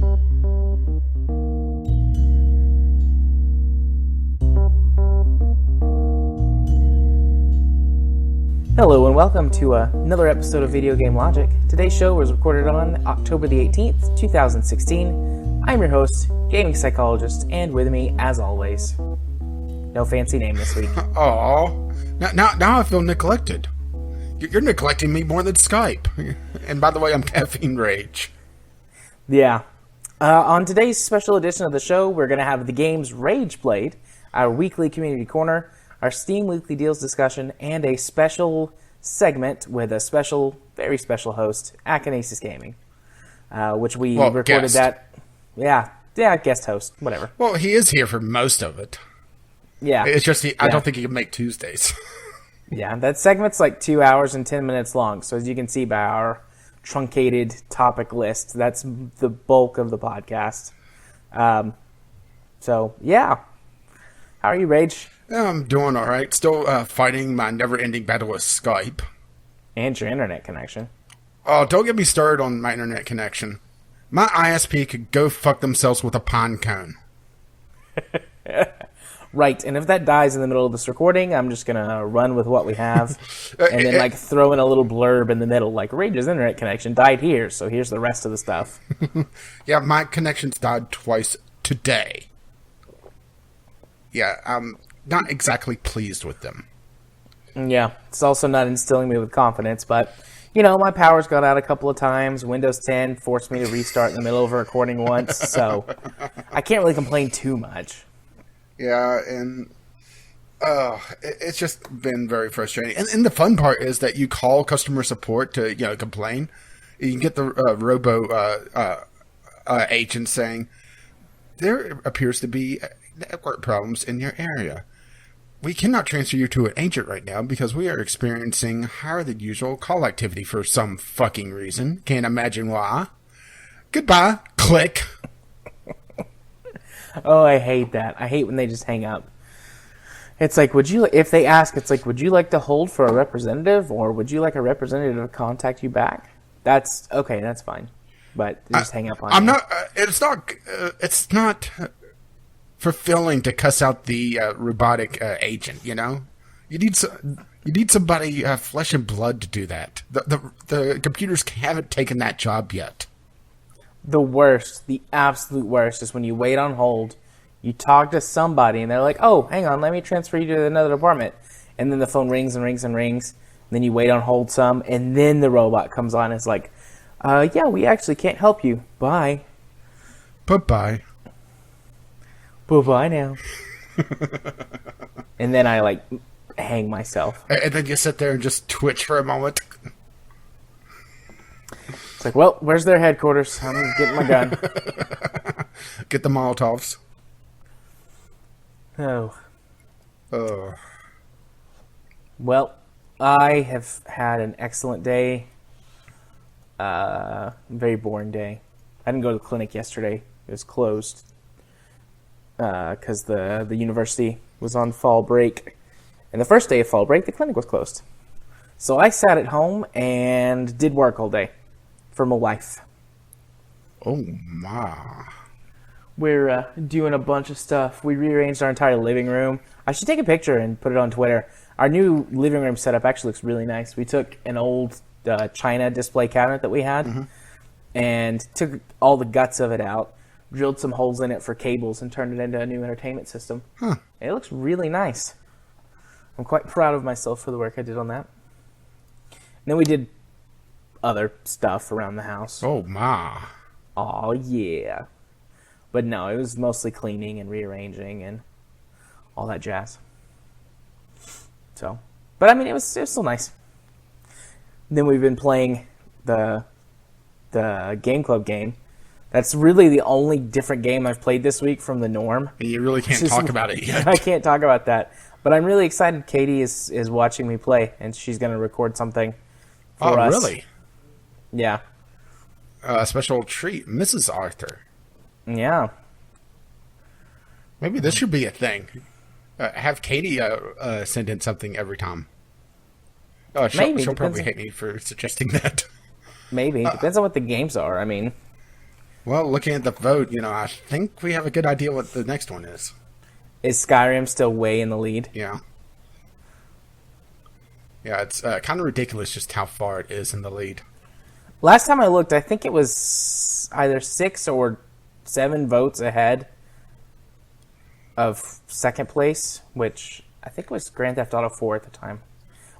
Hello and welcome to another episode of Video Game Logic. Today's show was recorded on October the 18th, 2016. I'm your host, Gaming Psychologist, and with me, as always, no fancy name this week. Oh, now I feel neglected. You're neglecting me more than Skype. And by the way, I'm Caffeine Rage. Yeah. On today's special edition of the show, we're going to have the games Rage Blade, our weekly community corner, our Steam Weekly Deals discussion, and a special segment with a special, very special host, Akinesis Gaming, which we recorded guest. that. Yeah, guest host, whatever. Well, he is here for most of it. Yeah. It's just I don't think he can make Tuesdays. Yeah, that segment's like 2 hours and 10 minutes long, so as you can see by our truncated topic list, that's the bulk of the podcast. So, yeah. How are you, Rage? I'm doing all right. Still fighting my never-ending battle with Skype. And your internet connection. Oh, don't get me started on my internet connection. My ISP could go fuck themselves with a pine cone. Right, and if that dies in the middle of this recording, I'm just going to run with what we have, and then throw in a little blurb in the middle, like, Rage's internet connection died here, so here's the rest of the stuff. Yeah, my connections died twice today. Yeah, I'm not exactly pleased with them. Yeah, it's also not instilling me with confidence, but, you know, my power's gone out a couple of times. Windows 10 forced me to restart in the middle of a recording once, so I can't really complain too much. Yeah, and it's just been very frustrating. And the fun part is that you call customer support to complain. You can get the robo agent saying, there appears to be network problems in your area. We cannot transfer you to an agent right now because we are experiencing higher than usual call activity for some fucking reason. Can't imagine why. Goodbye. Click. Oh, I hate that. I hate when they just hang up. It's like, if they ask, it's like, would you like to hold for a representative, or would you like a representative to contact you back? That's okay. That's fine. But they just hang up on you. It's not fulfilling to cuss out the robotic agent. You know, you need somebody flesh and blood to do that. The computers haven't taken that job yet. The absolute worst is when you wait on hold, you talk to somebody, and they're like, oh, hang on, let me transfer you to another department. And then the phone rings and rings and rings, and then you wait on hold some, and then the robot comes on and it's like, yeah, we actually can't help you. Bye. Bye-bye. Bye-bye now. And then I, hang myself. And then you sit there and just twitch for a moment. It's like, well, where's their headquarters? I'm getting my gun. Get the Molotovs. Oh. Oh. Well, I have had an excellent day. Very boring day. I didn't go to the clinic yesterday. It was closed. Because the university was on fall break. And the first day of fall break, the clinic was closed. So I sat at home and did work all day. For my wife. Oh, my. We're doing a bunch of stuff. We rearranged our entire living room. I should take a picture and put it on Twitter. Our new living room setup actually looks really nice. We took an old China display cabinet that we had and took all the guts of it out, drilled some holes in it for cables, and turned it into a new entertainment system. Huh. And it looks really nice. I'm quite proud of myself for the work I did on that. And then we did other stuff around the house. Oh, my. Oh, yeah. But no, it was mostly cleaning and rearranging and all that jazz. So, but I mean, it was still nice. And then we've been playing the Game Club game. That's really the only different game I've played this week from the norm. You really can't talk about it yet. I can't talk about that. But I'm really excited. Katie is watching me play, and she's going to record something for us. Oh, really? Yeah. A special treat, Mrs. Arthur. Yeah. Maybe this should be a thing. Have Katie send in something every time. She'll probably hate me for suggesting that. Maybe. Depends on what the games are. I mean, Well, looking at the vote, I think we have a good idea what the next one is. Is Skyrim still way in the lead? Yeah. Yeah, it's kind of ridiculous just how far it is in the lead. Last time I looked, I think it was either 6 or 7 votes ahead of second place, which I think was Grand Theft Auto 4 at the time.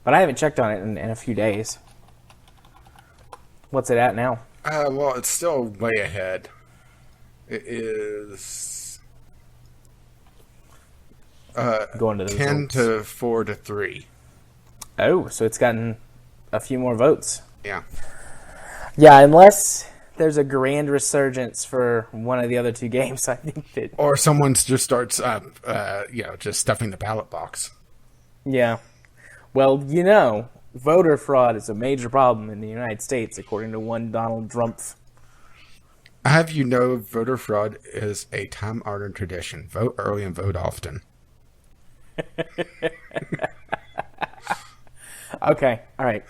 But I haven't checked on it in a few days. What's it at now? Well, it's still way ahead. It is Going to the 10 results. to 4 to 3. Oh, so it's gotten a few more votes. Yeah. Yeah, unless there's a grand resurgence for one of the other two games, I think that... Or someone just starts, just stuffing the ballot box. Yeah. Well, voter fraud is a major problem in the United States, according to one Donald Trump. Have you know voter fraud is a time-honored tradition. Vote early and vote often. Okay, all right.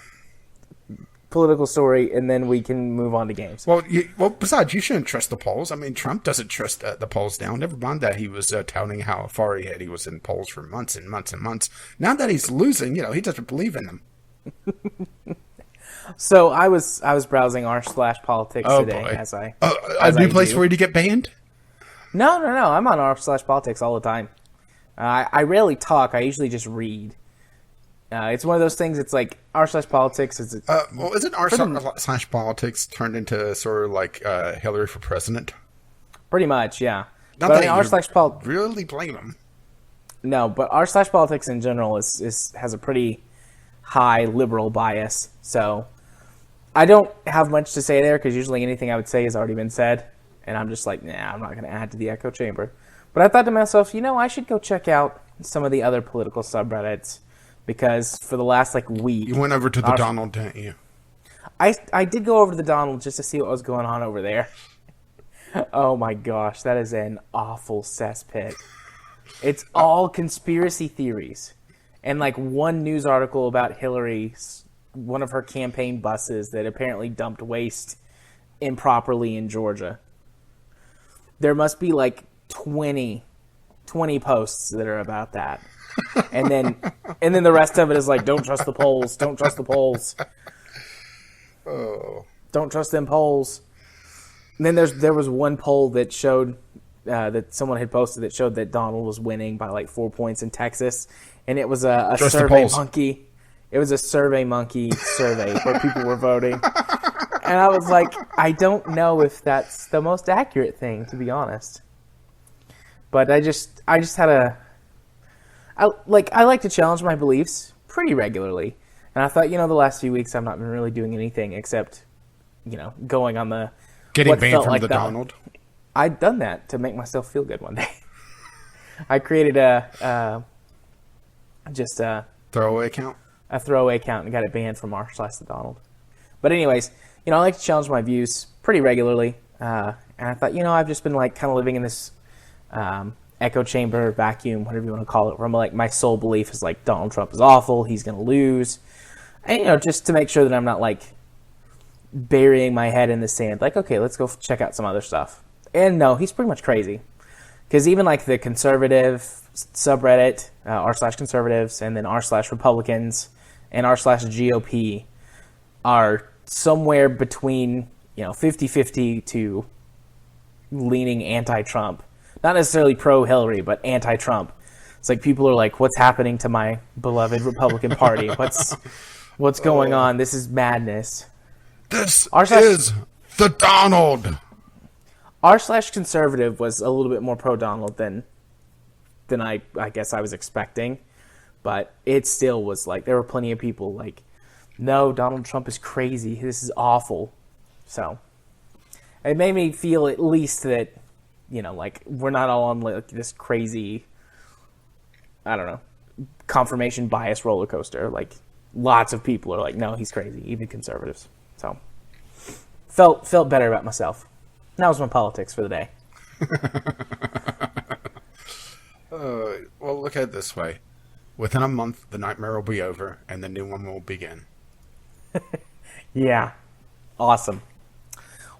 Political story, and then we can move on to games. Well, besides, you shouldn't trust the polls. I mean, Trump doesn't trust the polls now. Never mind that he was touting how far ahead he was in polls for months and months and months. Now that he's losing, he doesn't believe in them. So I was browsing r/politics today. Boy. As a new place for you to get banned? No. I'm on r/politics all the time. I rarely talk. I usually just read. It's one of those things. It's like r/politics is. Well, isn't r/politics turned into sort of like Hillary for president? Pretty much, yeah. Not but that r/politics. Really blame him. No, but r/politics in general has a pretty high liberal bias. So I don't have much to say there because usually anything I would say has already been said, and I'm just like, nah, I'm not going to add to the echo chamber. But I thought to myself, I should go check out some of the other political subreddits. Because for the last week, you went over to the Donald, didn't you? I did go over to the Donald just to see what was going on over there. Oh my gosh, that is an awful cesspit. It's all conspiracy theories, and one news article about Hillary, one of her campaign buses that apparently dumped waste improperly in Georgia. There must be 20 posts that are about that. And then the rest of it is don't trust the polls. Don't trust the polls. Oh. Don't trust them polls. And then there was one poll that showed that someone had posted that showed that Donald was winning by 4 points in Texas, and it was a Survey Monkey. It was a Survey Monkey survey where people were voting, and I was like, I don't know if that's the most accurate thing, to be honest. But I just had I like to challenge my beliefs pretty regularly. And I thought, the last few weeks I've not been really doing anything except, going on the... Getting banned from the Donald? I'd done that to make myself feel good one day. I created a throwaway account? A throwaway account and got it banned from r/the Donald. But anyways, I like to challenge my views pretty regularly. And I thought, I've just been kind of living in this... echo chamber, vacuum, whatever you want to call it, where my sole belief is Donald Trump is awful, he's going to lose. And, just to make sure that I'm not burying my head in the sand. Okay, let's go check out some other stuff. And no, he's pretty much crazy. Because even the conservative subreddit, r/conservatives, and then r/Republicans, and r/GOP are somewhere between, 50-50 to leaning anti-Trump. Not necessarily pro-Hillary, but anti-Trump. It's people are what's happening to my beloved Republican Party? What's going on? This is madness. This is the Donald. r/conservative was a little bit more pro-Donald than I guess I was expecting. But it still was there were plenty of people no, Donald Trump is crazy. This is awful. So it made me feel at least that we're not all on this crazy, I don't know, confirmation bias roller coaster. Lots of people are no, he's crazy, even conservatives. So felt better about myself. That was my politics for the day. Well, look at it this way. Within a month, the nightmare will be over, and the new one will begin. Yeah. Awesome.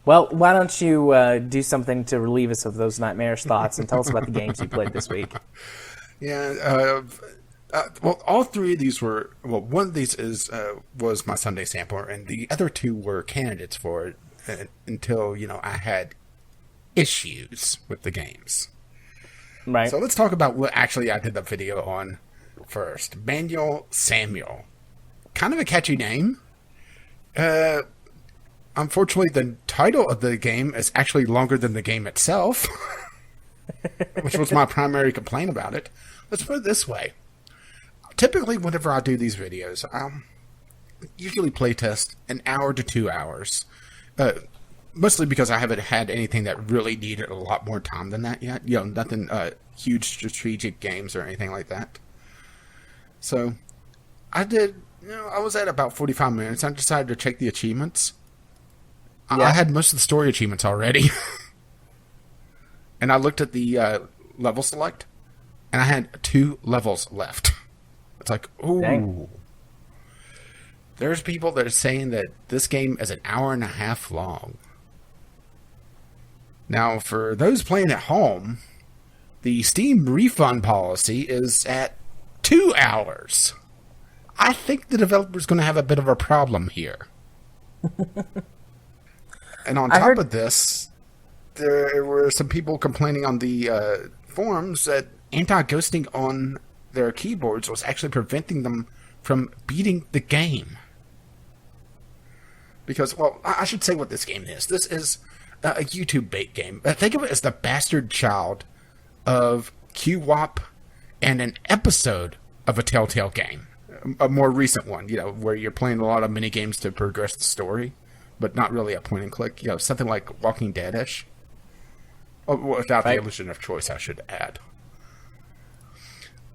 Well, why don't you do something to relieve us of those nightmarish thoughts and tell us about the games you played this week? Yeah. Well, all three of these were. Well, one of these was my Sunday sampler, and the other two were candidates for it until I had issues with the games. Right. So let's talk about what actually I did the video on first. Manuel Samuel, kind of a catchy name. Unfortunately, the title of the game is actually longer than the game itself, which was my primary complaint about it. Let's put it this way. Typically, whenever I do these videos, I'll usually playtest an hour to 2 hours. Mostly because I haven't had anything that really needed a lot more time than that yet. Nothing huge strategic games or anything like that. So, I did, I was at about 45 minutes. I decided to check the achievements. Yeah. I had most of the story achievements already. And I looked at the level select, and I had 2 levels left. It's like, ooh. Dang. There's people that are saying that this game is an hour and a half long. Now, for those playing at home, the Steam refund policy is at 2 hours. I think the developer's going to have a bit of a problem here. And on top of this, there were some people complaining on the forums that anti-ghosting on their keyboards was actually preventing them from beating the game. Because, well, I should say what this game is. This is a YouTube bait game. Think of it as the bastard child of QWOP and an episode of a Telltale game. A more recent one, where you're playing a lot of mini games to progress the story, but not really a point and click. Something like Walking Dead-ish. Without the illusion of choice, I should add.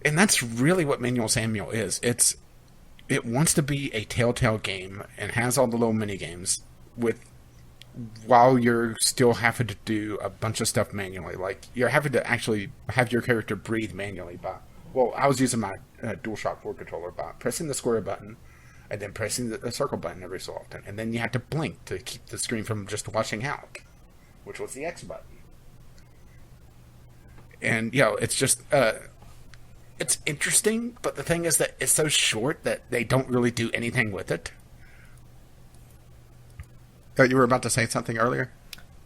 And that's really what Manuel Samuel is. It wants to be a Telltale game and has all the little mini games while you're still having to do a bunch of stuff manually. Like, you're having to actually have your character breathe manually I was using my DualShock 4 controller by pressing the square button and then pressing the circle button every so often. And then you had to blink to keep the screen from just washing out, which was the X button. And, it's just, it's interesting, but the thing is that it's so short that they don't really do anything with it. You were about to say something earlier?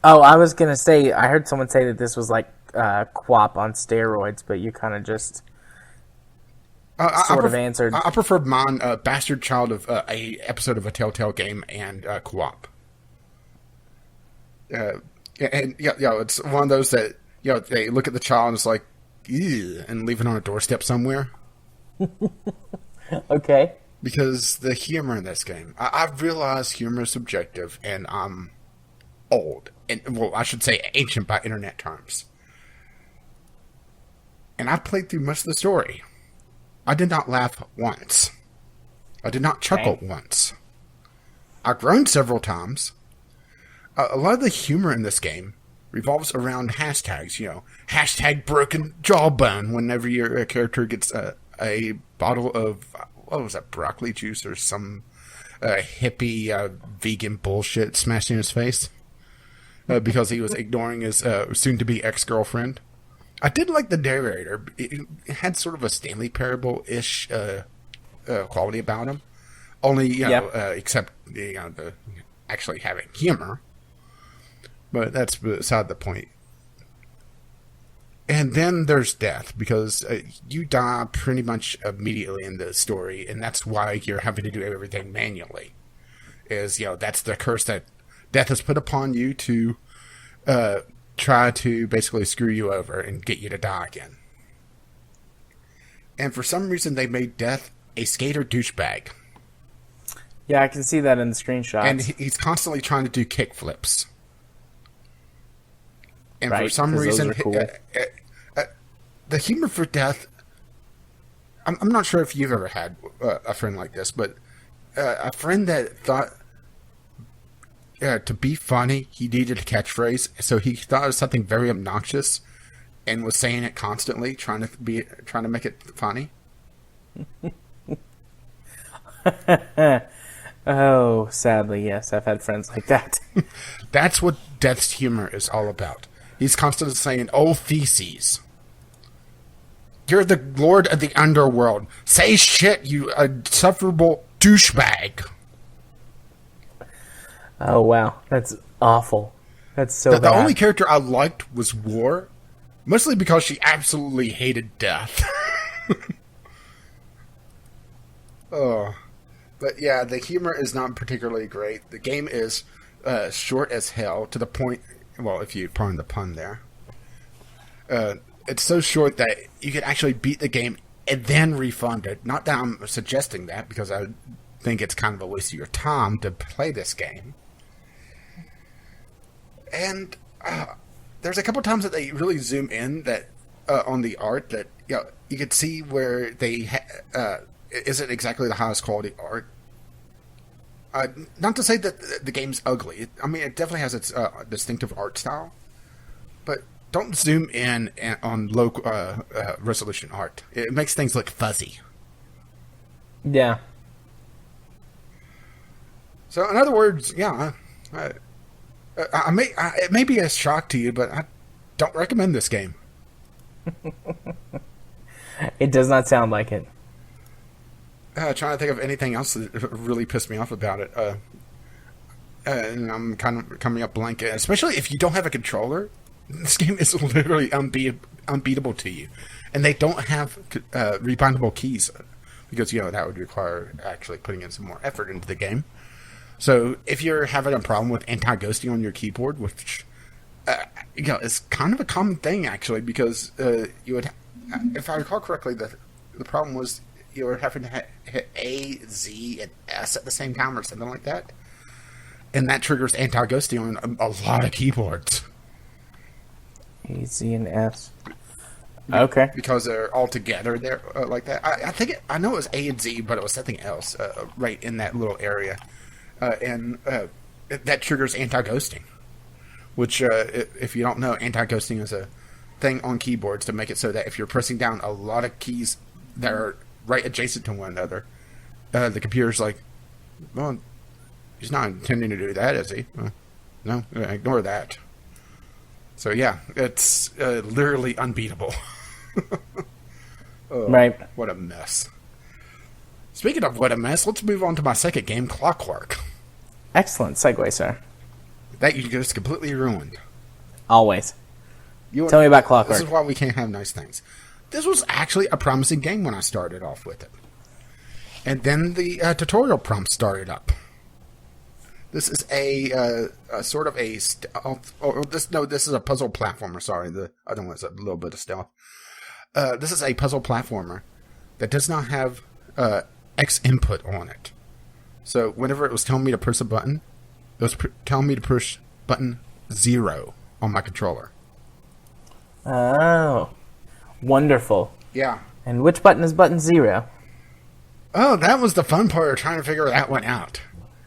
Oh, I was going to say, I heard someone say that this was like QWOP on steroids, but you kind of just sort of answered. I preferred mine, Bastard Child of a episode of a Telltale game and QWOP. It's one of those that, they look at the child and it's like, ew, and leave it on a doorstep somewhere. Okay. Because the humor in this game, I've realized humor is subjective, and I'm old. And, well, I should say ancient by internet terms. And I played through much of the story. I did not laugh once. I did not chuckle once. I groaned several times. A lot of the humor in this game revolves around hashtags, hashtag broken jawbone whenever your character gets a bottle of, what was that, broccoli juice or some hippie vegan bullshit smashed in his face because he was ignoring his soon-to-be ex-girlfriend. I did like the narrator. It had sort of a Stanley Parable-ish quality about him. Only, except, the actually having humor. But that's beside the point. And then there's death, because you die pretty much immediately in the story, and that's why you're having to do everything manually. That's the curse that death has put upon you to try to basically screw you over and get you to die again. And for some reason, they made death a skater douchebag. Yeah, I can see that in the screenshots. And he's constantly trying to do kickflips. And right, for some reason, cool. The humor for death, I'm not sure if you've ever had a friend like this, but a friend that thought to be funny, he needed a catchphrase, so he thought it was something very obnoxious and was saying it constantly, trying to make it funny. Oh, sadly, yes. I've had friends like that. That's what Death's humor is all about. He's constantly saying, "Oh, Theses. You're the lord of the underworld. Say shit, you insufferable douchebag." Oh, wow. That's awful. That's so The bad. only character I liked was War, mostly because she absolutely hated death. Oh. But yeah, the humor is not particularly great. The game is short as hell, to the point, well, if you pardon the pun there. It's so short that you can actually beat the game and then refund it. Not that I'm suggesting that, because I think it's kind of a waste of your time to play this game. And there's a couple times that they really zoom in that on the art that you could see where they isn't exactly the highest quality art. Not to say that the game's ugly. I mean, it definitely has its distinctive art style, but don't zoom in on low resolution art. It makes things look fuzzy. Yeah. So, in other words, yeah, it may be a shock to you, but I don't recommend this game. It does not sound like it. Trying to think of anything else that really pissed me off about it. And I'm kind of coming up blank, especially if you don't have a controller. This game is literally unbeatable to you. And they don't have rebindable keys, because, that would require actually putting in some more effort into the game. So if you're having a problem with anti-ghosting on your keyboard, which, is kind of a common thing, actually, because you would, if I recall correctly, the problem was you were having to hit A, Z, and S at the same time or something like that. And that triggers anti-ghosting on a lot of keyboards. A, Z, and S. Okay. Because they're all together there like that. I know it was A and Z, but it was something else right in that little area. And that triggers anti-ghosting. Which, if you don't know, anti-ghosting is a thing on keyboards to make it so that if you're pressing down a lot of keys that are right adjacent to one another, the computer's like, well, he's not intending to do that, is he? No, ignore that. So yeah, it's literally unbeatable. Oh, right. What a mess. Speaking of what a mess, let's move on to my second game, Clockwork. Excellent segue, sir. That you just completely ruined. Always. Tell me about Clockwork. This is why we can't have nice things. This was actually a promising game when I started off with it. And then the tutorial prompt started up. This is a sort of a stealth. This is a puzzle platformer. Sorry, the other one is a little bit of stealth. This is a puzzle platformer that does not have X input on it. So whenever it was telling me to press a button, it was telling me to push button 0 on my controller. Oh, wonderful. Yeah. And which button is button 0? Oh, that was the fun part of trying to figure that one out.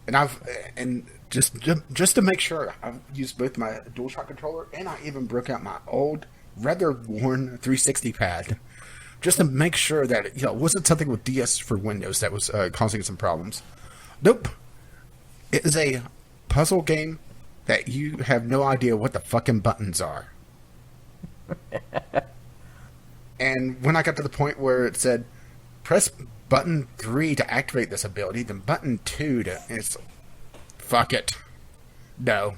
And just to make sure, I've used both my DualShock controller, and I even broke out my old, rather worn 360 pad, just to make sure that it wasn't something with DS for Windows that was causing some problems. Nope. It is a puzzle game that you have no idea what the fucking buttons are. And when I got to the point where it said, press button 3 to activate this ability, then button 2 to... It's, fuck it. No.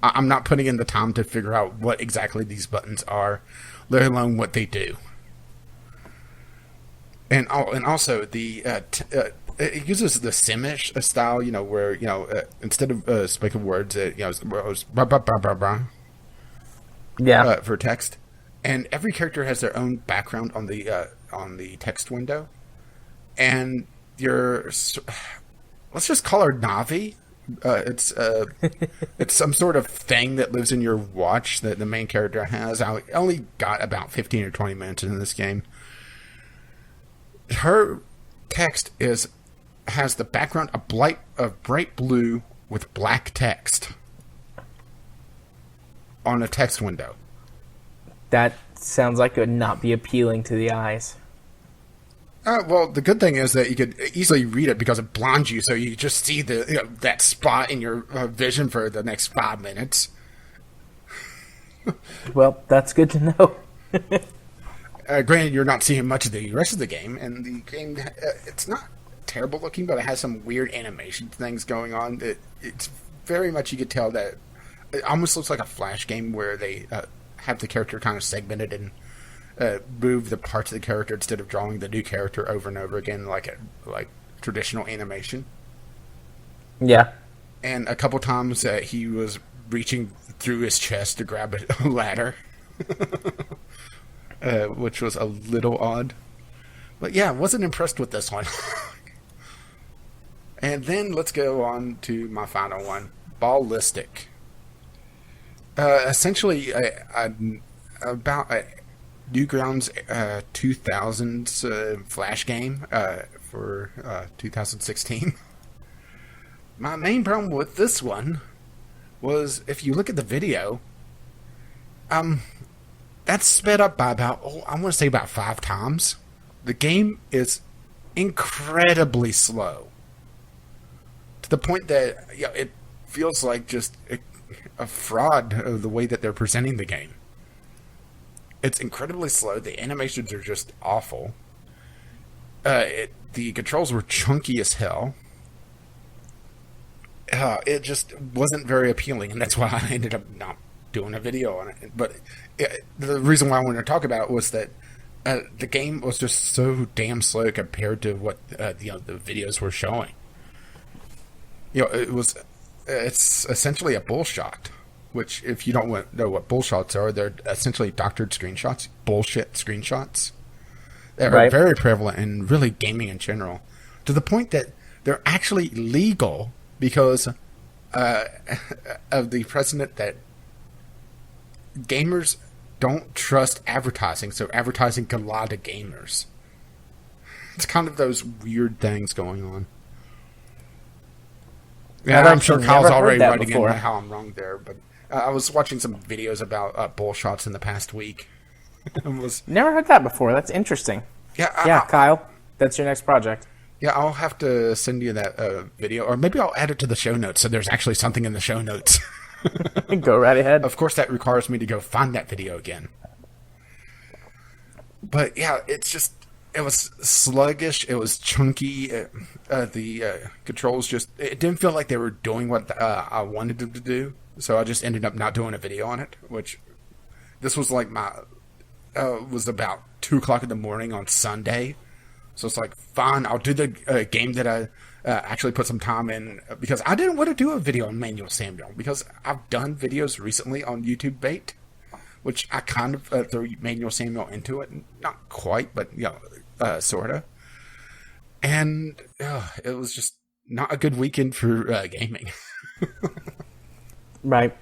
I'm not putting in the time to figure out what exactly these buttons are, let alone what they do. And also, it uses the Simish style, where, instead of spoken words, it goes blah, blah, blah, blah, blah. Yeah. For text. And every character has their own background on the text window. And let's just call her Navi. It's some sort of thing that lives in your watch that the main character has. I only got about 15 or 20 minutes in this game. Her text has the background of bright blue with black text on a text window. That sounds like it would not be appealing to the eyes. Well, the good thing is that you could easily read it because it blinds you, so you just see that spot in your vision for the next 5 minutes. Well, that's good to know. Granted, you're not seeing much of the rest of the game, and the game, it's not terrible looking, but it has some weird animation things going on. It's very much, you could tell that it almost looks like a Flash game where they have the character kind of segmented and move the parts of the character instead of drawing the new character over and over again like traditional animation. Yeah. And a couple times he was reaching through his chest to grab a ladder, which was a little odd. But yeah, wasn't impressed with this one. And then let's go on to my final one, Ballistick. Essentially, about Newgrounds 2000's Flash game for 2016. My main problem with this one was, if you look at the video, that's sped up by about, I want to say about 5 times. The game is incredibly slow, to the point that it feels like just a fraud of the way that they're presenting the game. It's incredibly slow. The animations are just awful. The controls were chunky as hell. It just wasn't very appealing, and that's why I ended up not doing a video on it. But the reason why I wanted to talk about it was that the game was just so damn slow compared to what the videos were showing. It's essentially a bull shot, which, if you don't know what bull shots are, they're essentially doctored screenshots, bullshit screenshots. They're very prevalent in really gaming in general, to the point that they're actually legal because of the precedent that gamers don't trust advertising, so advertising can lie to gamers. It's kind of those weird things going on. Yeah, I'm sure Kyle's already writing in how I'm wrong there, but I was watching some videos about bull shots in the past week. Never heard that before. That's interesting. Yeah, Kyle, that's your next project. Yeah, I'll have to send you that video, or maybe I'll add it to the show notes so there's actually something in the show notes. Go right ahead. Of course, that requires me to go find that video again. But yeah, it was sluggish. It was chunky. The controls it didn't feel like they were doing what I wanted them to do. So I just ended up not doing a video on it, which this was like was about 2:00 in the morning on Sunday. So it's like, fine, I'll do the game that I actually put some time in, because I didn't want to do a video on Manuel Samuel, because I've done videos recently on YouTube Bait, which I kind of threw Manuel Samuel into it. Not quite, but sort of. And it was just not a good weekend for gaming. Right.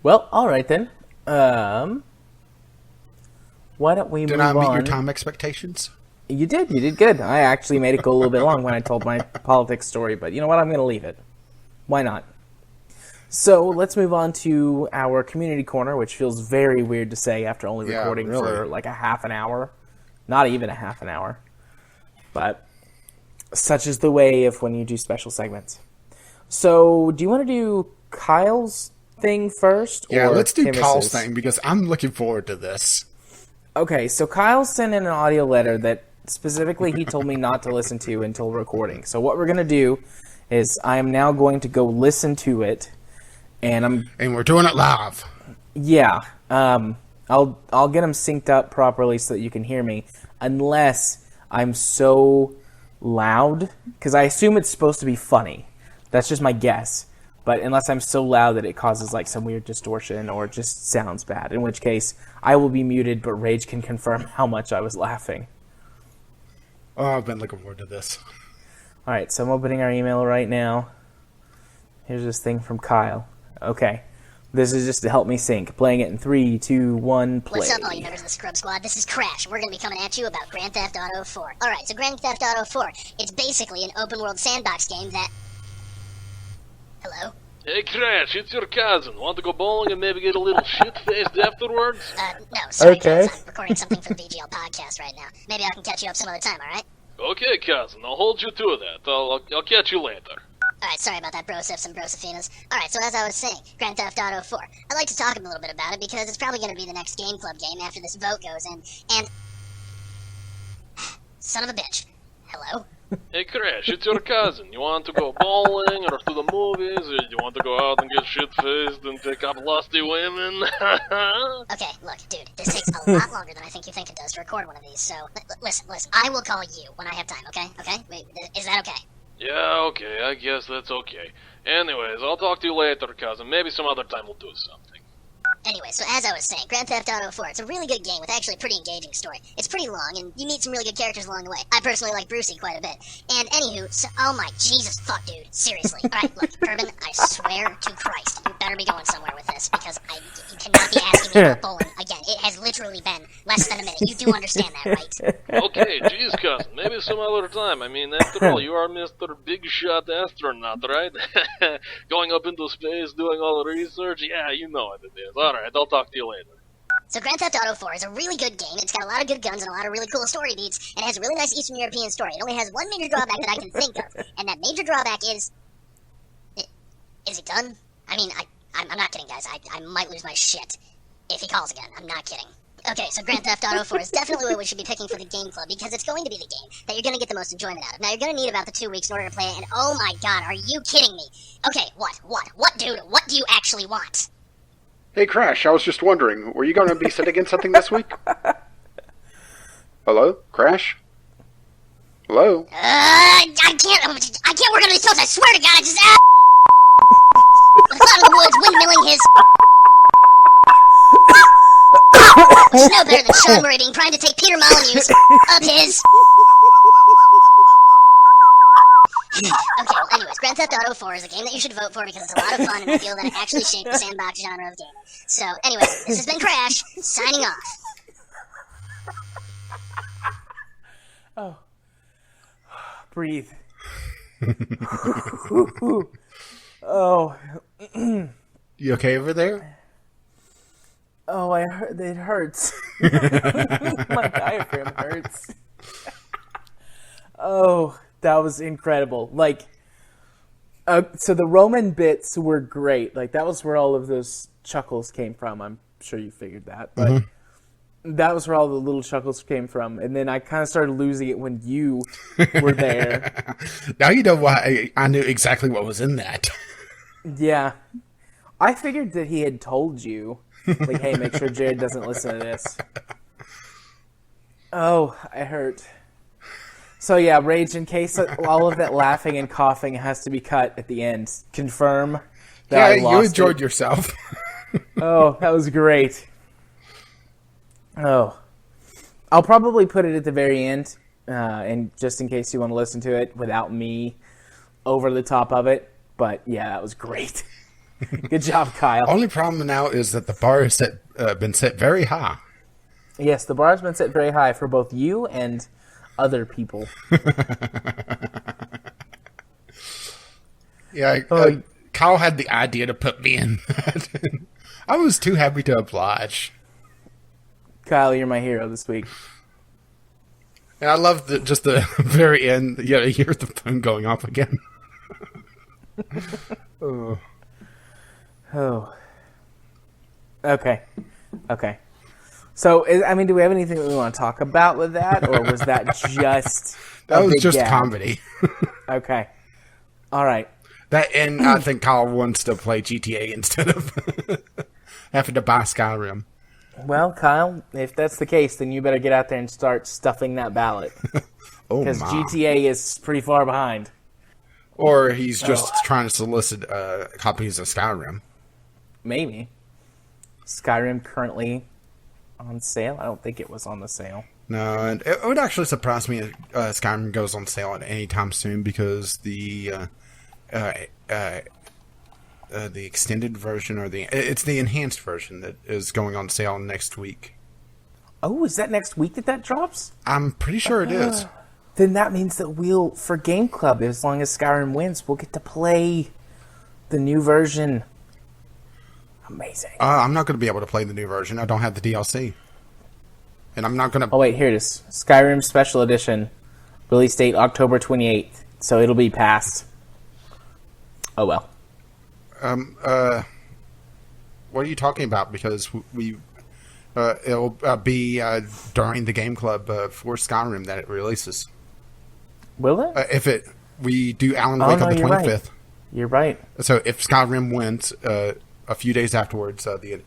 Well, all right then. Why don't we move on? Did I meet your time expectations? You did good. I actually made it go a little bit long when I told my politics story, but you know what? I'm going to leave it. Why not? So let's move on to our community corner, which feels very weird to say after only recording for like a half an hour. Not even a half an hour. But such is the way of when you do special segments. So do you want to do Kyle's thing first? Yeah, let's do Timmis's? Kyle's thing, because I'm looking forward to this. Okay, so Kyle sent in an audio letter that specifically he told me not to listen to until recording. So what we're going to do is I am now going to go listen to it, and we're doing it live. Yeah. I'll get them synced up properly so that you can hear me, unless I'm so loud, because I assume it's supposed to be funny. That's just my guess. But unless I'm so loud that it causes like some weird distortion or just sounds bad, in which case I will be muted, but Rage can confirm how much I was laughing. Oh, I've been looking forward to this. All right, so I'm opening our email right now. Here's this thing from Kyle. Okay. This is just to help me sync. Playing it in 3, 2, 1, play. What's up, all you members of the Scrub Squad? This is Crash. We're going to be coming at you about Grand Theft Auto 4. Alright, so Grand Theft Auto 4. It's basically an open-world sandbox game that... Hello? Hey, Crash, it's your cousin. Want to go bowling and maybe get a little shit-faced afterwards? No, sorry, Okay. guys. I'm recording something for the VGL podcast right now. Maybe I can catch you up some other time, alright? Okay, cousin, I'll hold you to that. I'll catch you later. Alright, sorry about that, brosifs and brosofinas. Alright, so as I was saying, Grand Theft Auto 4. I'd like to talk a little bit about it because it's probably going to be the next Game Club game after this vote goes in, and... Son of a bitch. Hello? Hey, Crash, it's your cousin. You want to go bowling or to the movies, or you want to go out and get shit-faced and pick up lusty women? Okay, look, dude, this takes a lot longer than I think you think it does to record one of these, so... Listen, I will call you when I have time, okay? Okay? Wait, is that okay? Yeah, okay, I guess that's okay. Anyways, I'll talk to you later, cousin. Maybe some other time we'll do something. Anyway, so as I was saying, Grand Theft Auto 4, it's a really good game with actually a pretty engaging story. It's pretty long, and you meet some really good characters along the way. I personally like Brucey quite a bit. And anywho, so, oh my Jesus fuck, dude. Seriously. Alright, look, Urban, I swear to Christ, you better be going somewhere with this, because you cannot be asking me about bowling again. It has literally been less than a minute. You do understand that, right? Okay, geez, cousin, maybe some other time. I mean, after all, you are Mr. Big Shot Astronaut, right? Going up into space, doing all the research, yeah, you know what it is. Alright, I'll talk to you later. So Grand Theft Auto 4 is a really good game. It's got a lot of good guns and a lot of really cool story beats, and it has a really nice Eastern European story. It only has one major drawback that I can think of, and that major drawback is... Is it done? I mean, I'm not kidding, guys. I might lose my shit if he calls again. I'm not kidding. Okay, so Grand Theft Auto 4 is definitely what we should be picking for the Game Club, because it's going to be the game that you're going to get the most enjoyment out of. Now, you're going to need about the 2 weeks in order to play it, and oh my god, are you kidding me? Okay, what, dude? What do you actually want? Hey, Crash, I was just wondering, were you going to be sitting in something this week? Hello? Crash? Hello? I can't work under these pills, I swear to god, I just... Cloud in the woods, windmilling his... It's no better than Sean Murray being primed to take Peter Molyneux's up his... Okay, well, anyways, Grand Theft Auto 4 is a game that you should vote for because it's a lot of fun and I feel that it actually shaped the sandbox genre of gaming. So, anyways, this has been Crash, signing off. Oh. Breathe. Oh. You okay over there? Oh, it hurts. My diaphragm hurts. Oh, that was incredible. Like, so the Roman bits were great. Like, that was where all of those chuckles came from. I'm sure you figured that. But that was where all the little chuckles came from. And then I kind of started losing it when you were there. Now you know why I knew exactly what was in that. Yeah. I figured that he had told you, like, hey, make sure Jared doesn't listen to this. Oh, I hurt. So yeah, Rage, in case all of that laughing and coughing has to be cut at the end, confirm that I lost you enjoyed yourself. Oh, that was great. Oh. I'll probably put it at the very end, and just in case you want to listen to it without me over the top of it. But yeah, that was great. Good job, Kyle. Only problem now is that the bar has been set very high. Yes, the bar has been set very high for both you and other people. Yeah, Kyle had the idea to put me in that. I was too happy to oblige. Kyle, you're my hero this week. And I love just the very end. Yeah, you hear the phone going off again. Oh. Okay. So, I mean, do we have anything that we want to talk about with that, or was that just that was just gag? comedy? Okay. All right. That, and I think Kyle wants to play GTA instead of having to buy Skyrim. Well, Kyle, if that's the case, then you better get out there and start stuffing that ballot. Because GTA is pretty far behind. Or he's just trying to solicit copies of Skyrim. Maybe. Skyrim currently on sale? I don't think it was on the sale. No, and it would actually surprise me if Skyrim goes on sale at any time soon because the extended version or it's the enhanced version that is going on sale next week. Oh, is that next week that drops? I'm pretty sure it is. Then that means that for Game Club, as long as Skyrim wins, we'll get to play The new version. Amazing. I'm not going to be able to play the new version. I don't have the DLC. And I'm not going to... Oh, wait, here it is. Skyrim Special Edition. Release date October 28th. So it'll be past. Oh, well. What are you talking about? Because it'll be during the Game Club for Skyrim that it releases. Will it? We do Alan Wake on the 25th. Right. You're right. So if Skyrim wins, a few days afterwards, the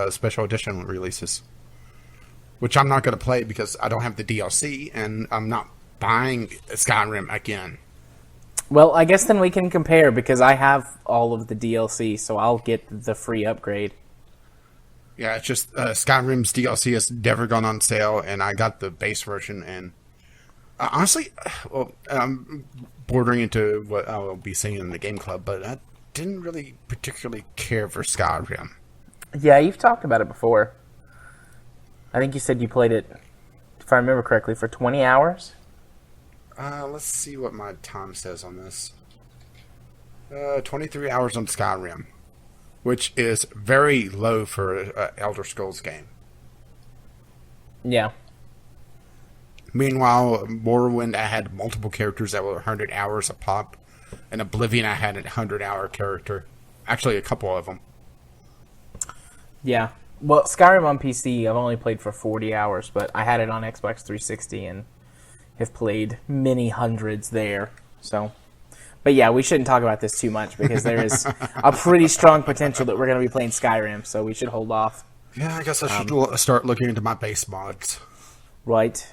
special edition releases. Which I'm not going to play because I don't have the DLC, and I'm not buying Skyrim again. Well, I guess then we can compare, because I have all of the DLC, so I'll get the free upgrade. Yeah, it's just Skyrim's DLC has never gone on sale, and I got the base version, and honestly, I'm bordering into what I will be seeing in the Game Club, but I didn't really particularly care for Skyrim. Yeah, you've talked about it before. I think you said you played it, if I remember correctly, for 20 hours? Let's see what my time says on this. 23 hours on Skyrim, which is very low for an Elder Scrolls game. Yeah. Meanwhile, Morrowind, I had multiple characters that were 100 hours a pop. And Oblivion, I had a 100-hour character. Actually, a couple of them. Yeah. Well, Skyrim on PC, I've only played for 40 hours, but I had it on Xbox 360 and have played many hundreds there. So, but yeah, we shouldn't talk about this too much because there is a pretty strong potential that we're going to be playing Skyrim, so we should hold off. Yeah, I guess I should start looking into my base mods. Right.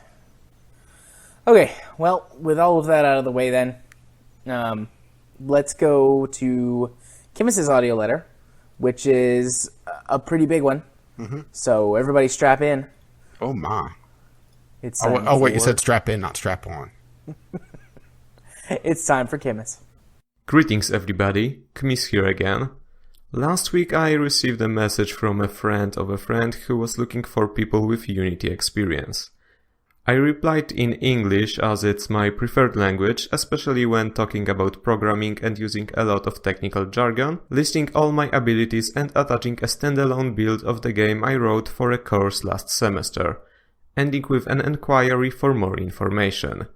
Okay, well, with all of that out of the way then, let's go to Kimis's audio letter, which is a pretty big one. Mm-hmm. So everybody strap in. Oh, my. It's wait, you said strap in, not strap on. It's time for Kimis. Greetings everybody, Kimis here again. Last week I received a message from a friend of a friend who was looking for people with Unity experience. I replied in English as it's my preferred language, especially when talking about programming and using a lot of technical jargon, listing all my abilities and attaching a standalone build of the game I wrote for a course last semester, ending with an enquiry for more information.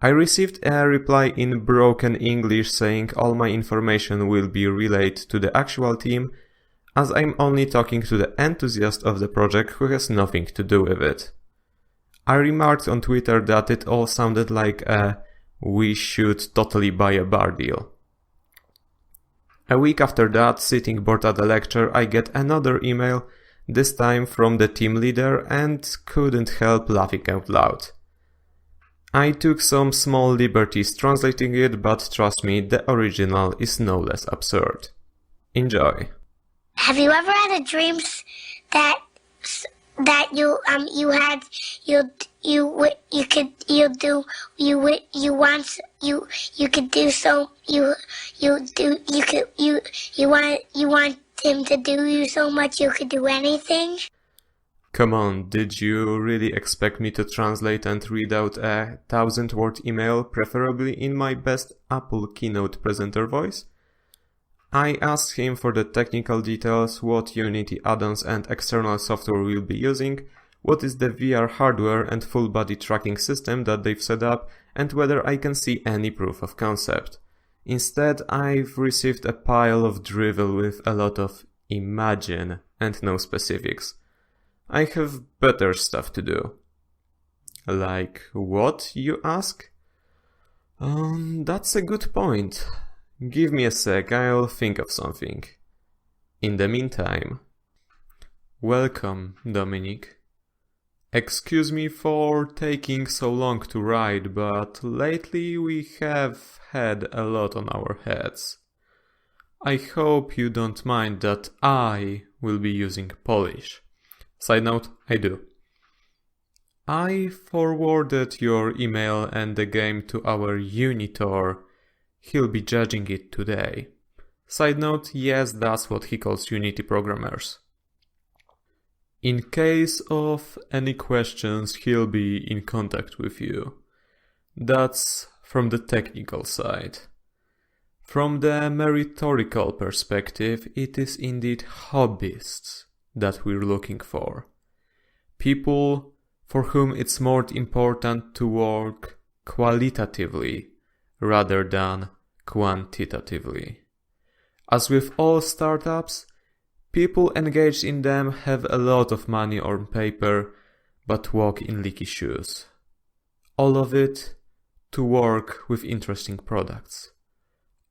I received a reply in broken English saying all my information will be relayed to the actual team, as I'm only talking to the enthusiast of the project who has nothing to do with it. I remarked on Twitter that it all sounded like a "we should totally buy a bar" deal. A week after that, sitting bored at a lecture, I get another email, this time from the team leader, and couldn't help laughing out loud. I took some small liberties translating it, but trust me, the original is no less absurd. Enjoy. Have you ever had a dream that you want him to do you so much you could do anything? Come on, did you really expect me to translate and read out a 1000-word email, preferably in my best Apple Keynote presenter voice? I asked him for the technical details, what Unity add-ons and external software we'll be using, what is the VR hardware and full body tracking system that they've set up, and whether I can see any proof of concept. Instead, I've received a pile of drivel with a lot of imagine and no specifics. I have better stuff to do. Like what, you ask? That's a good point. Give me a sec, I'll think of something. In the meantime... Welcome, Dominic. Excuse me for taking so long to write, but lately we have had a lot on our heads. I hope you don't mind that I will be using Polish. Side note, I do. I forwarded your email and the game to our Unitor. He'll be judging it today. Side note, yes, that's what he calls Unity programmers. In case of any questions, he'll be in contact with you. That's from the technical side. From the meritorical perspective, it is indeed hobbyists that we're looking for. People for whom it's more important to work qualitatively rather than quantitatively. As with all startups, people engaged in them have a lot of money on paper but walk in leaky shoes. All of it to work with interesting products.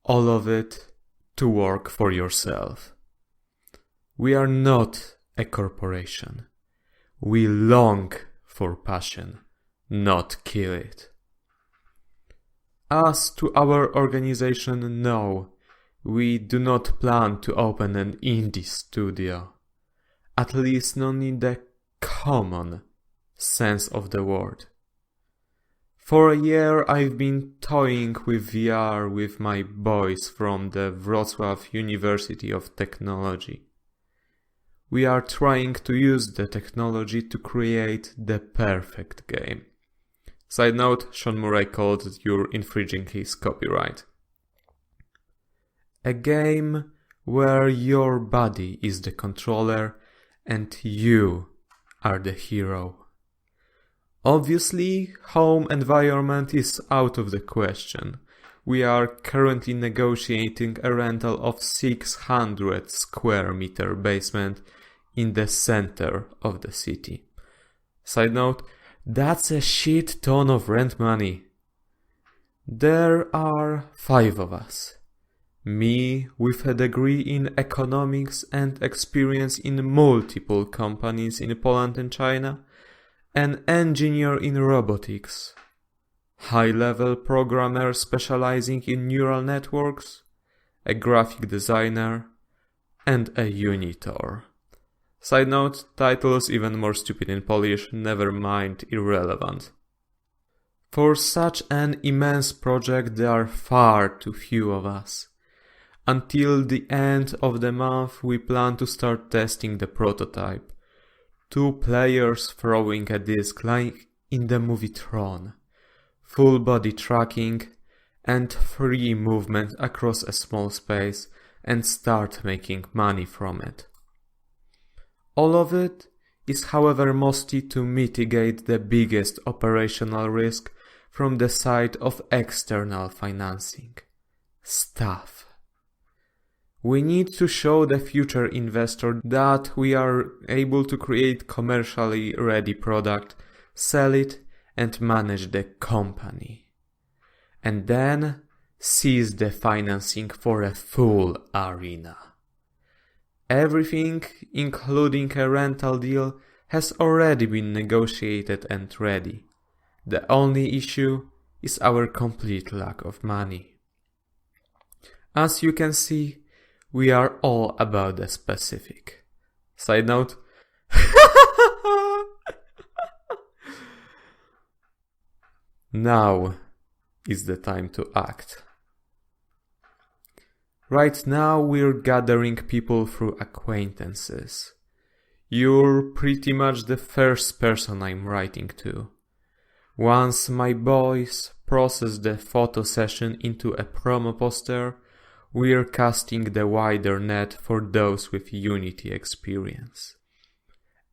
All of it to work for yourself. We are not a corporation. We long for passion, not kill it. As to our organization, no, we do not plan to open an indie studio. At least not in the common sense of the word. For a year I've been toying with VR with my boys from the Wrocław University of Technology. We are trying to use the technology to create the perfect game. Side note, Sean Murray called you're infringing his copyright. A game where your body is the controller and you are the hero. Obviously, home environment is out of the question. We are currently negotiating a rental of 600 square meter basement in the center of the city. Side note, that's a shit ton of rent money. There are 5 of us. Me with a degree in economics and experience in multiple companies in Poland and China, an engineer in robotics, high-level programmer specializing in neural networks, a graphic designer, and a unitor. Side note, titles even more stupid in Polish, never mind irrelevant. For such an immense project there are far too few of us. Until the end of the month we plan to start testing the prototype. 2 players throwing a disc like in the movie Tron. Full body tracking and free movement across a small space and start making money from it. All of it is however mostly to mitigate the biggest operational risk from the side of external financing. Staff. We need to show the future investor that we are able to create commercially ready product, sell it and manage the company. And then seize the financing for a full arena. Everything, including a rental deal, has already been negotiated and ready. The only issue is our complete lack of money. As you can see, we are all about the specific. Side note. Now is the time to act. Right now we're gathering people through acquaintances. You're pretty much the first person I'm writing to. Once my boys process the photo session into a promo poster, we're casting the wider net for those with Unity experience.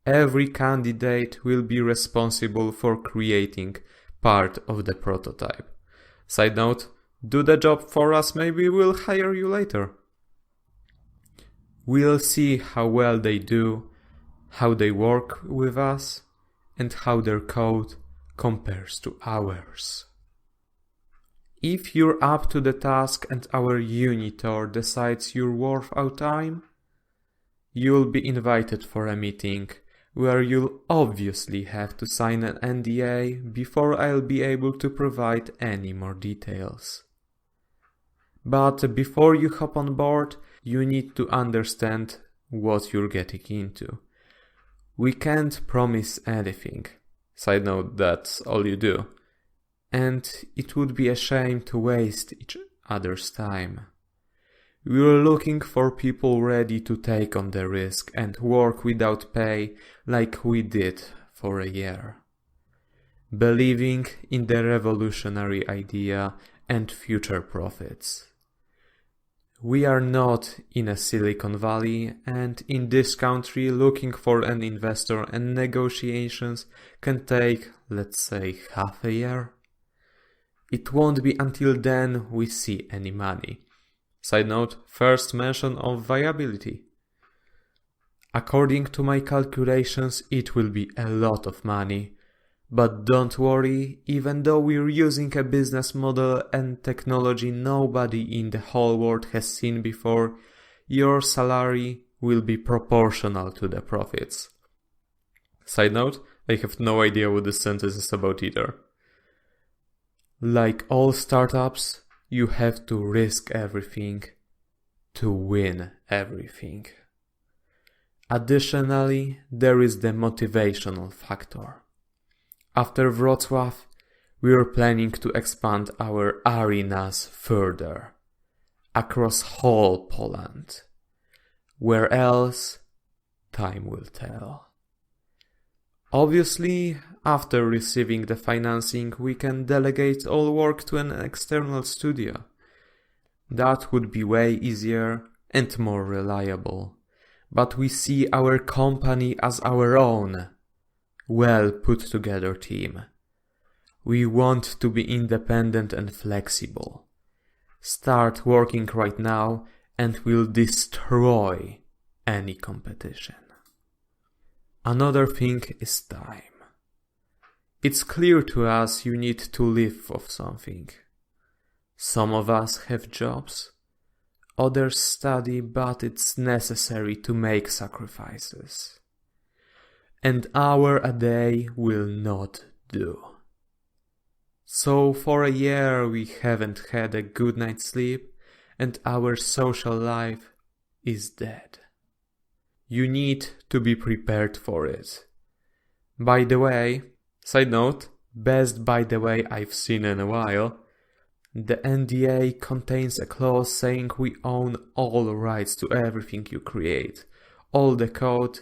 Every candidate will be responsible for creating part of the prototype. Side note, do the job for us, maybe we'll hire you later. We'll see how well they do, how they work with us, and how their code compares to ours. If you're up to the task and our unitor decides you're worth our time, you'll be invited for a meeting where you'll obviously have to sign an NDA before I'll be able to provide any more details. But before you hop on board, you need to understand what you're getting into. We can't promise anything. Side note, that's all you do. And it would be a shame to waste each other's time. We're looking for people ready to take on the risk and work without pay like we did for a year. Believing in the revolutionary idea and future profits. We are not in a Silicon Valley, and in this country looking for an investor and negotiations can take, let's say, half a year. It won't be until then we see any money. Side note, first mention of viability. According to my calculations, it will be a lot of money. But don't worry, even though we're using a business model and technology nobody in the whole world has seen before, your salary will be proportional to the profits. Side note, I have no idea what this sentence is about either. Like all startups, you have to risk everything to win everything. Additionally, there is the motivational factor. After Wrocław, we are planning to expand our arenas further, across whole Poland. Where else, time will tell. Obviously, after receiving the financing, we can delegate all work to an external studio. That would be way easier and more reliable. But we see our company as our own, well put together team. We want to be independent and flexible. Start working right now and we'll destroy any competition. Another thing is time. It's clear to us you need to live off something. Some of us have jobs, others study, but it's necessary to make sacrifices. An hour a day will not do. So for a year we haven't had a good night's sleep and our social life is dead. You need to be prepared for it. By the way, side note, best by the way I've seen in a while, the NDA contains a clause saying we own all rights to everything you create, all the code,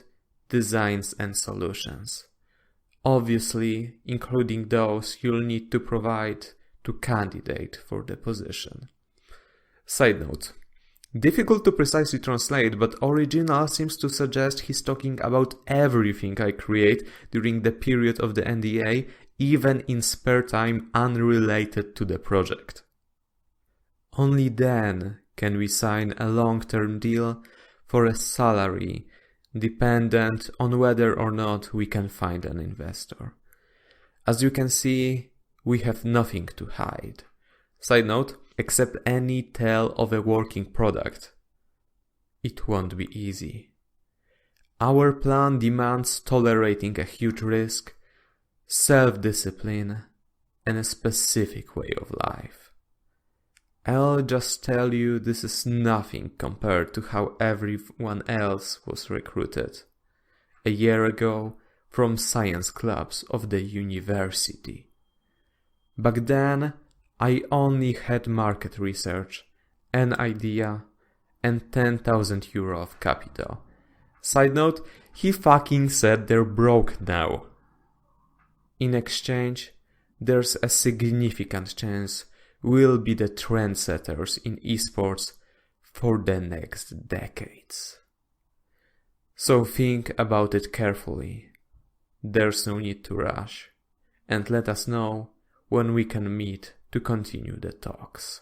designs and solutions. Obviously, including those you'll need to provide to candidate for the position. Side note. Difficult to precisely translate, but original seems to suggest he's talking about everything I create during the period of the NDA, even in spare time unrelated to the project. Only then can we sign a long-term deal for a salary dependent on whether or not we can find an investor. As you can see, we have nothing to hide. Side note, except any tale of a working product. It won't be easy. Our plan demands tolerating a huge risk, self-discipline, and a specific way of life. I'll just tell you this is nothing compared to how everyone else was recruited a year ago from science clubs of the university. Back then, I only had market research, an idea, and 10,000 euro of capital. Side note, he fucking said they're broke now. In exchange, there's a significant chance we'll be the trendsetters in esports for the next decades. So think about it carefully. There's no need to rush, and let us know when we can meet to continue the talks.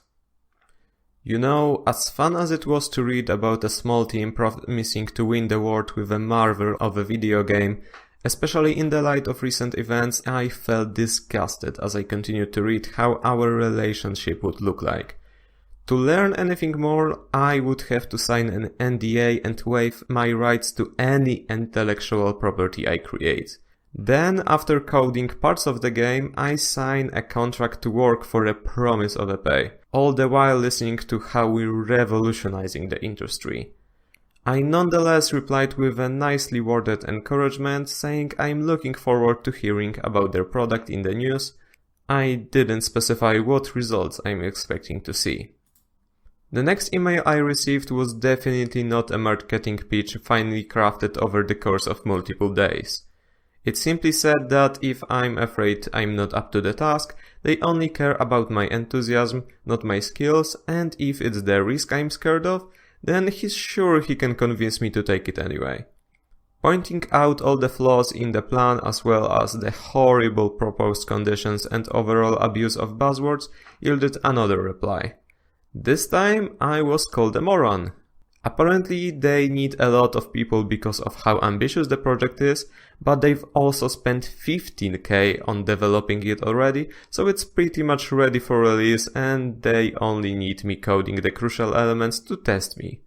You know, as fun as it was to read about a small team promising to win the world with a marvel of a video game, especially in the light of recent events, I felt disgusted as I continued to read how our relationship would look like. To learn anything more, I would have to sign an NDA and waive my rights to any intellectual property I create. Then, after coding parts of the game, I sign a contract to work for a promise of a pay, all the while listening to how we're revolutionizing the industry. I nonetheless replied with a nicely worded encouragement saying I'm looking forward to hearing about their product in the news. I didn't specify what results I'm expecting to see. The next email I received was definitely not a marketing pitch finely crafted over the course of multiple days. It simply said that if I'm afraid I'm not up to the task, they only care about my enthusiasm, not my skills, and if it's the risk I'm scared of, then he's sure he can convince me to take it anyway. Pointing out all the flaws in the plan as well as the horrible proposed conditions and overall abuse of buzzwords yielded another reply. This time I was called a moron. Apparently they need a lot of people because of how ambitious the project is, but they've also spent 15k on developing it already, so it's pretty much ready for release and they only need me coding the crucial elements to test me.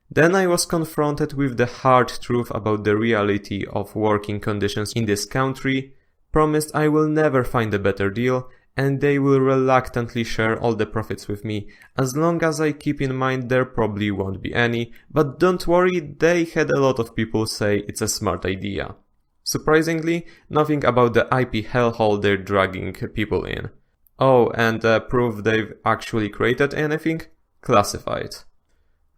Then I was confronted with the hard truth about the reality of working conditions in this country, promised I will never find a better deal, and they will reluctantly share all the profits with me, as long as I keep in mind there probably won't be any, but don't worry, they had a lot of people say it's a smart idea. Surprisingly, nothing about the IP hellhole they're dragging people in. Oh, and proof they've actually created anything? Classified.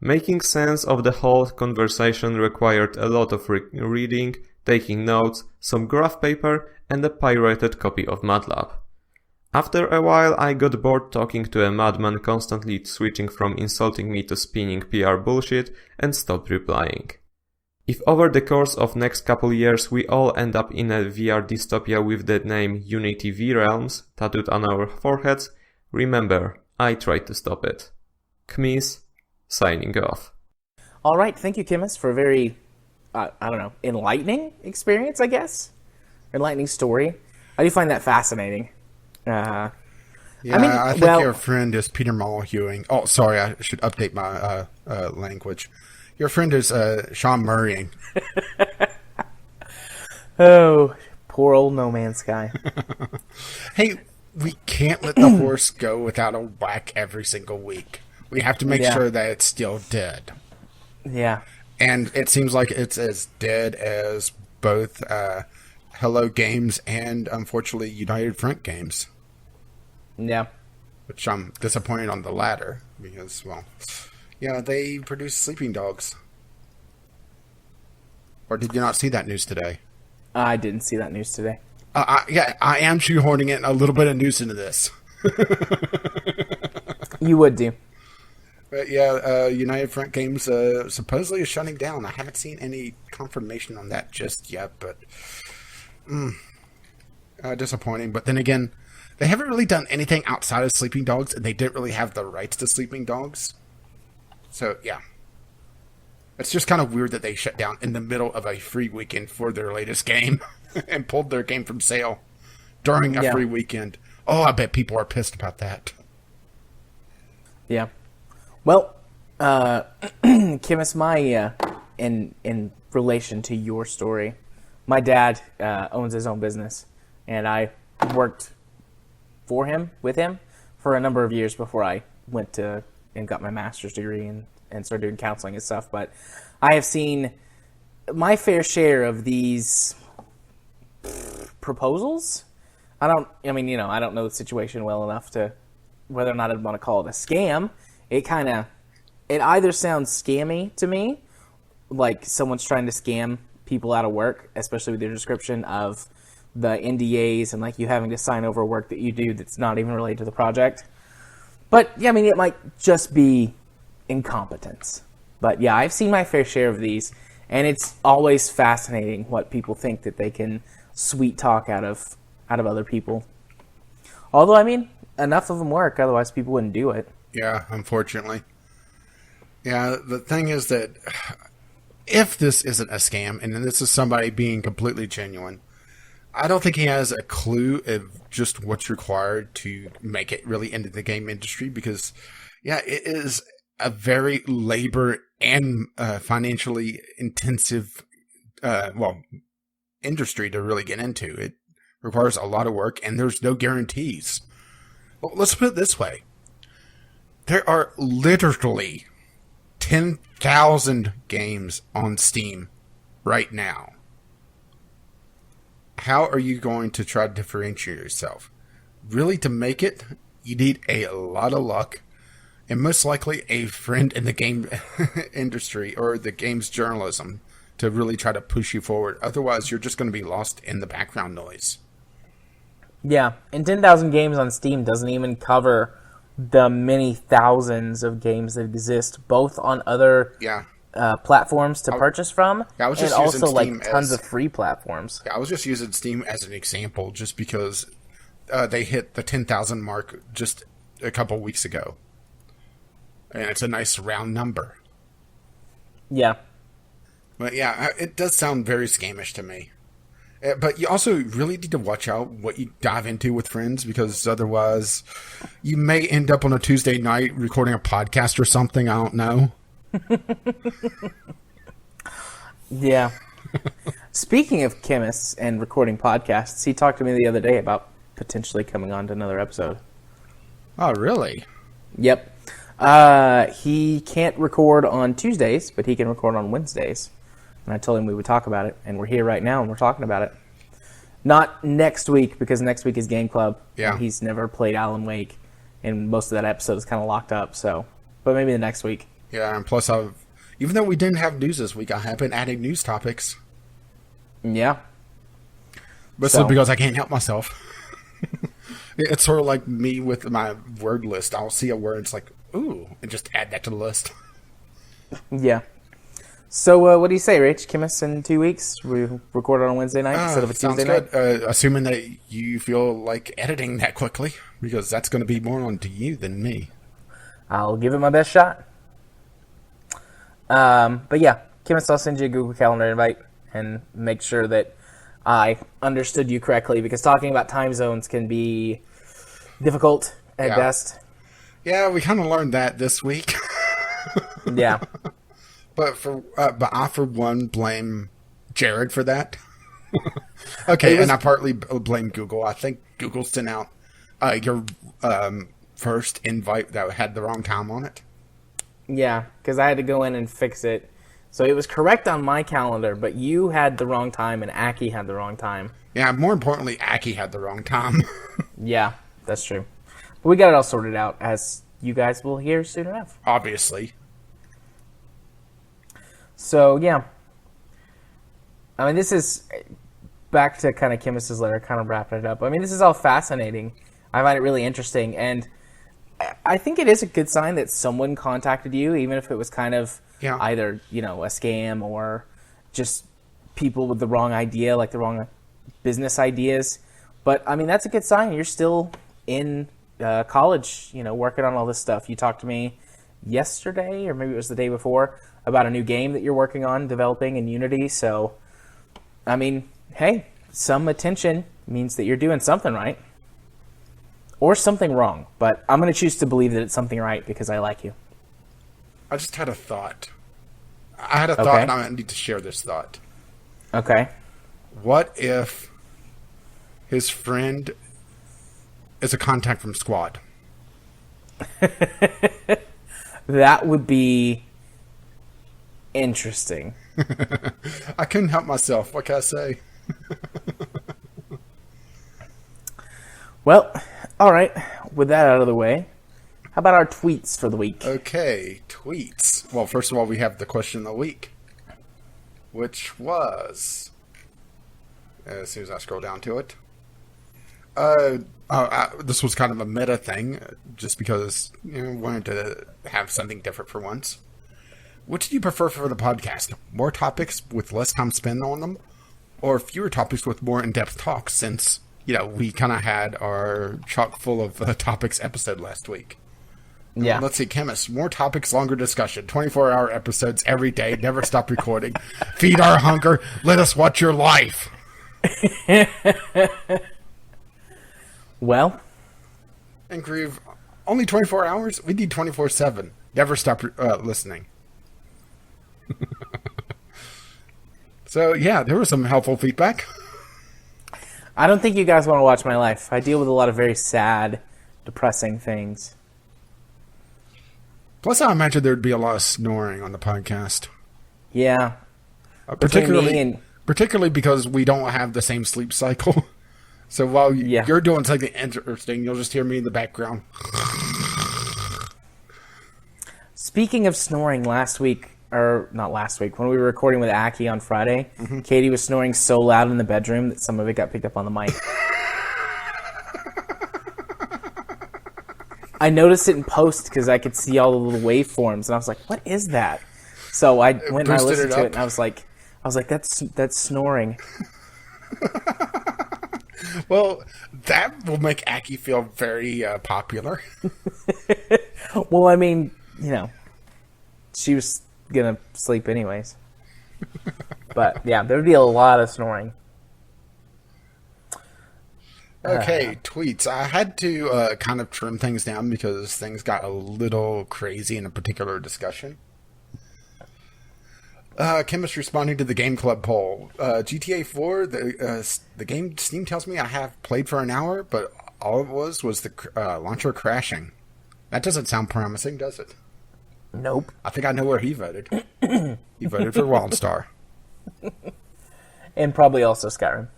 Making sense of the whole conversation required a lot of reading, taking notes, some graph paper, and a pirated copy of MATLAB. After a while I got bored talking to a madman constantly switching from insulting me to spinning PR bullshit and stopped replying. If over the course of next couple years we all end up in a VR dystopia with the name Unity V Realms tattooed on our foreheads, remember, I tried to stop it. Kmis, signing off. All right, thank you, Chemist, for a very, enlightening experience, I guess. Enlightening story. I do find that fascinating. I think your friend is Peter Mulhewing. Oh, sorry, I should update my language. Your friend is Sean Murraying. Oh, poor old No Man's Sky. Hey, we can't let the horse go without a whack every single week. We have to make sure that it's still dead. Yeah. And it seems like it's as dead as both Hello Games and, unfortunately, United Front Games. Yeah. Which I'm disappointed on the latter because, well, yeah, they produce sleeping dogs. Or did you not see that news today? I didn't see that news today. I am shoehorning in a little bit of news into this. You would do. But yeah, United Front Games supposedly is shutting down. I haven't seen any confirmation on that just yet, but disappointing. But then again, they haven't really done anything outside of sleeping dogs, and they didn't really have the rights to sleeping dogs. So yeah, it's just kind of weird that they shut down in the middle of a free weekend for their latest game and pulled their game from sale during a free weekend. Oh, I bet people are pissed about that. Yeah. Well, Chemist, in relation to your story, my dad owns his own business, and I worked with him for a number of years before I went to and got my master's degree and started doing counseling and stuff. But I have seen my fair share of these proposals. I don't know the situation well enough to whether or not I'd want to call it a scam. It either sounds scammy to me, like someone's trying to scam people out of work, especially with their description of the NDAs and like you having to sign over work that you do that's not even related to the project. But yeah, I mean, it might just be incompetence. But yeah, I've seen my fair share of these, and it's always fascinating what people think that they can sweet talk out of other people. Although, I mean, enough of them work, otherwise people wouldn't do it. Yeah, unfortunately. Yeah, the thing is that if this isn't a scam, and this is somebody being completely genuine, I don't think he has a clue of just what's required to make it really into the game industry because, yeah, it is a very labor and financially intensive, industry to really get into. It requires a lot of work, and there's no guarantees. Well, let's put it this way. There are literally 10,000 games on Steam right now. How are you going to try to differentiate yourself? Really, to make it, you need a lot of luck and most likely a friend in the game industry or the games journalism to really try to push you forward. Otherwise, you're just going to be lost in the background noise. Yeah, and 10,000 games on Steam doesn't even cover the many thousands of games that exist, both on other platforms to purchase from, I was and just using also Steam like tons as- of free platforms. Yeah, I was just using Steam as an example just because they hit the 10,000 mark just a couple weeks ago. And it's a nice round number. Yeah. But yeah, it does sound very scamish to me. But you also really need to watch out what you dive into with friends, because otherwise you may end up on a Tuesday night recording a podcast or something. I don't know. Yeah. Speaking of chemists and recording podcasts, he talked to me the other day about potentially coming on to another episode. Oh, really? Yep. He can't record on Tuesdays, but he can record on Wednesdays. And I told him we would talk about it, and we're here right now, and we're talking about it. Not next week, because next week is Game Club. Yeah. And he's never played Alan Wake, and most of that episode is kind of locked up, so... But maybe the next week. Yeah, and plus even though we didn't have news this week, I have been adding news topics. Yeah. But So- still, because I can't help myself. It's sort of like me with my word list. I'll see a word, it's like, ooh, and just add that to the list. Yeah. So, what do you say, Rich? Chemists in 2 weeks? We record it on Wednesday night instead of a Sounds Tuesday night? good. Assuming that you feel like editing that quickly, because that's going to be more on to you than me. I'll give it my best shot. But yeah, Chemist, I'll send you a Google Calendar invite and make sure that I understood you correctly, because talking about time zones can be difficult at Yeah. best. Yeah, we kind of learned that this week. Yeah. But I for one blame Jared for that. Okay, and I partly blame Google. I think Google sent out your first invite that had the wrong time on it. Yeah, because I had to go in and fix it. So it was correct on my calendar, but you had the wrong time and Aki had the wrong time. Yeah, more importantly, Aki had the wrong time. Yeah, that's true. But we got it all sorted out, as you guys will hear soon enough. Obviously. So, yeah. I mean, this is back to kind of Chemist's letter, kind of wrapping it up. I mean, this is all fascinating. I find it really interesting. And I think it is a good sign that someone contacted you, even if it was kind of either, a scam or just people with the wrong idea, like the wrong business ideas. But, I mean, that's a good sign. You're still in college, working on all this stuff. You talked to me yesterday, or maybe it was the day before, about a new game that you're working on developing in Unity. So, I mean, hey, some attention means that you're doing something right. Or something wrong. But I'm going to choose to believe that it's something right because I like you. I just had a thought. I had a thought, and I need to share this thought. Okay. What if his friend is a contact from Squad? That would be interesting. I couldn't help myself. What can I say? Well, all right. With that out of the way, how about our tweets for the week? Okay, tweets. Well, first of all, we have the question of the week, which was, as soon as I scroll down to it, this was kind of a meta thing, just because wanted to have something different for once. What do you prefer for the podcast? More topics with less time spent on them, or fewer topics with more in-depth talks? Since we kind of had our chock full of topics episode last week. Yeah. Let's see, Chemist. More topics, longer discussion. 24-hour episodes every day. Never stop recording. Feed our hunger. Let us watch your life. Well. And Groove, only 24 hours? We need 24/7. Never stop listening. So, yeah, there was some helpful feedback. I don't think you guys want to watch my life. I deal with a lot of very sad, depressing things. Plus, I imagine there'd be a lot of snoring on the podcast. Yeah. Particularly because we don't have the same sleep cycle. So while you're doing something interesting, you'll just hear me in the background. Speaking of snoring, last week or not last week, when we were recording with Aki on Friday, Katie was snoring so loud in the bedroom that some of it got picked up on the mic. I noticed it in post because I could see all the little waveforms, and I was like, "What is that?" So I went and I listened to it, and I was like, "That's snoring." Well, that will make Aki feel very popular. Well, I mean, she was gonna sleep anyways. But yeah, there'd be a lot of snoring. Okay, tweets. I had to kind of trim things down because things got a little crazy in a particular discussion. Chemist responding to the Game Club poll. GTA 4, the game Steam tells me I have played for an hour, but all it was the launcher crashing. That doesn't sound promising, does it? Nope. I think I know where he voted. He voted for WildStar. And probably also Skyrim.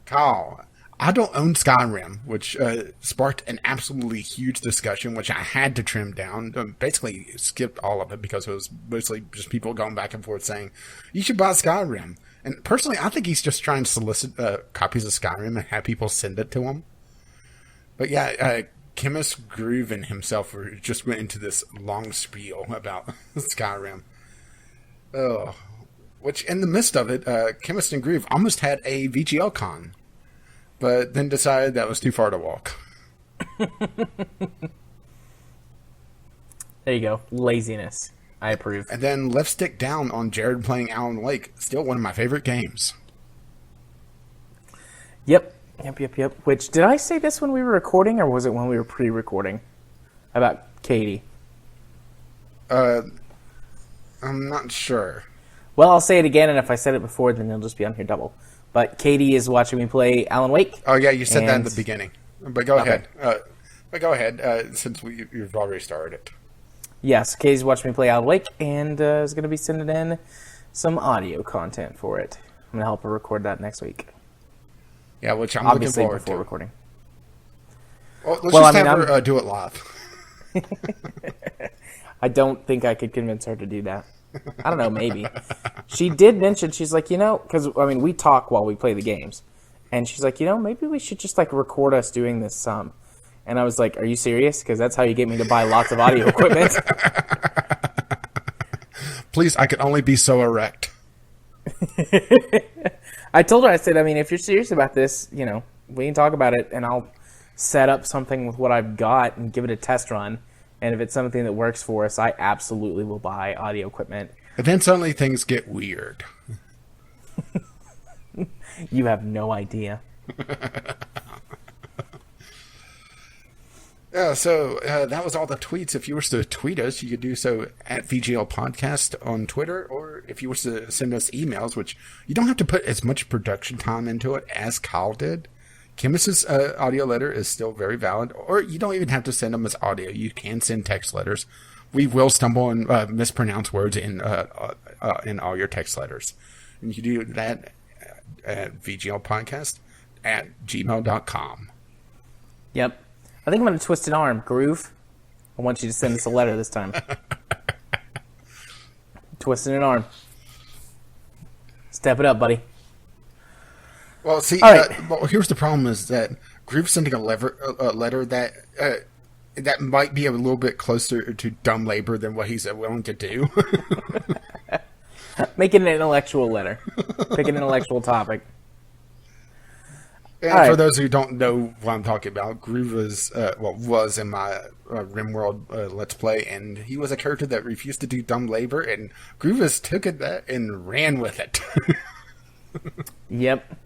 Kyle, I don't own Skyrim, which sparked an absolutely huge discussion, which I had to trim down. Basically skipped all of it because it was mostly just people going back and forth saying, you should buy Skyrim. And personally, I think he's just trying to solicit copies of Skyrim and have people send it to him. But yeah, Chemist Groove and himself just went into this long spiel about Skyrim. Oh, which in the midst of it, Chemist and Groove almost had a VGL con. But then decided that was too far to walk. There you go. Laziness. I approve. And then left stick down on Jared playing Alan Wake. Still one of my favorite games. Yep. Which, did I say this when we were recording, or was it when we were pre-recording? About Katie? I'm not sure. Well, I'll say it again, and if I said it before, then it'll just be on here double. But Katie is watching me play Alan Wake. Oh, yeah, you said that in the beginning. But go ahead. Since you've already started it. Yes, Katie's watching me play Alan Wake, and is going to be sending in some audio content for it. I'm going to help her record that next week. Yeah, which I'm Obviously looking forward before to. Recording. Well, let's have her do it live. I don't think I could convince her to do that. I don't know, maybe. She did mention, she's like, because, we talk while we play the games. And she's like, maybe we should just, record us doing this some. And I was like, are you serious? Because that's how you get me to buy lots of audio equipment. Please, I could only be so erect. I told her, I said, if you're serious about this, we can talk about it, and I'll set up something with what I've got and give it a test run. And if it's something that works for us, I absolutely will buy audio equipment. And then suddenly things get weird. You have no idea. Yeah, so that was all the tweets. If you wish to tweet us, you could do so at VGL Podcast on Twitter, or if you wish to send us emails, which you don't have to put as much production time into it as Kyle did. Chemist's audio letter is still very valid, or you don't even have to send them as audio. You can send text letters. We will stumble and mispronounce words in all your text letters. And you do that at VGLpodcast@gmail.com. Yep. I think I'm going to twist an arm. Groove, I want you to send us a letter this time. Twisting an arm. Step it up, buddy. Well, see, right. Here's the problem: is that Groove's sending a letter that that might be a little bit closer to dumb labor than what he's willing to do. Make it an intellectual letter. Pick an intellectual topic. And for those who don't know what I'm talking about, Groove was in my RimWorld Let's Play, and he was a character that refused to do dumb labor, and Groove took that and ran with it. Yep.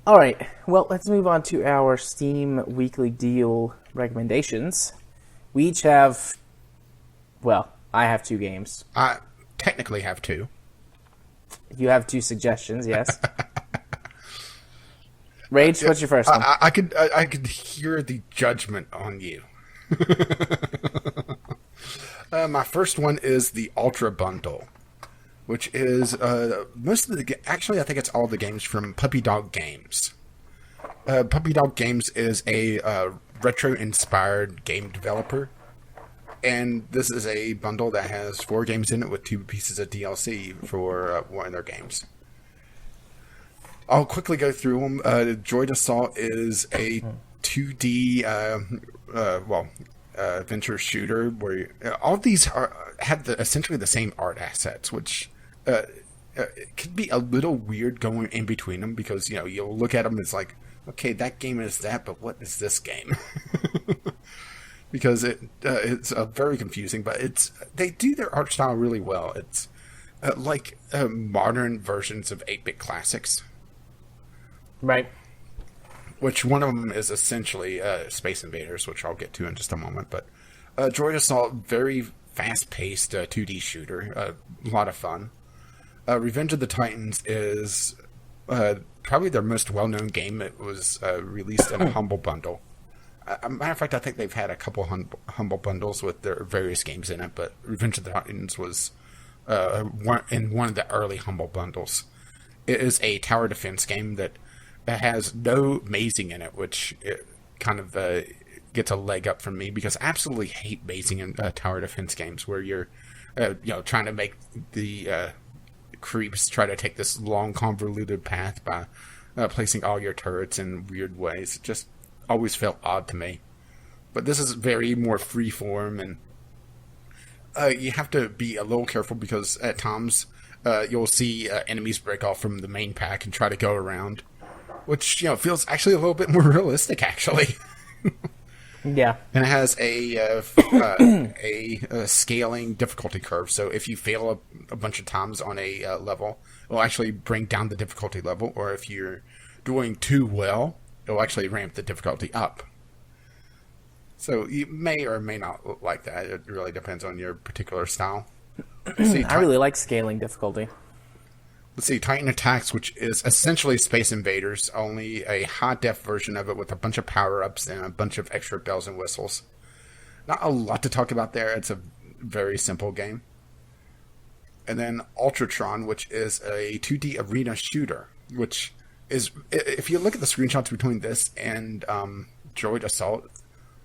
All right, well, let's move on to our Steam Weekly Deal recommendations. We each have, I have 2 games. I technically have 2. You have 2 suggestions, yes. Rage, what's your first one? I could hear the judgment on you. My first one is the Ultrabundle, which is most of the. Actually, I think it's all the games from Puppy Dog Games. Puppy Dog Games is a retro-inspired game developer. And this is a bundle that has 4 games in it with 2 pieces of DLC for one of their games. I'll quickly go through them. Droid Assault is a 2D adventure shooter where all of these have essentially the same art assets, which it can be a little weird going in between them because you'll look at them, it's like, okay, that game is that, but what is this game? Because it's very confusing, but they do their art style really well. It's like modern versions of 8-bit classics. Right. Which one of them is essentially Space Invaders, which I'll get to in just a moment. But Droid Assault, very fast-paced 2D shooter, a lot of fun. Revenge of the Titans is probably their most well-known game. It was released in a Humble Bundle. Matter of fact, I think they've had a couple Humble Bundles with their various games in it, but Revenge of the Titans was in one of the early Humble Bundles. It is a tower defense game that has no mazing in it, which it kind of gets a leg up from me because I absolutely hate mazing in tower defense games where you're trying to make the creeps try to take this long convoluted path by placing all your turrets in weird ways. It just always felt odd to me. But this is very more freeform, and you have to be a little careful because at times you'll see enemies break off from the main pack and try to go around, which feels actually a little bit more realistic, actually. Yeah. And it has a scaling difficulty curve, so if you fail a bunch of times on a level, it'll actually bring down the difficulty level, or if you're doing too well, it'll actually ramp the difficulty up. So you may or may not like that. It really depends on your particular style. I really like scaling difficulty. Let's see, Titan Attacks, which is essentially Space Invaders, only a high-def version of it with a bunch of power-ups and a bunch of extra bells and whistles. Not a lot to talk about there. It's a very simple game. And then Ultratron, which is a 2D arena shooter, which is, if you look at the screenshots between this and Droid Assault,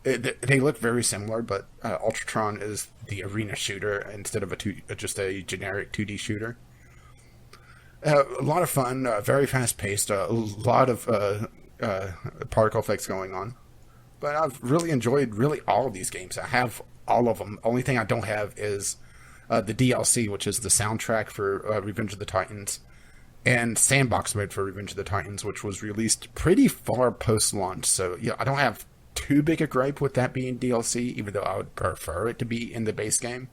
they look very similar, but Ultratron is the arena shooter instead of just a generic 2D shooter. A lot of fun, very fast-paced, a lot of particle effects going on. But I've really enjoyed all of these games. I have all of them. Only thing I don't have is the DLC, which is the soundtrack for Revenge of the Titans, and Sandbox mode for Revenge of the Titans, which was released pretty far post-launch. So I don't have too big a gripe with that being DLC, even though I would prefer it to be in the base game.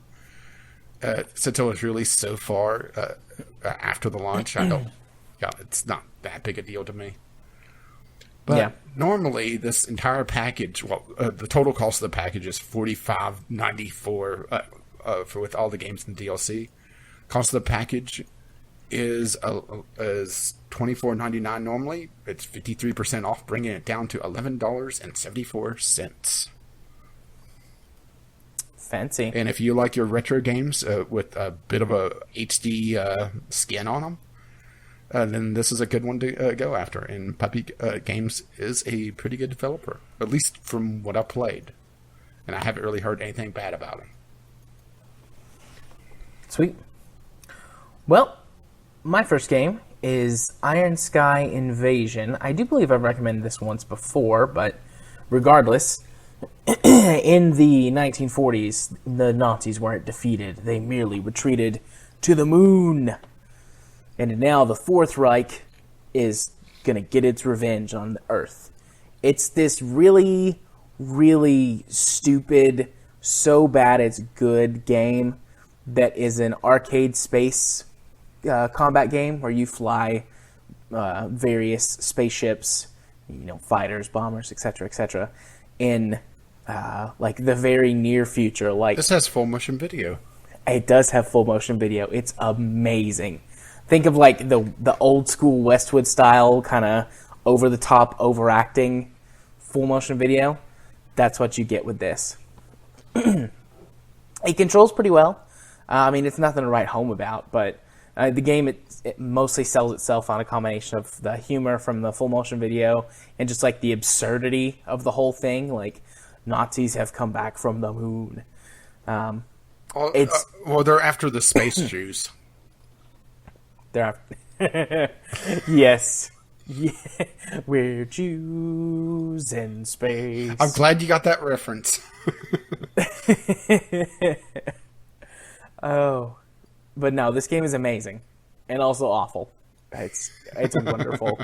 Since it was released so far after the launch, it's not that big a deal to me. But normally, this entire package, the total cost of the package is $45.94 with all the games in DLC. Cost of the package is $24.99 normally. It's 53% off, bringing it down to $11.74. Fancy. And if you like your retro games with a bit of a HD skin on them, then this is a good one to go after. And Puppy Games is a pretty good developer, at least from what I've played. And I haven't really heard anything bad about him. Sweet. Well, my first game is Iron Sky Invasion. I do believe I've recommended this once before, but regardless, in the 1940s, the Nazis weren't defeated. They merely retreated to the moon. And now the Fourth Reich is going to get its revenge on the Earth. It's this really, really stupid, so bad it's good game that is an arcade space combat game where you fly various spaceships, fighters, bombers, etc., in like the very near future. Like, this has full motion video. It does have full motion video. It's amazing. Think of like the old school Westwood style kind of over the top overacting full motion video. That's what you get with this. It controls pretty well. It's nothing to write home about, but the game it mostly sells itself on a combination of the humor from the full motion video and just like the absurdity of the whole thing. Like, Nazis have come back from the moon. Well, they're after the space Jews. They're yes. Yeah. We're Jews in space. I'm glad you got that reference. Oh, but no, this game is amazing, and also awful. It's wonderful.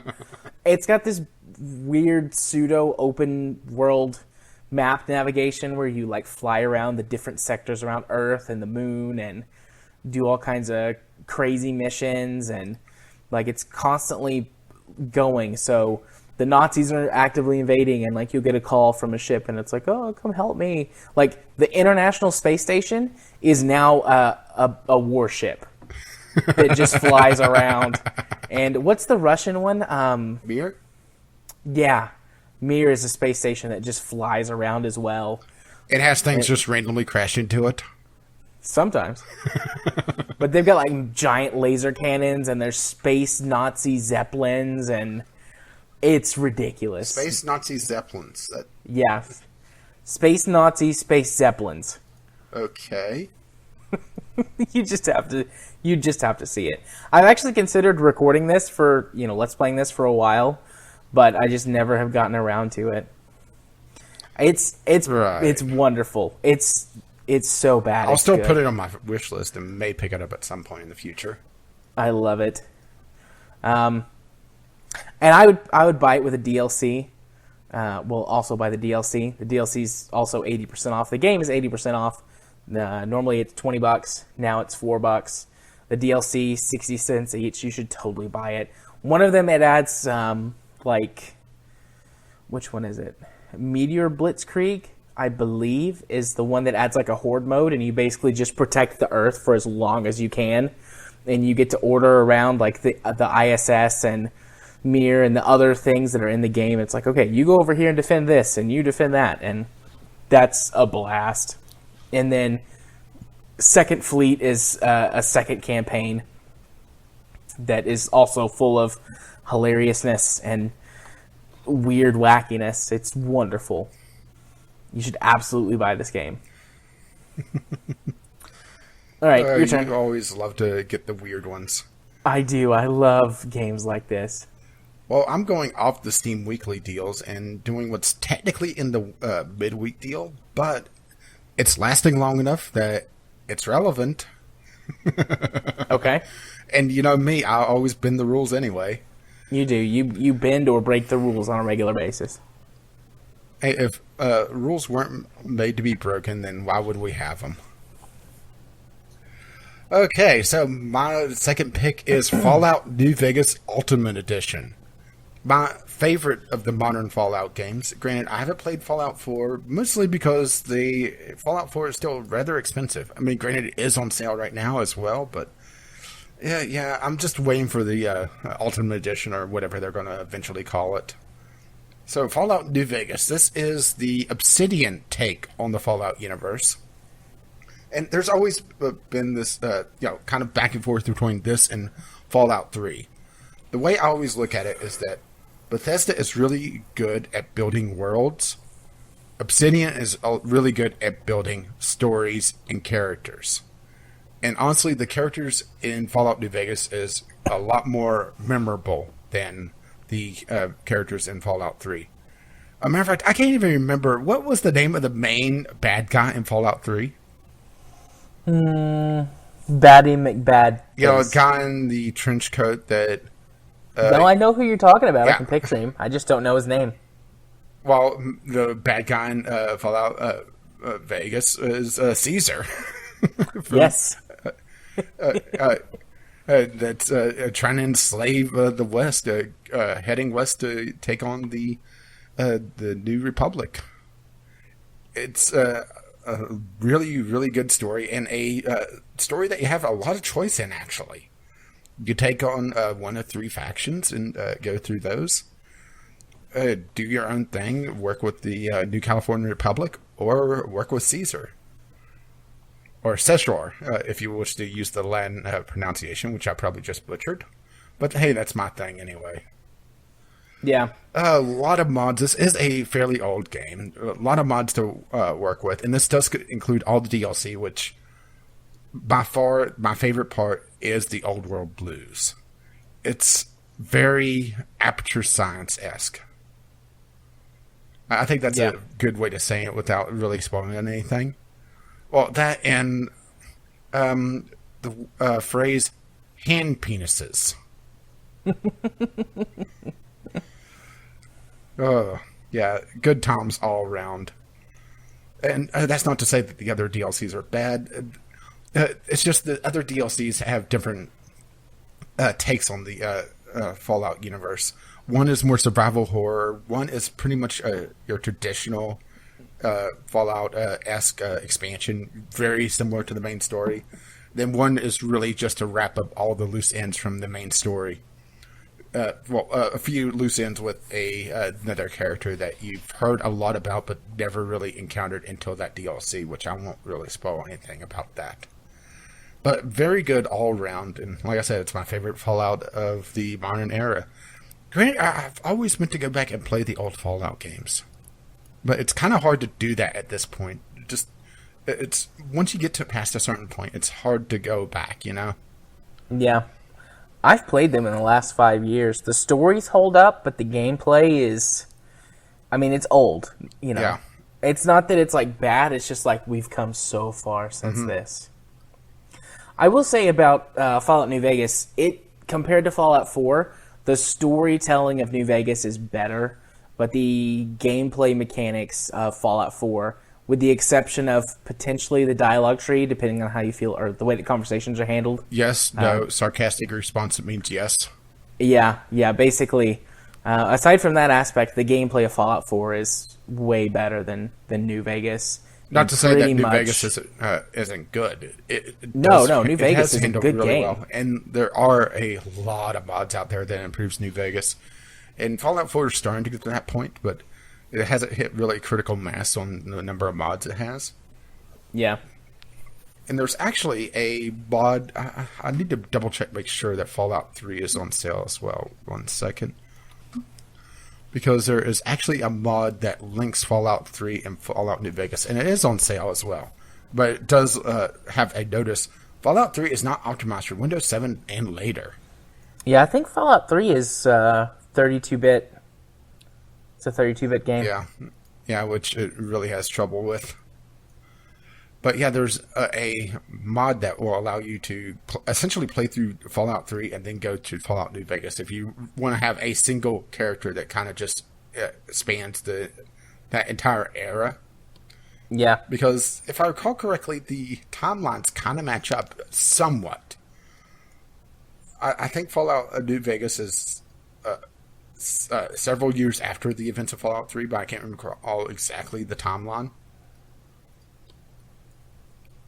It's got this weird pseudo open world map navigation where you like fly around the different sectors around Earth and the moon and do all kinds of crazy missions, and like it's constantly going. So the Nazis are actively invading, and like you'll get a call from a ship, and it's like, oh, come help me. Like the International Space Station is now a warship that just flies around. And what's the Russian one? Mir? Yeah, Mir is a space station that just flies around as well. It has things just randomly crash into it. Sometimes. But they've got like giant laser cannons, and there's space Nazi zeppelins, and it's ridiculous. Space Nazi zeppelins. Yeah. Space Nazi space zeppelins. Okay. You just have to see it. I've actually considered recording this for, Let's Playing this for a while, but I just never have gotten around to it. It's wonderful. It's so bad. I'll still put it on my wish list and may pick it up at some point in the future. I love it. And I would buy it with a DLC. Also buy the DLC. The DLC is also 80% off. The game is 80% off. Normally it's $20. Now it's $4. The DLC 60 cents each. You should totally buy it. One of them, it adds which one is it? Meteor Blitzkrieg, I believe, is the one that adds like a horde mode, and you basically just protect the Earth for as long as you can, and you get to order around like the ISS and Mir and the other things that are in the game. It's like, okay, you go over here and defend this, and you defend that, and that's a blast. And then Second Fleet is a second campaign that is also full of hilariousness and weird wackiness. It's wonderful. You should absolutely buy this game. All right, your turn. You always love to get the weird ones. I do. I love games like this. Well, I'm going off the Steam weekly deals and doing what's technically in the midweek deal, but it's lasting long enough that it's relevant. Okay. And you know me, I always bend the rules anyway. You do. You bend or break the rules on a regular basis. Hey, if rules weren't made to be broken, then why would we have them? Okay, so my second pick is Fallout New Vegas Ultimate Edition. My favorite of the modern Fallout games. Granted, I haven't played Fallout 4, mostly because the Fallout 4 is still rather expensive. I mean, granted, it is on sale right now as well, but yeah, I'm just waiting for the Ultimate Edition or whatever they're going to eventually call it. So, Fallout New Vegas. This is the Obsidian take on the Fallout universe. And there's always been this, kind of back and forth between this and Fallout 3. The way I always look at it is that Bethesda is really good at building worlds. Obsidian is really good at building stories and characters. And honestly, the characters in Fallout New Vegas is a lot more memorable than the characters in Fallout 3. As a matter of fact, I can't even remember, what was the name of the main bad guy in Fallout 3? Baddie McBad. A guy in the trench coat that... no, I know who you're talking about. Yeah. I can picture him. I just don't know his name. Well, the bad guy in Fallout Vegas is Caesar. Yes. That's trying to enslave the West, heading west to take on the New Republic. It's a really, really good story, and a story that you have a lot of choice in, actually. You take on one of three factions and go through those. Do your own thing, work with the New California Republic, or work with Caesar. Or Caesar, if you wish to use the Latin pronunciation, which I probably just butchered. But hey, that's my thing anyway. Yeah. A lot of mods. This is a fairly old game. A lot of mods to work with, and this does include all the DLC, which by far my favorite part is the old world blues. It's very Aperture Science-esque. I think that's a good way to say it without really spoiling anything. Well, that and the phrase hand penises. Oh, yeah, good times all around. And that's not to say that the other DLCs are bad. It's just that other DLCs have different takes on the Fallout universe. One is more survival horror. One is pretty much your traditional Fallout-esque expansion, very similar to the main story. Then one is really just to wrap up all the loose ends from the main story. A few loose ends with another character that you've heard a lot about but never really encountered until that DLC, which I won't really spoil anything about that. But very good all around, and like I said, it's my favorite Fallout of the modern era. Granted, I've always meant to go back and play the old Fallout games, but it's kind of hard to do that at this point. It's once you get to past a certain point, it's hard to go back, you know? Yeah. I've played them in the last 5 years. The stories hold up, but the gameplay is... I mean, it's old, you know? Yeah. It's not that it's, like, bad. It's just, like, we've come so far since this. I will say about Fallout New Vegas, compared to Fallout 4, the storytelling of New Vegas is better, but the gameplay mechanics of Fallout 4... with the exception of potentially the dialogue tree, depending on how you feel, or the way the conversations are handled. Yes, no, sarcastic response means yes. Yeah, basically. Aside from that aspect, the gameplay of Fallout 4 is way better than New Vegas. Not to say that New Vegas isn't good. New Vegas is a good game. Well. And there are a lot of mods out there that improves New Vegas. And Fallout 4 is starting to get to that point, but... it hasn't hit really critical mass on the number of mods it has. Yeah. And there's actually a mod... I need to double check, make sure that Fallout 3 is on sale as well. 1 second. Because there is actually a mod that links Fallout 3 and Fallout New Vegas. And it is on sale as well. But it does have a notice. Fallout 3 is not optimized for Windows 7 and later. Yeah, I think Fallout 3 is 32-bit... It's a 32-bit game. Yeah, which it really has trouble with. But yeah, there's a mod that will allow you to essentially play through Fallout 3 and then go to Fallout New Vegas if you want to have a single character that kind of just spans that entire era. Yeah. Because if I recall correctly, the timelines kind of match up somewhat. I think Fallout New Vegas is... several years after the events of Fallout 3, but I can't recall exactly the timeline.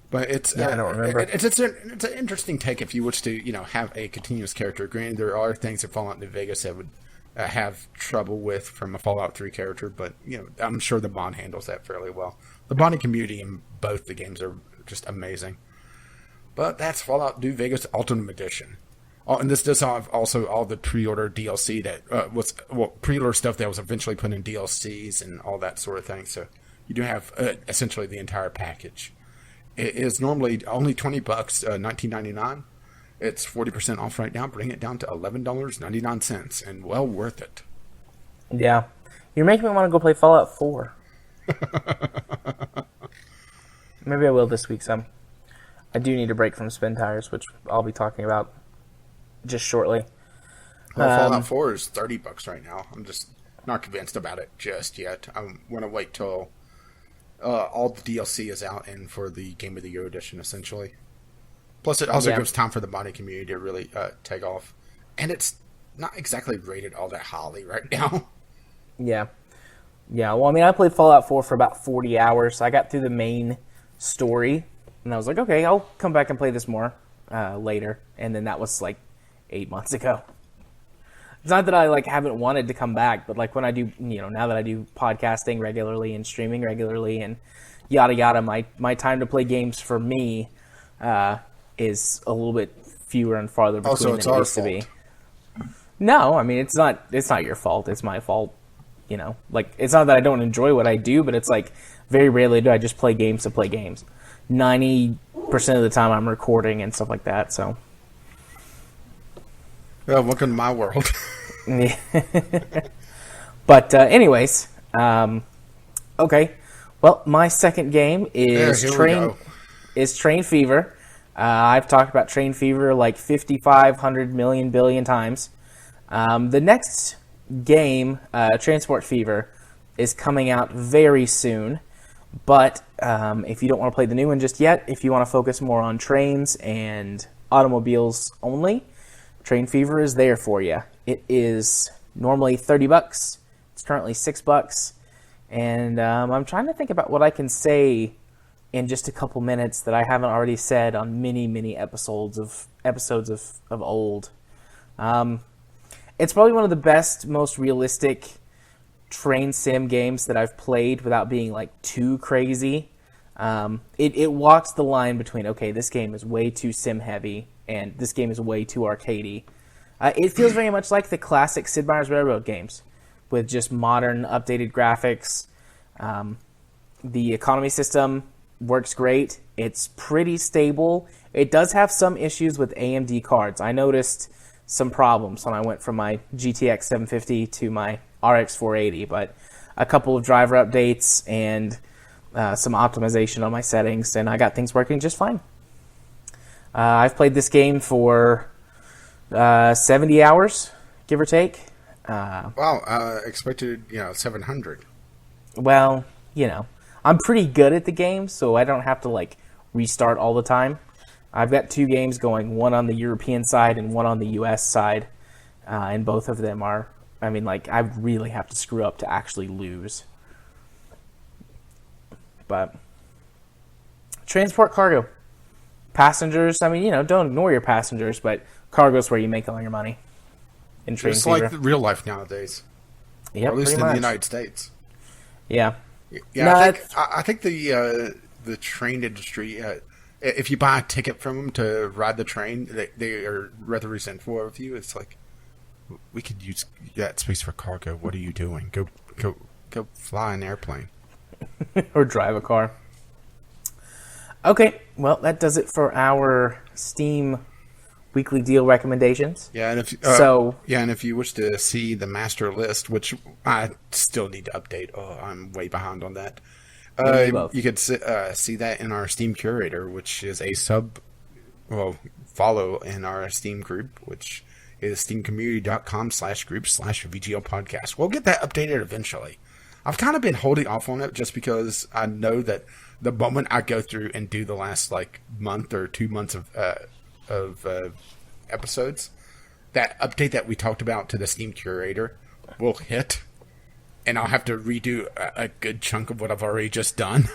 But it's I don't remember. It's an interesting take if you wish to have a continuous character. Granted, there are things in Fallout New Vegas that would have trouble with from a Fallout 3 character, but I'm sure the mod handles that fairly well. The bonding community in both the games are just amazing. But that's Fallout New Vegas Ultimate Edition. Oh, and this does have also all the pre-order DLC that was pre-order stuff that was eventually put in DLCs and all that sort of thing. So you do have essentially the entire package. It is normally only $20, $19.99. It's 40% off right now, bringing it down to $11.99, and well worth it. Yeah, you're making me want to go play Fallout 4. Maybe I will this week. I do need a break from spin tires, which I'll be talking about just shortly. Well, Fallout 4 is $30 right now. I'm just not convinced about it just yet. I want to wait till all the DLC is out and for the Game of the Year edition, essentially. Plus, it also gives time for the body community to really take off. And it's not exactly rated all that highly right now. Yeah. Well, I mean, I played Fallout 4 for about 40 hours. I got through the main story, and I was like, okay, I'll come back and play this more later. And then that was like 8 months ago. It's not that I haven't wanted to come back, but when I do, now that I do podcasting regularly and streaming regularly and yada yada, my time to play games for me is a little bit fewer and farther between than it used to be. No, I mean, it's not your fault. It's my fault. You know, like, it's not that I don't enjoy what I do, but it's like very rarely do I just play games to play games. 90% of the time I'm recording and stuff like that, so. Well, welcome to my world. But anyways, okay. Well, my second game is Train Fever. I've talked about Train Fever like 5,500 million billion times. The next game, Transport Fever, is coming out very soon. But if you don't want to play the new one just yet, if you want to focus more on trains and automobiles only, Train Fever is there for you. It is normally $30. It's currently $6. And I'm trying to think about what I can say in just a couple minutes that I haven't already said on many episodes of old. It's probably one of the best, most realistic train sim games that I've played without being like too crazy. It walks the line between, okay, this game is way too sim heavy and this game is way too arcadey. It feels very much like the classic Sid Meier's Railroad games with just modern, updated graphics. The economy system works great. It's pretty stable. It does have some issues with AMD cards. I noticed some problems when I went from my GTX 750 to my RX 480, but a couple of driver updates and some optimization on my settings, and I got things working just fine. I've played this game for 70 hours, give or take. Wow, expected 700. Well, I'm pretty good at the game, so I don't have to like restart all the time. I've got 2 games going, one on the European side and one on the US side, and both of them are, I really have to screw up to actually lose. But transport cargo. Passengers, don't ignore your passengers, but cargo's where you make all your money. In Train It's Fever. like real life nowadays. Yep, or at least in pretty the much. United States. Yeah. Yeah, No, I think the train industry, if you buy a ticket from them to ride the train, they are rather resentful of you. It's like, we could use that space for cargo. What are you doing? Go fly an airplane. or drive a car. Okay, well, that does it for our Steam weekly deal recommendations. Yeah, and if you wish to see the master list, which I still need to update, I'm way behind on that. You could see that in our Steam Curator, which is a follow in our Steam group, which is steamcommunity.com/group/VGL podcast. We'll get that updated eventually. I've kind of been holding off on it just because I know that the moment I go through and do the last month or 2 months of episodes, that update that we talked about to the Steam Curator will hit, and I'll have to redo a good chunk of what I've already just done.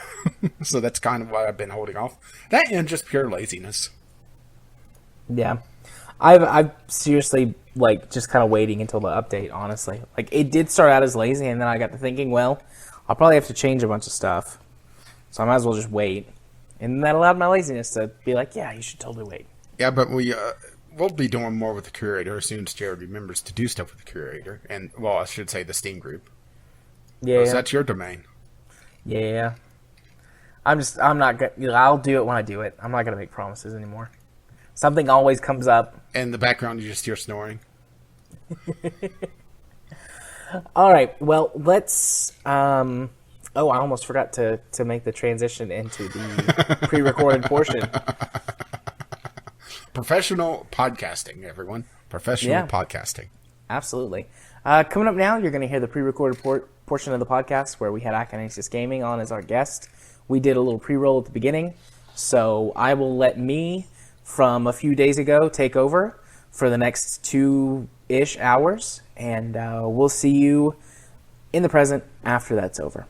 So that's kind of why I've been holding off. That and just pure laziness. Yeah. I've seriously, just kind of waiting until the update, honestly. It did start out as lazy, and then I got to thinking, well, I'll probably have to change a bunch of stuff. So I might as well just wait. And that allowed my laziness to be like, yeah, you should totally wait. Yeah, but we'll be doing more with the Curator as soon as Jared remembers to do stuff with the Curator. And, well, I should say the Steam group. Yeah. Because that's your domain. Yeah. I'm not gonna, I'll do it when I do it. I'm not going to make promises anymore. Something always comes up. In the background, you just hear snoring. All right. Well, let's. I almost forgot to make the transition into the pre-recorded portion. Professional podcasting, everyone. Professional podcasting. Absolutely. Coming up now, you're going to hear the pre-recorded portion of the podcast where we had Akinesis Gaming on as our guest. We did a little pre-roll at the beginning, so I will let me, from a few days ago, take over for the next 2-ish hours, and we'll see you in the present after that's over.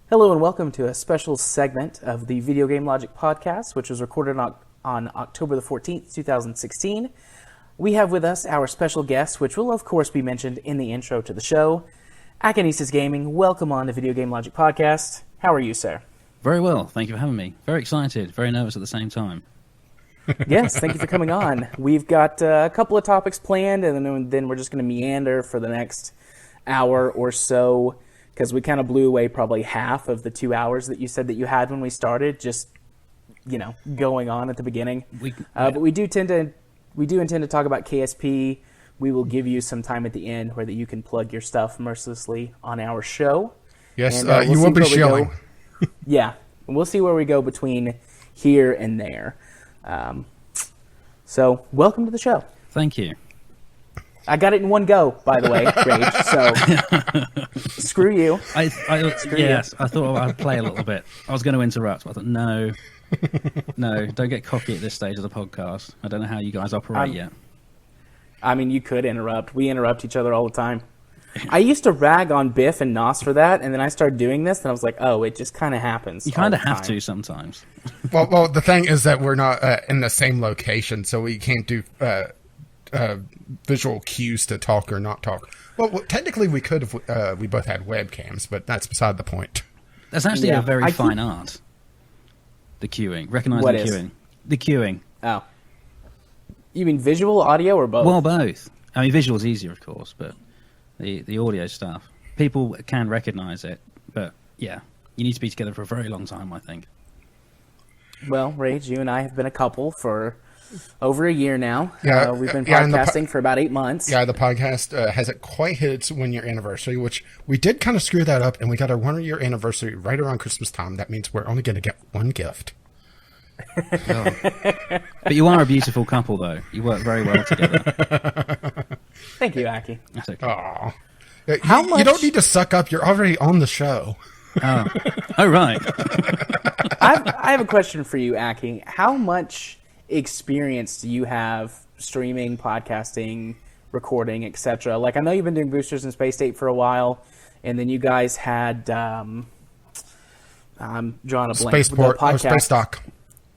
Hello and welcome to a special segment of the Video Game Logic podcast, which was recorded on October the 14th, 2016. We have with us our special guest, which will of course be mentioned in the intro to the show, Akinesis Gaming. Welcome on to Video Game Logic podcast. How are you, sir? Very well, thank you for having me. Very excited, very nervous at the same time. Yes, thank you for coming on. We've got a couple of topics planned, and then we're just going to meander for the next hour or so, because we kind of blew away probably half of the 2 hours that you said that you had when we started, just, going on at the beginning. But we do intend to talk about KSP. We will give you some time at the end where that you can plug your stuff mercilessly on our show. Yes, And, you will be shilling. Yeah, we'll see where we go between here and there. So, welcome to the show. Thank you. I got it in one go, by the way, Rage. So, screw you. I thought I'd play a little bit. I was going to interrupt, but I thought, no, don't get cocky at this stage of the podcast. I don't know how you guys operate yet. I mean, you could interrupt. We interrupt each other all the time. I used to rag on Biff and Nos for that, and then I started doing this, and I was like, oh, it just kind of happens. You kind of have to sometimes. Well, the thing is that we're not in the same location, so we can't do visual cues to talk or not talk. Well, technically we could if we both had webcams, but that's beside the point. That's actually a very fine art. The queuing. Recognizing What the is? queuing. The queuing. Oh. You mean visual, audio, or both? Well, both. I mean, visual's easier, of course, but the audio stuff. People can recognize it, but yeah, you need to be together for a very long time, I think. Well, Rage, you and I have been a couple for over a year now. Yeah, we've been and podcasting for about 8 months. Yeah, the podcast hasn't quite hit its 1 year anniversary, which we did kind of screw that up, and we got our 1 year anniversary right around Christmas time. That means we're only going to get one gift. But you are a beautiful couple, though. You work very well together. Thank you, Aki. That's okay. Aw. How You much- don't need to suck up. You're already on the show. Oh, right. I have a question for you, Aki. How much experience do you have streaming, podcasting, recording, etc.? Like, I know you've been doing Boosters in Space State for a while, and then you guys had I'm drawing a blank. Spaceport, The podcast. Space Dock.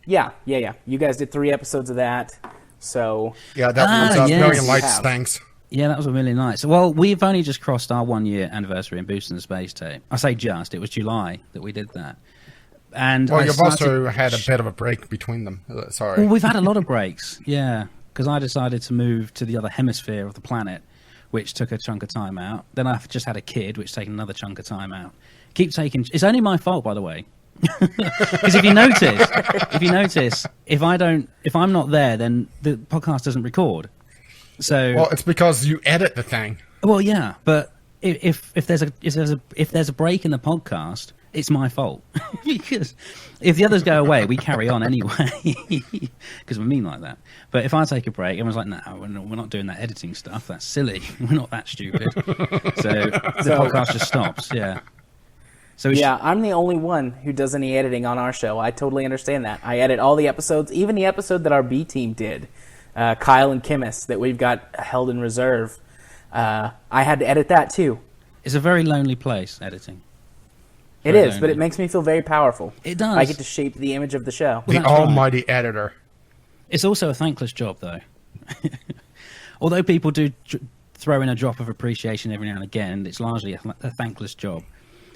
Yeah. You guys did 3 episodes of that. So Yeah, that was yes. Million Lights. Have. Thanks. Yeah, that was a really nice. Well, we've only just crossed our 1 year anniversary in Boosting the Space Tape. I say just, it was July that we did that. And Well, I you've also started- had a bit of a break between them. Sorry. Well, we've had a lot of breaks, yeah, because I decided to move to the other hemisphere of the planet, which took a chunk of time out. Then I've just had a kid, which taken another chunk of time out. Keep taking. It's only my fault, by the way, because if you notice, if I'm not there, then the podcast doesn't record. So Well, it's because you edit the thing. well, yeah, but if there's a break in the podcast, it's my fault because if the others go away, we carry on anyway because we're mean like that. But if I take a break, everyone's like, "No, we're not doing that editing stuff. That's silly. We're not that stupid." So the podcast just stops. Yeah. So yeah, I'm the only one who does any editing on our show. I totally understand that. I edit all the episodes, even the episode that our B team did, Kyle and Chemist, that we've got held in reserve. I had to edit that too. it's a very lonely place, editing. It Very is, but lonely. it makes me feel very powerful. It does. I get to shape the image of the show. The that's right. almighty editor. It's also a thankless job, though. Although people do throw in a drop of appreciation every now and again, it's largely a thankless job.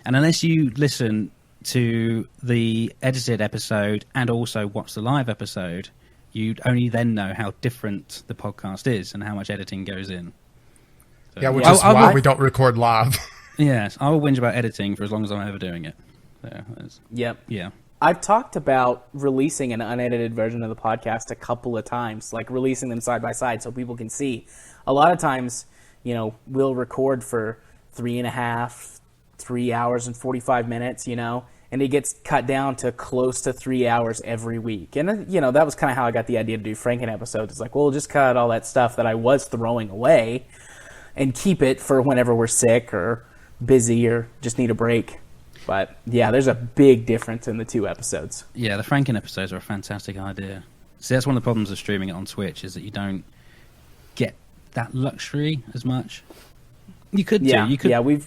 And unless you listen to the edited episode and also watch the live episode, you'd only then know how different the podcast is and how much editing goes in. So, Yeah, which I- is I why will- we don't record live. Yes, I will whinge about editing for as long as I'm ever doing it. So, Yep. yeah. I've talked about releasing an unedited version of the podcast a couple of times, like releasing them side by side so people can see. A lot of times, we'll record for 3 hours and 45 minutes, and it gets cut down to close to 3 hours every week. And, that was kind of how I got the idea to do Franken episodes. It's like, well, we'll just cut all that stuff that I was throwing away and keep it for whenever we're sick or busy or just need a break. But yeah, there's a big difference in the 2 episodes. Yeah, the Franken episodes are a fantastic idea. See, that's one of the problems of streaming it on Twitch is that you don't get that luxury as much. You could Yeah, do. You could. yeah, we've.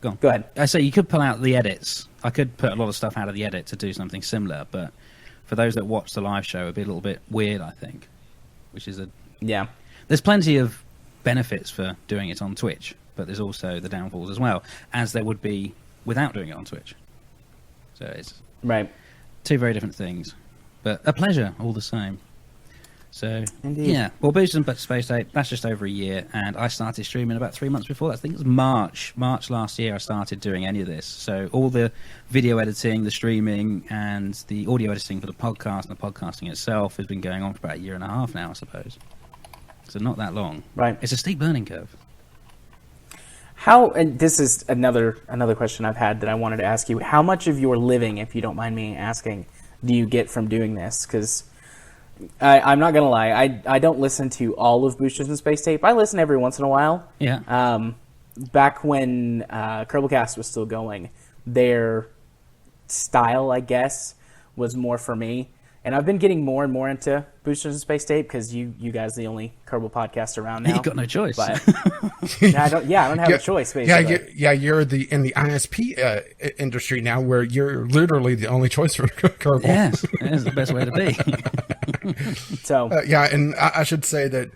Go on. Go ahead. I say you could pull out the edits. I could put a lot of stuff out of the edit to do something similar, but for those that watch the live show, it'd be a little bit weird, I think. Which is Yeah, there's plenty of benefits for doing it on Twitch, but there's also the downfalls as well, as there would be without doing it on Twitch. So it's right. 2 very different things, but a pleasure all the same. So, Indeed. yeah. Well, Boosters and Space Tape, that's just over a year. And I started streaming about 3 months before that. I think it was March last year I started doing any of this. So all the video editing, the streaming, and the audio editing for the podcast and the podcasting itself has been going on for about a year and a half now, I suppose. So not that long. Right. It's a steep learning curve. How, and this is another question I've had that I wanted to ask you. How much of your living, if you don't mind me asking, do you get from doing this? Because I'm not going to lie, I don't listen to all of Boosters and Space Tape. I listen every once in a while. Yeah. Back when Kerbalcast was still going, their style, I guess, was more for me. And I've been getting more and more into Boosters and Space Tape because you guys are the only Kerbal podcast around now. You've got no choice. But I don't have a choice, basically. You're in the ISP industry now, where you're literally the only choice for Kerbal. Yes, that's the best way to be. So and I should say that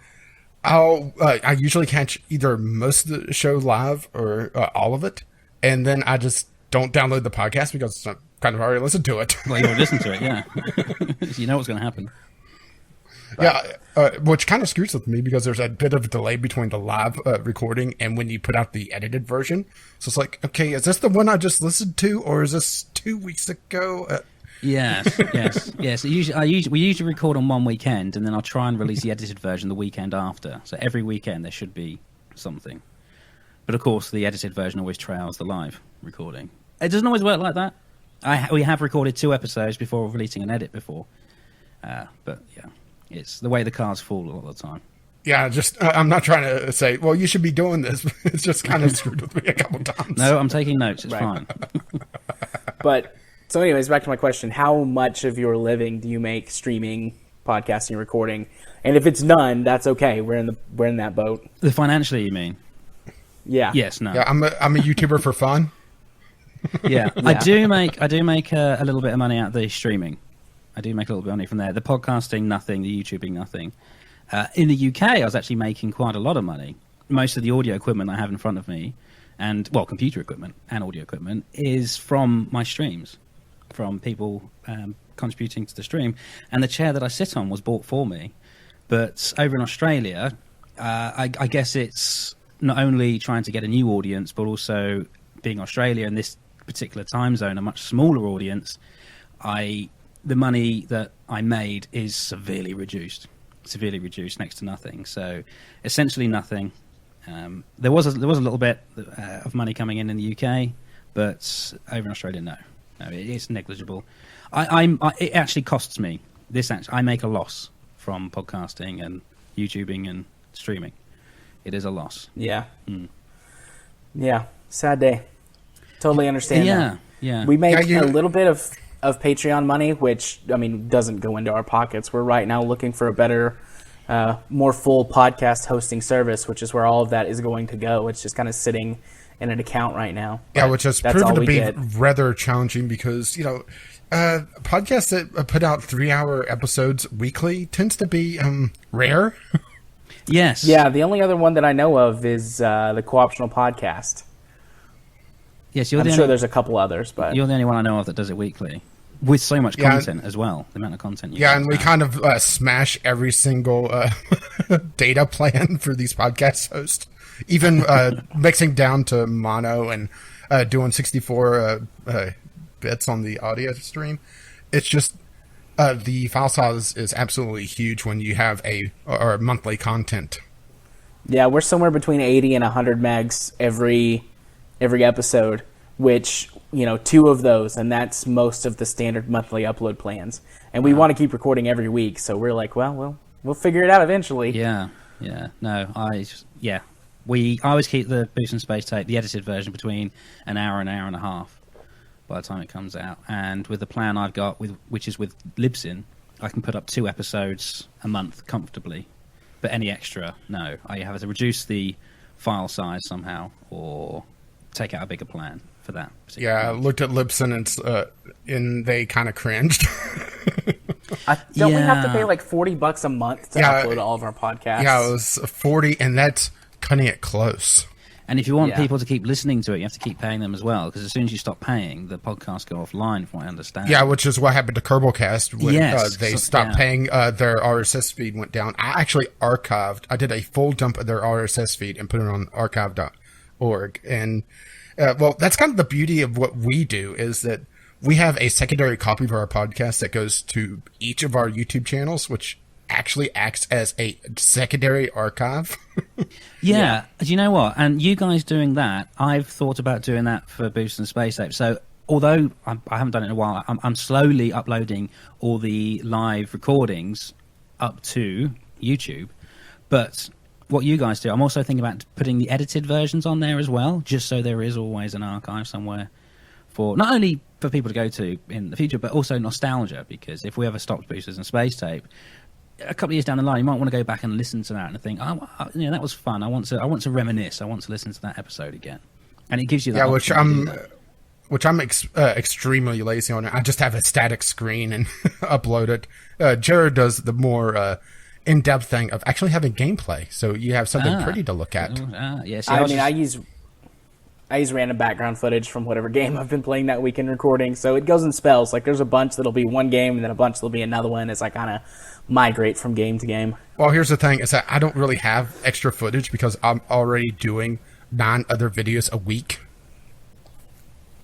I usually catch either most of the show live or all of it, and then I just don't download the podcast because I kind of already listened to it. Well, you already listened to it, yeah. So you know what's going to happen. Which kind of screws with me because there's a bit of a delay between the live recording and when you put out the edited version. So it's like, okay, is this the one I just listened to, or is this 2 weeks ago? Yes. We usually record on one weekend, and then I'll try and release the edited version the weekend after. So every weekend there should be something. But of course, the edited version always trails the live recording. It doesn't always work like that. We have recorded 2 episodes before releasing an edit before. But yeah, it's the way the cards fall a lot of the time. Yeah, I'm not trying to say, well, you should be doing this. It's just kind of screwed with me a couple times. No, I'm taking notes. It's fine. But so anyways, back to my question. How much of your living do you make streaming, podcasting, recording? And if it's none, that's okay. We're in that boat. The financially, you mean? Yeah. Yes, no. Yeah, I'm a YouTuber for fun. Yeah. I do make a little bit of money out of the streaming. I do make a little bit of money from there. The podcasting, nothing. The YouTubing, nothing. In the UK, I was actually making quite a lot of money. Most of the audio equipment I have in front of me, and computer equipment and audio equipment, is from my streams, from people contributing to the stream. And the chair that I sit on was bought for me. But over in Australia, I guess it's not only trying to get a new audience, but also being Australia in this particular time zone, a much smaller audience, the money that I made is severely reduced next to nothing. So essentially nothing. There was a little bit of money coming in the UK, but over in Australia, no, it's negligible. It actually costs me. I make a loss from podcasting and YouTubing and streaming. It is a loss. Yeah. Yeah. Sad day. Totally understand that. Yeah. We make a little bit of Patreon money, which, I mean, doesn't go into our pockets. We're right now looking for a better, more full podcast hosting service, which is where all of that is going to go. It's just kind of sitting in an account right now. Yeah, which has proven to be rather challenging because, podcasts that put out 3-hour episodes weekly tends to be rare. Yes. Yeah, the only other one that I know of is the Co-optional Podcast. Yes, I'm sure there's a couple others, but you're the only one I know of that does it weekly, with so much content as well. The amount of content. And we kind of smash every single data plan for these podcast hosts, even mixing down to mono and doing 64 bits on the audio stream. It's just the file size is absolutely huge when you have or monthly content. Yeah, we're somewhere between 80 and 100 megs every episode, which, 2 of those, and that's most of the standard monthly upload plans. And we want to keep recording every week, so we're like, well, we'll figure it out eventually. Yeah. No, I always keep the Boost and Space Tape, the edited version, between an hour and a half by the time it comes out. And with the plan I've got, which is with Libsyn, I can put up 2 episodes a month comfortably. But any extra, no. I have to reduce the file size somehow, or take out a bigger plan for that. Yeah, I looked at Libsyn and they kind of cringed. Don't we have to pay like $40 a month to upload all of our podcasts? Yeah, it was 40, and that's cutting it close. And if you want Yeah. people to keep listening to it, you have to keep paying them as well. Because as soon as you stop paying, the podcasts go offline, from what I understand. Yeah, which is what happened to Kerbalcast when Yes. they So- stopped yeah. paying. Their RSS feed went down. I actually I did a full dump of their RSS feed and put it on archive.org. And, well, that's kind of the beauty of what we do is that we have a secondary copy of our podcast that goes to each of our YouTube channels, which actually acts as a secondary archive. Yeah. Do you know what? And you guys doing that, I've thought about doing that for Boost and Space Ape. So although I haven't done it in a while, I'm slowly uploading all the live recordings up to YouTube. But what you guys do, I'm also thinking about putting the edited versions on there as well, just so there is always an archive somewhere for not only for people to go to in the future, but also nostalgia. Because if we ever stopped Boosters and Space Tape, a couple of years down the line, you might want to go back and listen to that and think, oh, that was fun. I want to reminisce. I want to listen to that episode again, and it gives you that. Yeah, option to do that. which I'm extremely lazy on. I just have a static screen and upload it. Jared does the more in-depth thing of actually having gameplay, so you have something pretty to look at. Yes. I use random background footage from whatever game I've been playing that week in recording, so it goes in spells. Like there's a bunch that'll be one game, and then a bunch that'll be another one as I kind of migrate from game to game. Well, here's the thing: is that I don't really have extra footage because I'm already doing 9 other videos a week.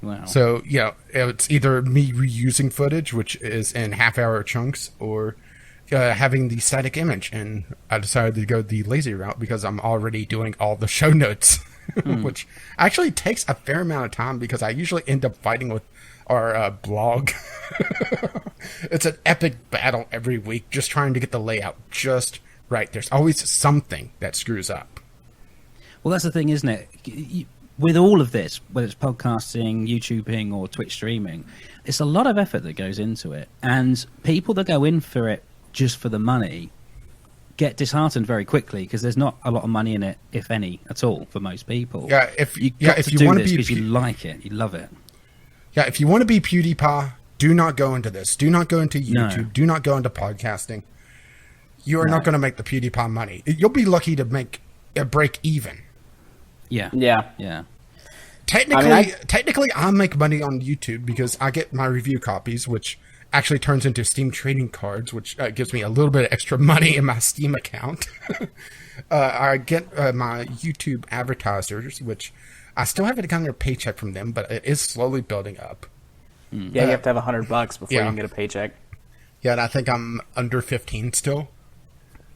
Wow. So it's either me reusing footage, which is in half-hour chunks, or having the static image. And I decided to go the lazy route because I'm already doing all the show notes, which actually takes a fair amount of time because I usually end up fighting with our blog. It's an epic battle every week, just trying to get the layout just right. There's always something that screws up. Well, that's the thing, isn't it? With all of this, whether it's podcasting, YouTubing, or Twitch streaming, it's a lot of effort that goes into it. And people that go in for it just for the money get disheartened very quickly because there's not a lot of money in it, if any, at all, for most people. Yeah, if you do want to this be, because you like it, you love it. Yeah, if you want to be PewDiePie, do not go into this. Do not go into YouTube. No. Do not go into podcasting. You are not going to make the PewDiePie money. You'll be lucky to make a break even. Yeah. Yeah. Technically, I make money on YouTube because I get my review copies, which actually turns into Steam trading cards, which gives me a little bit of extra money in my Steam account. I get my YouTube advertisers, which I still haven't gotten a paycheck from them, but it is slowly building up. Yeah, you have to have $100 before you can get a paycheck. Yeah, and I think I'm under 15 still.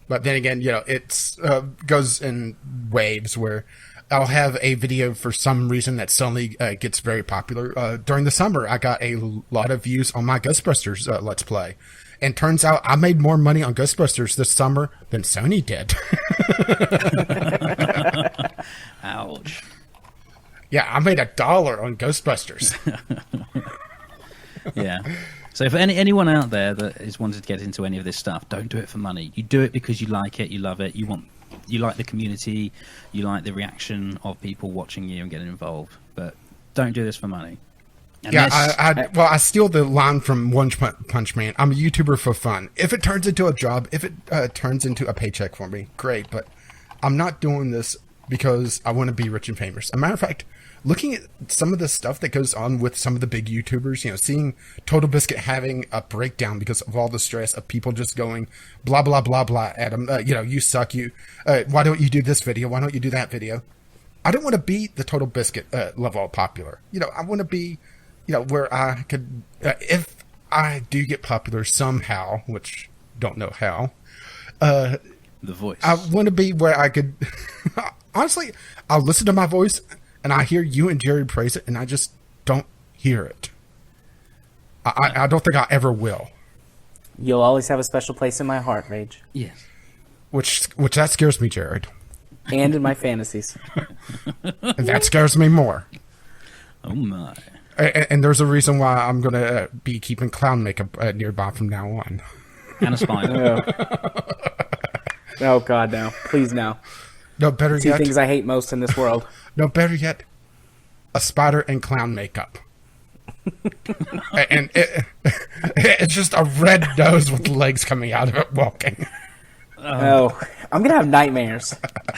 But then again, it's goes in waves where I'll have a video for some reason that suddenly gets very popular. During the summer, I got a lot of views on my Ghostbusters Let's Play. And turns out I made more money on Ghostbusters this summer than Sony did. Ouch. Yeah, I made $1 on Ghostbusters. Yeah. So for anyone out there that is wanted to get into any of this stuff, don't do it for money. You do it because you like it, you love it, you like the community, you like the reaction of people watching you and getting involved. But don't do this for money. I steal the line from One Punch Man. I'm a YouTuber for fun. If it turns into a job, if it turns into a paycheck for me, great. But I'm not doing this because I want to be rich and famous. As a matter of fact, looking at some of the stuff that goes on with some of the big YouTubers, seeing Total Biscuit having a breakdown because of all the stress of people just going blah, blah, blah, blah at him. You suck. Why don't you do this video? Why don't you do that video? I don't want to be the Total Biscuit level of popular. I want to be, where I could, if I do get popular somehow, which don't know how, the voice. I want to be where I could, honestly, I'll listen to my voice and I hear you and Jerry praise it, and I just don't hear it. I don't think I ever will. You'll always have a special place in my heart, Rage. Yes. Which that scares me, Jared. And in my fantasies. And that scares me more. Oh, my. And there's a reason why I'm going to be keeping clown makeup nearby from now on. And a spider. Oh, God, no. Please, no. No, better Two yet. things I hate most in this world. No, better yet. A spider and clown makeup. And it's just a red nose with legs coming out of it walking. Oh, I'm going to have nightmares.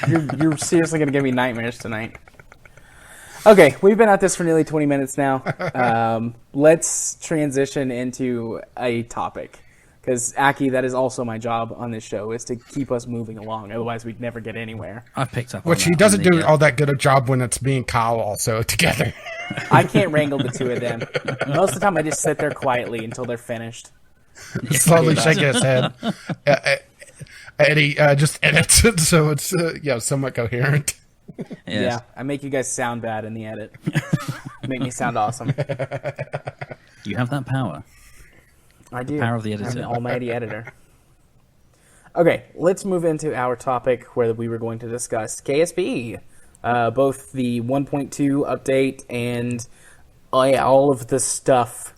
You're seriously going to give me nightmares tonight. Okay, we've been at this for nearly 20 minutes now. Let's transition into a topic. Because, Aki, that is also my job on this show, is to keep us moving along. Otherwise, we'd never get anywhere. I've picked up on Which he that doesn't on the, do all that good a job when it's me and Kyle also together. I can't wrangle the two of them. Most of the time, I just sit there quietly until they're finished. Slowly shaking his head. Eddie just edits it so it's somewhat coherent. Yes. Yeah, I make you guys sound bad in the edit. Make me sound awesome. You have that power. I do. Power of the I'm editor. an almighty editor. Okay, let's move into our topic where we were going to discuss KSP. Both the 1.2 update and all of the stuff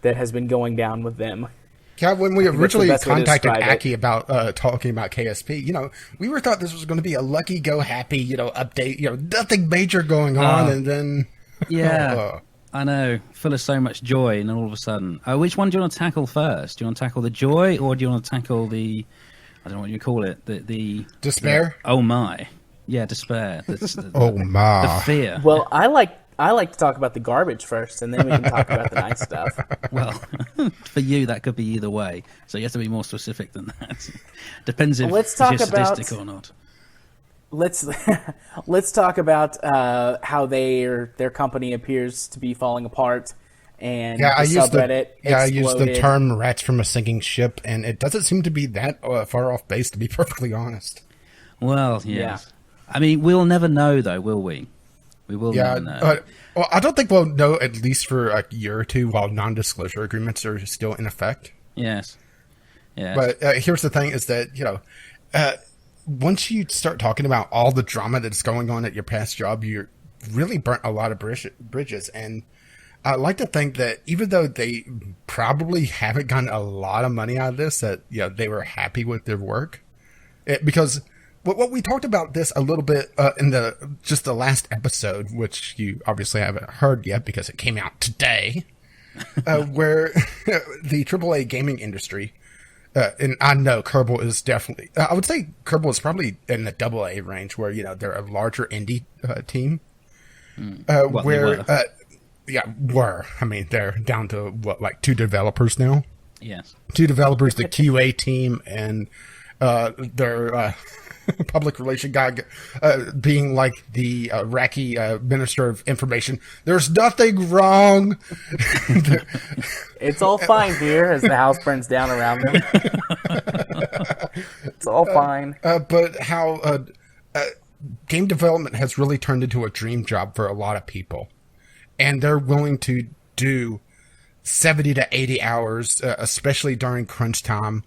that has been going down with them. Yeah, when we originally that's the best way to contacted describe it. Aki about talking about KSP, we were thought this was going to be a lucky go happy, update, nothing major going on, and then Yeah, I know. Full of so much joy, and then all of a sudden, which one do you want to tackle first? Do you want to tackle the joy, or do you want to tackle the, I don't know what you call it, the despair. oh my, yeah, despair. The, Oh my! the fear. Well, I like to talk about the garbage first, and then we can talk about the nice stuff. Well, for you, that could be either way. So you have to be more specific than that. Depends if Let's talk you're about- sadistic or not. Let's talk about how their company appears to be falling apart, and Yeah, the subreddit I used the exploded. term "rats from a sinking ship," and it doesn't seem to be that far off base, to be perfectly honest. Well, yes. I mean, we'll never know, though, will we? We will never know. Well, I don't think we'll know at least for a year or two while non-disclosure agreements are still in effect. Yes. Yes. But here's the thing: is that once you start talking about all the drama that's going on at your past job, you're really burnt a lot of bridges. And I like to think that even though they probably haven't gotten a lot of money out of this, that they were happy with their work, because what we talked about this a little bit in the last episode, which you obviously haven't heard yet because it came out today, where the AAA gaming industry. And I know Kerbal is definitely, I would say Kerbal is probably in the AA range where, they're a larger indie team. Well, Were. I mean, they're down to like 2 developers now? Yes. 2 developers, the QA team, and their public relation guy being like the Iraqi Minister of Information. There's nothing wrong. It's all fine here as the house burns down around them. It's all fine. But how game development has really turned into a dream job for a lot of people. And they're willing to do 70 to 80 hours, especially during crunch time,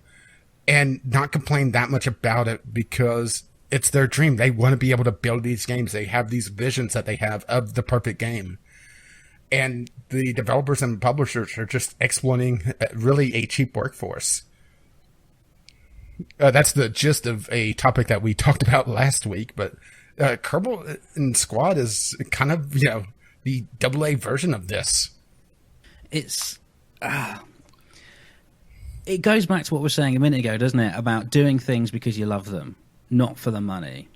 and not complain that much about it because it's their dream. They want to be able to build these games. They have these visions that they have of the perfect game. And the developers and publishers are just exploiting really a cheap workforce. That's the gist of a topic that we talked about last week. But Kerbal and Squad is kind of, the AA version of this. It's... it goes back to what we were saying a minute ago, doesn't it? About doing things because you love them, not for the money.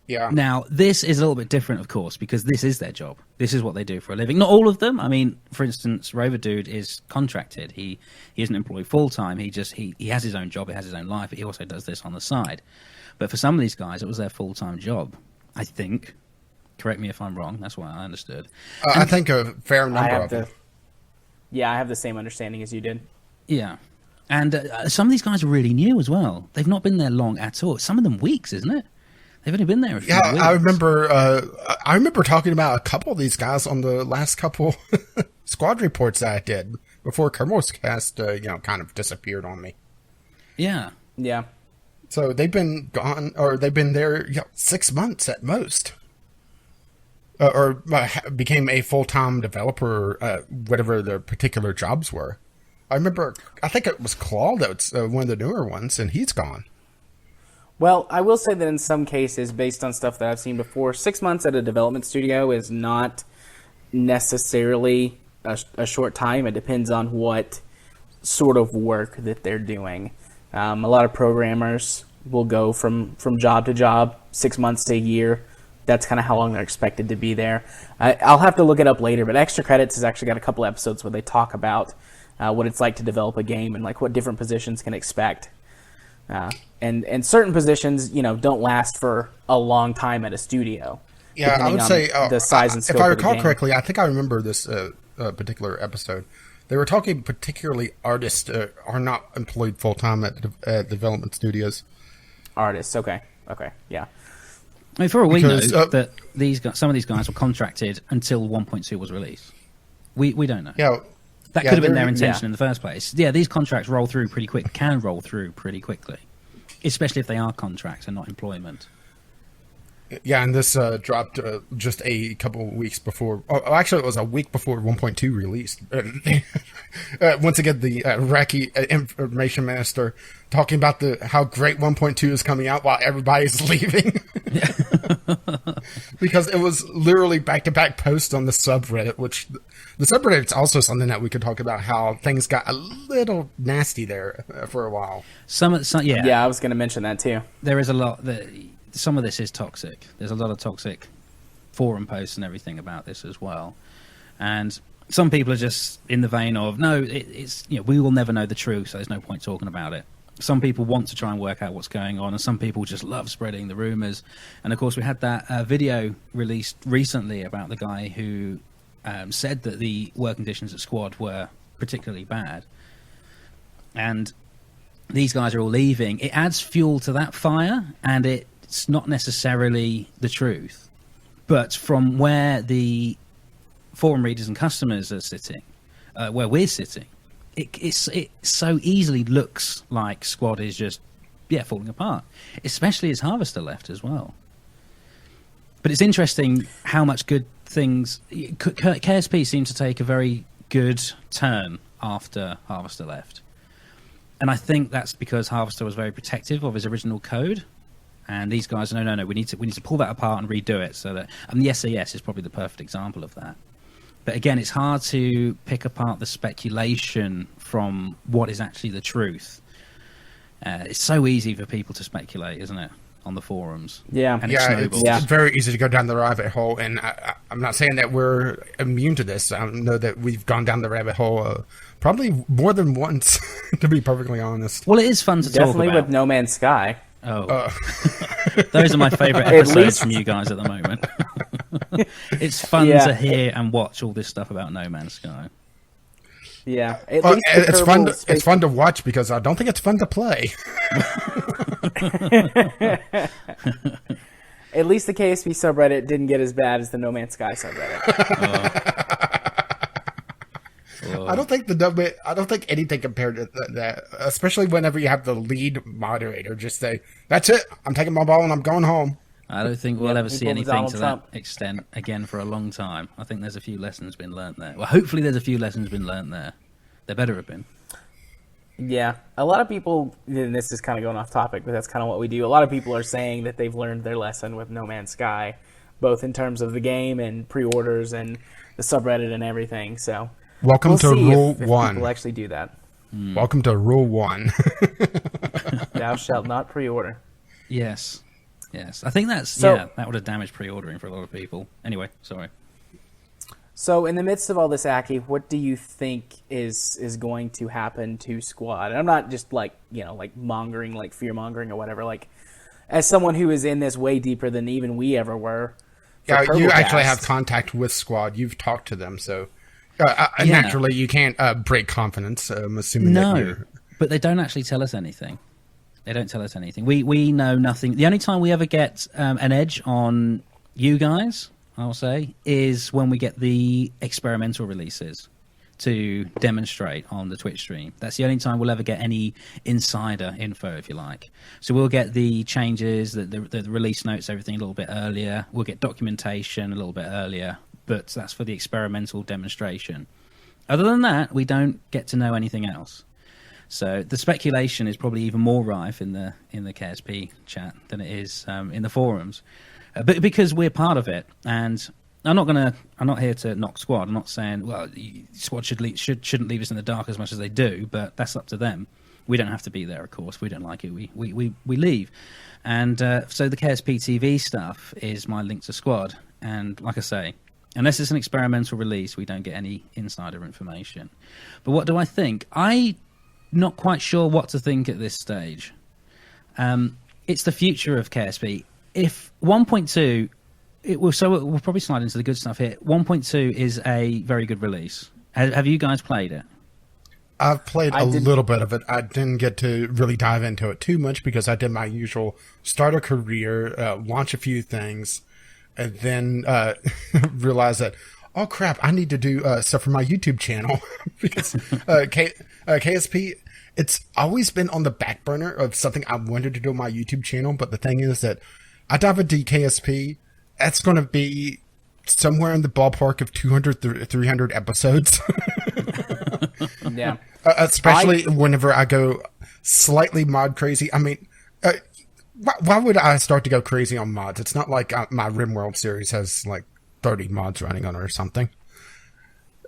Yeah. Now, this is a little bit different, of course, because this is their job. This is what they do for a living. Not all of them. I mean, for instance, Rover Dude is contracted. He isn't employed full-time. He has his own job. He has his own life. But he also does this on the side. But for some of these guys, it was their full-time job, I think. Correct me if I'm wrong. That's what I understood. I think a fair number of them. Yeah, I have the same understanding as you did. Yeah. And some of these guys are really new as well. They've not been there long at all. Some of them weeks, isn't it? They've only been there a few weeks. I remember talking about a couple of these guys on the last couple squad reports that I did before Kerbal's cast, kind of disappeared on me. Yeah. Yeah. So they've been gone, or they've been there 6 months at most. Or became a full-time developer, whatever their particular jobs were. I think it was Claw, that's one of the newer ones, and he's gone. Well, I will say that in some cases, based on stuff that I've seen before, 6 months at a development studio is not necessarily a short time. It depends on what sort of work that they're doing. A lot of programmers will go from job to job, 6 months to a year, that's kind of how long they're expected to be there. I'll have to look it up later, but Extra Credits has actually got a couple episodes where they talk about what it's like to develop a game and like what different positions can expect. And certain positions, don't last for a long time at a studio. Yeah, I would say the size and scope if I of the recall game. correctly, I think I remember this particular episode. They were talking particularly artists are not employed full time at development studios. Artists, okay, yeah. I mean, for all we know, Because, that some of these guys were contracted until 1.2 was released. We don't know. Yeah, That could have been their they're- intention in the first place. Yeah, these contracts can roll through pretty quickly, especially if they are contracts and not employment. Yeah, and this dropped just a couple of weeks before. Oh, actually, it was a week before 1.2 released. Once again, the Iraqi information minister talking about how great 1.2 is coming out while everybody's leaving. Because it was literally back-to-back posts on the subreddit, which the subreddit's also something that we could talk about, how things got a little nasty there for a while. Yeah, I was going to mention that too. There is a lot some of this is toxic. There's a lot of toxic forum posts and everything about this as well. And some people are just in the vein of, no, it's we will never know the truth, so there's no point talking about it. Some people want to try and work out what's going on, and some people just love spreading the rumors. And of course, we had that video released recently about the guy who said that the work conditions at Squad were particularly bad. And these guys are all leaving. It adds fuel to that fire, and it's not necessarily the truth. But from where the forum readers and customers are sitting, where we're sitting, it so easily looks like Squad is just falling apart, especially as Harvester left as well. But it's interesting how much good things KSP seemed to take a very good turn after Harvester left, and I think that's because Harvester was very protective of his original code, and these guys no, we need to pull that apart and redo it. So that, and the SAS is probably the perfect example of that. But again, it's hard to pick apart the speculation from what is actually the truth. It's so easy for people to speculate, isn't it, on the forums? Yeah. And It's very easy to go down the rabbit hole, and I'm not saying that we're immune to this. I know that we've gone down the rabbit hole probably more than once, to be perfectly honest. Well, it is fun to talk Definitely about. with No Man's Sky. Oh, those are my favourite episodes from you guys at the moment. It's fun to hear and watch all this stuff about No Man's Sky. Yeah, it's fun to watch because I don't think it's fun to play. At least the KSP subreddit didn't get as bad as the No Man's Sky subreddit. I don't think anything compared to that, especially whenever you have the lead moderator just say, "That's it, I'm taking my ball and I'm going home." I don't think we'll ever see pulled anything Donald to Trump. that extent again for a long time. I think there's a few lessons been learnt there. Well, hopefully there's a few lessons been learnt there. There better have been. Yeah, a lot of people, and this is kind of going off topic, but that's kind of what we do. A lot of people are saying that they've learned their lesson with No Man's Sky, both in terms of the game and pre-orders and the subreddit and everything. So Welcome to Rule 1. People actually do that. Welcome to Rule 1. Thou shalt not pre-order. Yes. I think that would have damaged pre-ordering for a lot of people. Anyway, sorry. So in the midst of all this, Aki, what do you think is going to happen to Squad? And I'm not just like mongering, like fear mongering or whatever. Like, as someone who is in this way deeper than even we ever were. Yeah, you Turbocast. actually have contact with Squad. You've talked to them, so naturally you can't break confidence. I'm assuming that you're... but they don't actually tell us anything. They don't tell us anything. We know nothing. The only time we ever get an edge on you guys, I'll say, is when we get the experimental releases to demonstrate on the Twitch stream. That's the only time we'll ever get any insider info, if you like. So we'll get the changes, the release notes, everything a little bit earlier. We'll get documentation a little bit earlier, but that's for the experimental demonstration. Other than that, we don't get to know anything else. So the speculation is probably even more rife in the KSP chat than it is in the forums, but because we're part of it. And I'm not here to knock Squad. I'm not saying Squad shouldn't leave us in the dark as much as they do, but that's up to them. We don't have to be there, of course. We don't like it. We leave. And so the KSP TV stuff is my link to Squad. And like I say, unless it's an experimental release, we don't get any insider information. But what do I think? I'm not quite sure what to think at this stage. It's the future of KSP. If 1.2, we'll probably slide into the good stuff here. 1.2 is a very good release. Have you guys played it? I've played a little bit of it. I didn't get to really dive into it too much because I did my usual start a career, launch a few things, and then realize that, oh crap, I need to do stuff for my YouTube channel because KSP, it's always been on the back burner of something I wanted to do on my YouTube channel. But the thing is that I dive into KSP, that's going to be somewhere in the ballpark of 200 to 300 episodes. Yeah. Especially whenever I go slightly mod crazy. I mean, why would I start to go crazy on mods? It's not like my RimWorld series has like 30 mods running on it or something.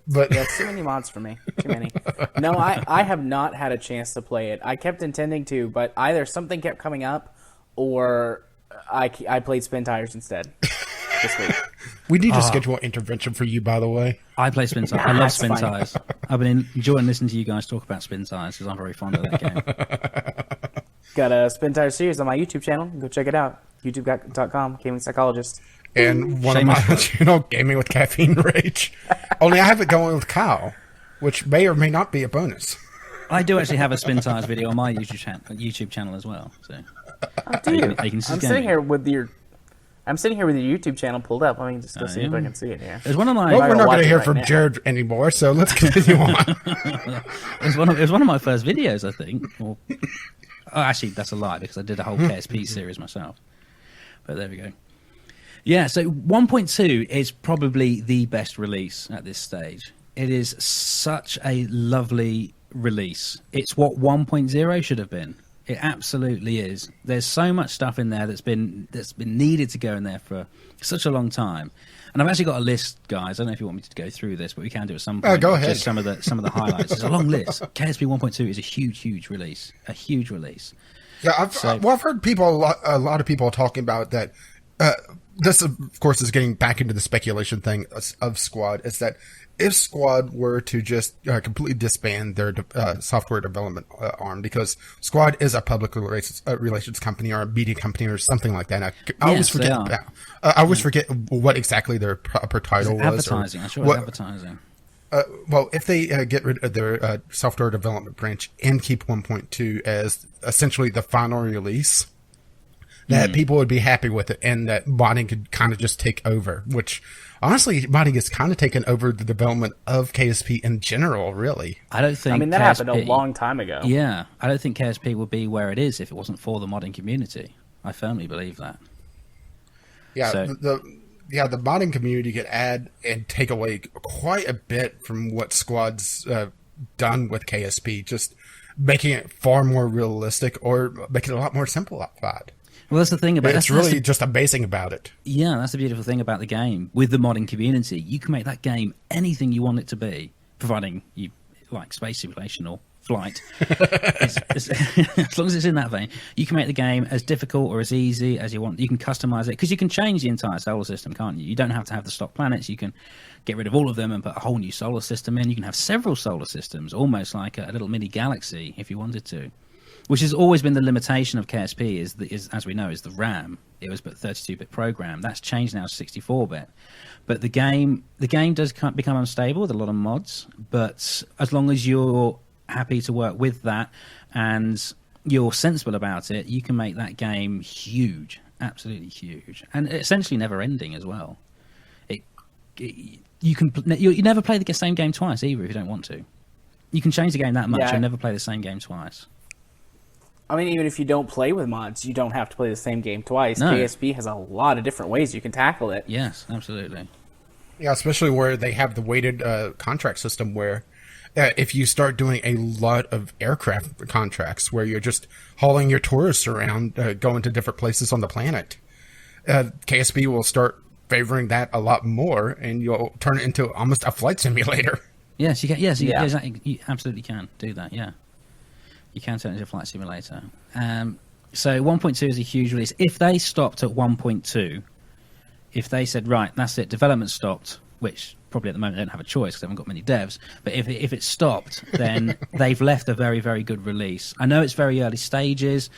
But yeah, too many mods for me. Too many. No, I have not had a chance to play it. I kept intending to, but either something kept coming up or I played Spin Tires instead this week. We need to schedule an intervention for you, by the way. I play Spin Tires. I love Spin Tires. I've been enjoying listening to you guys talk about Spin Tires because I'm very fond of that game. Got a Spin Tire series on my YouTube channel. Go check it out. YouTube.com, Gaming Psychologist. And one of my channel, Gaming with Caffeine Rage. Only I have it going with Kyle, which may or may not be a bonus. I do actually have a Spin Tires video on my YouTube channel as well. So, do you? I'm sitting here with your YouTube channel pulled up. Let me just go see if I can see it here. It's one of my. Well, we're not going to hear from Jared anymore, so let's continue on. It was one of my first videos, I think. Actually, that's a lie because I did a whole KSP series myself. But there we go. Yeah, so 1.2 is probably the best release at this stage. It is such a lovely release. It's what 1.0 should have been. It absolutely is. There's so much stuff in there that's been needed to go in there for such a long time. And I've actually got a list, guys. I don't know if you want me to go through this, but we can do it at some point. Go ahead. Just some of the highlights. It's a long list. KSP 1.2 is a huge release. A huge release. Yeah, I've heard a lot of people talking about that. This, of course, is getting back into the speculation thing of Squad. Is that if Squad were to just completely disband their software development arm, because Squad is a public relations company or a media company or something like that. I always forget. I always forget what exactly their proper title was. Advertising. I'm sure it's advertising. Well, if they get rid of their software development branch and keep 1.2 as essentially the final release, that people would be happy with it, and that modding could kind of just take over, which honestly, modding has kind of taken over the development of KSP in general, really. I don't think. I mean, that happened a long time ago. Yeah, I don't think KSP would be where it is if it wasn't for the modding community. I firmly believe that. Yeah, so, the modding community could add and take away quite a bit from what Squad's done with KSP, just making it far more realistic or making it a lot more simplified. Well, that's the thing about it. It's really just amazing about it. Yeah, that's the beautiful thing about the game. With the modding community, you can make that game anything you want it to be, providing you like space simulation or flight. As long as it's in that vein, you can make the game as difficult or as easy as you want. You can customize it because you can change the entire solar system, can't you? You don't have to have the stock planets. You can get rid of all of them and put a whole new solar system in. You can have several solar systems, almost like a little mini galaxy if you wanted to. Which has always been the limitation of KSP, is as we know, is the RAM. It was but 32-bit program. That's changed now to 64-bit. But the game does become unstable with a lot of mods. But as long as you're happy to work with that and you're sensible about it, you can make that game huge, absolutely huge, and essentially never-ending as well. You never play the same game twice either if you don't want to. You can change the game that much and never play the same game twice. I mean, even if you don't play with mods, you don't have to play the same game twice. No. KSP has a lot of different ways you can tackle it. Yes, absolutely. Yeah, especially where they have the weighted contract system where if you start doing a lot of aircraft contracts where you're just hauling your tourists around, going to different places on the planet, KSP will start favoring that a lot more, and you'll turn it into almost a flight simulator. Yes, you can. Yes, you absolutely can do that. Yeah. You can turn it into a flight simulator. So 1.2 is a huge release. If they stopped at 1.2, if they said, right, that's it, development stopped, which probably at the moment they don't have a choice because they haven't got many devs, but if it stopped, then they've left a very, very good release. I know it's very early stages,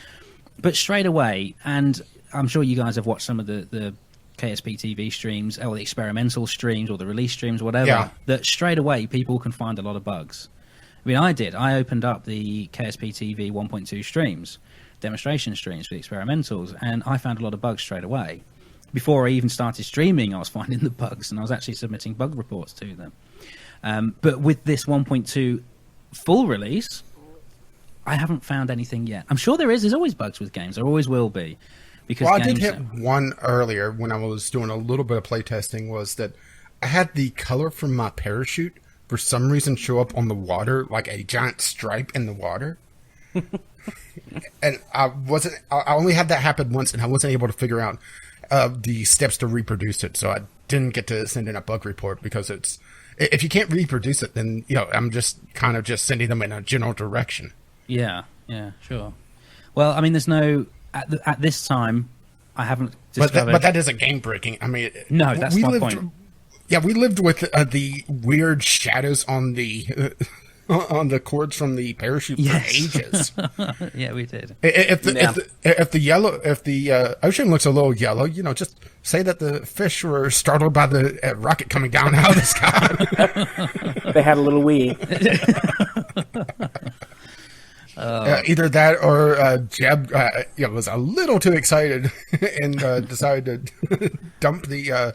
but straight away, and I'm sure you guys have watched some of the KSP TV streams, or the experimental streams, or the release streams, whatever, that straight away people can find a lot of bugs. I mean, I did. I opened up the KSP TV 1.2 streams, demonstration streams for the experimentals, and I found a lot of bugs straight away. Before I even started streaming, I was finding the bugs, and I was actually submitting bug reports to them. But with this 1.2 full release, I haven't found anything yet. I'm sure there is. There's always bugs with games. There always will be. Because I did hit one earlier when I was doing a little bit of playtesting, was that I had the color from my parachute for some reason show up on the water like a giant stripe in the water. And I only had that happen once, and I wasn't able to figure out the steps to reproduce it, so I didn't get to send in a bug report, because if you can't reproduce it, then I'm just kind of just sending them in a general direction. Yeah, sure. Well, I mean, there's no at this time. I haven't discovered. But that isn't game breaking. I mean, no, that's my point. Yeah, we lived with the weird shadows on the cords from the parachute for ages. Yeah, we did. If the ocean looks a little yellow, just say that the fish were startled by the rocket coming down out of the sky. They had a little wee. Either that or Jeb was a little too excited and decided to dump the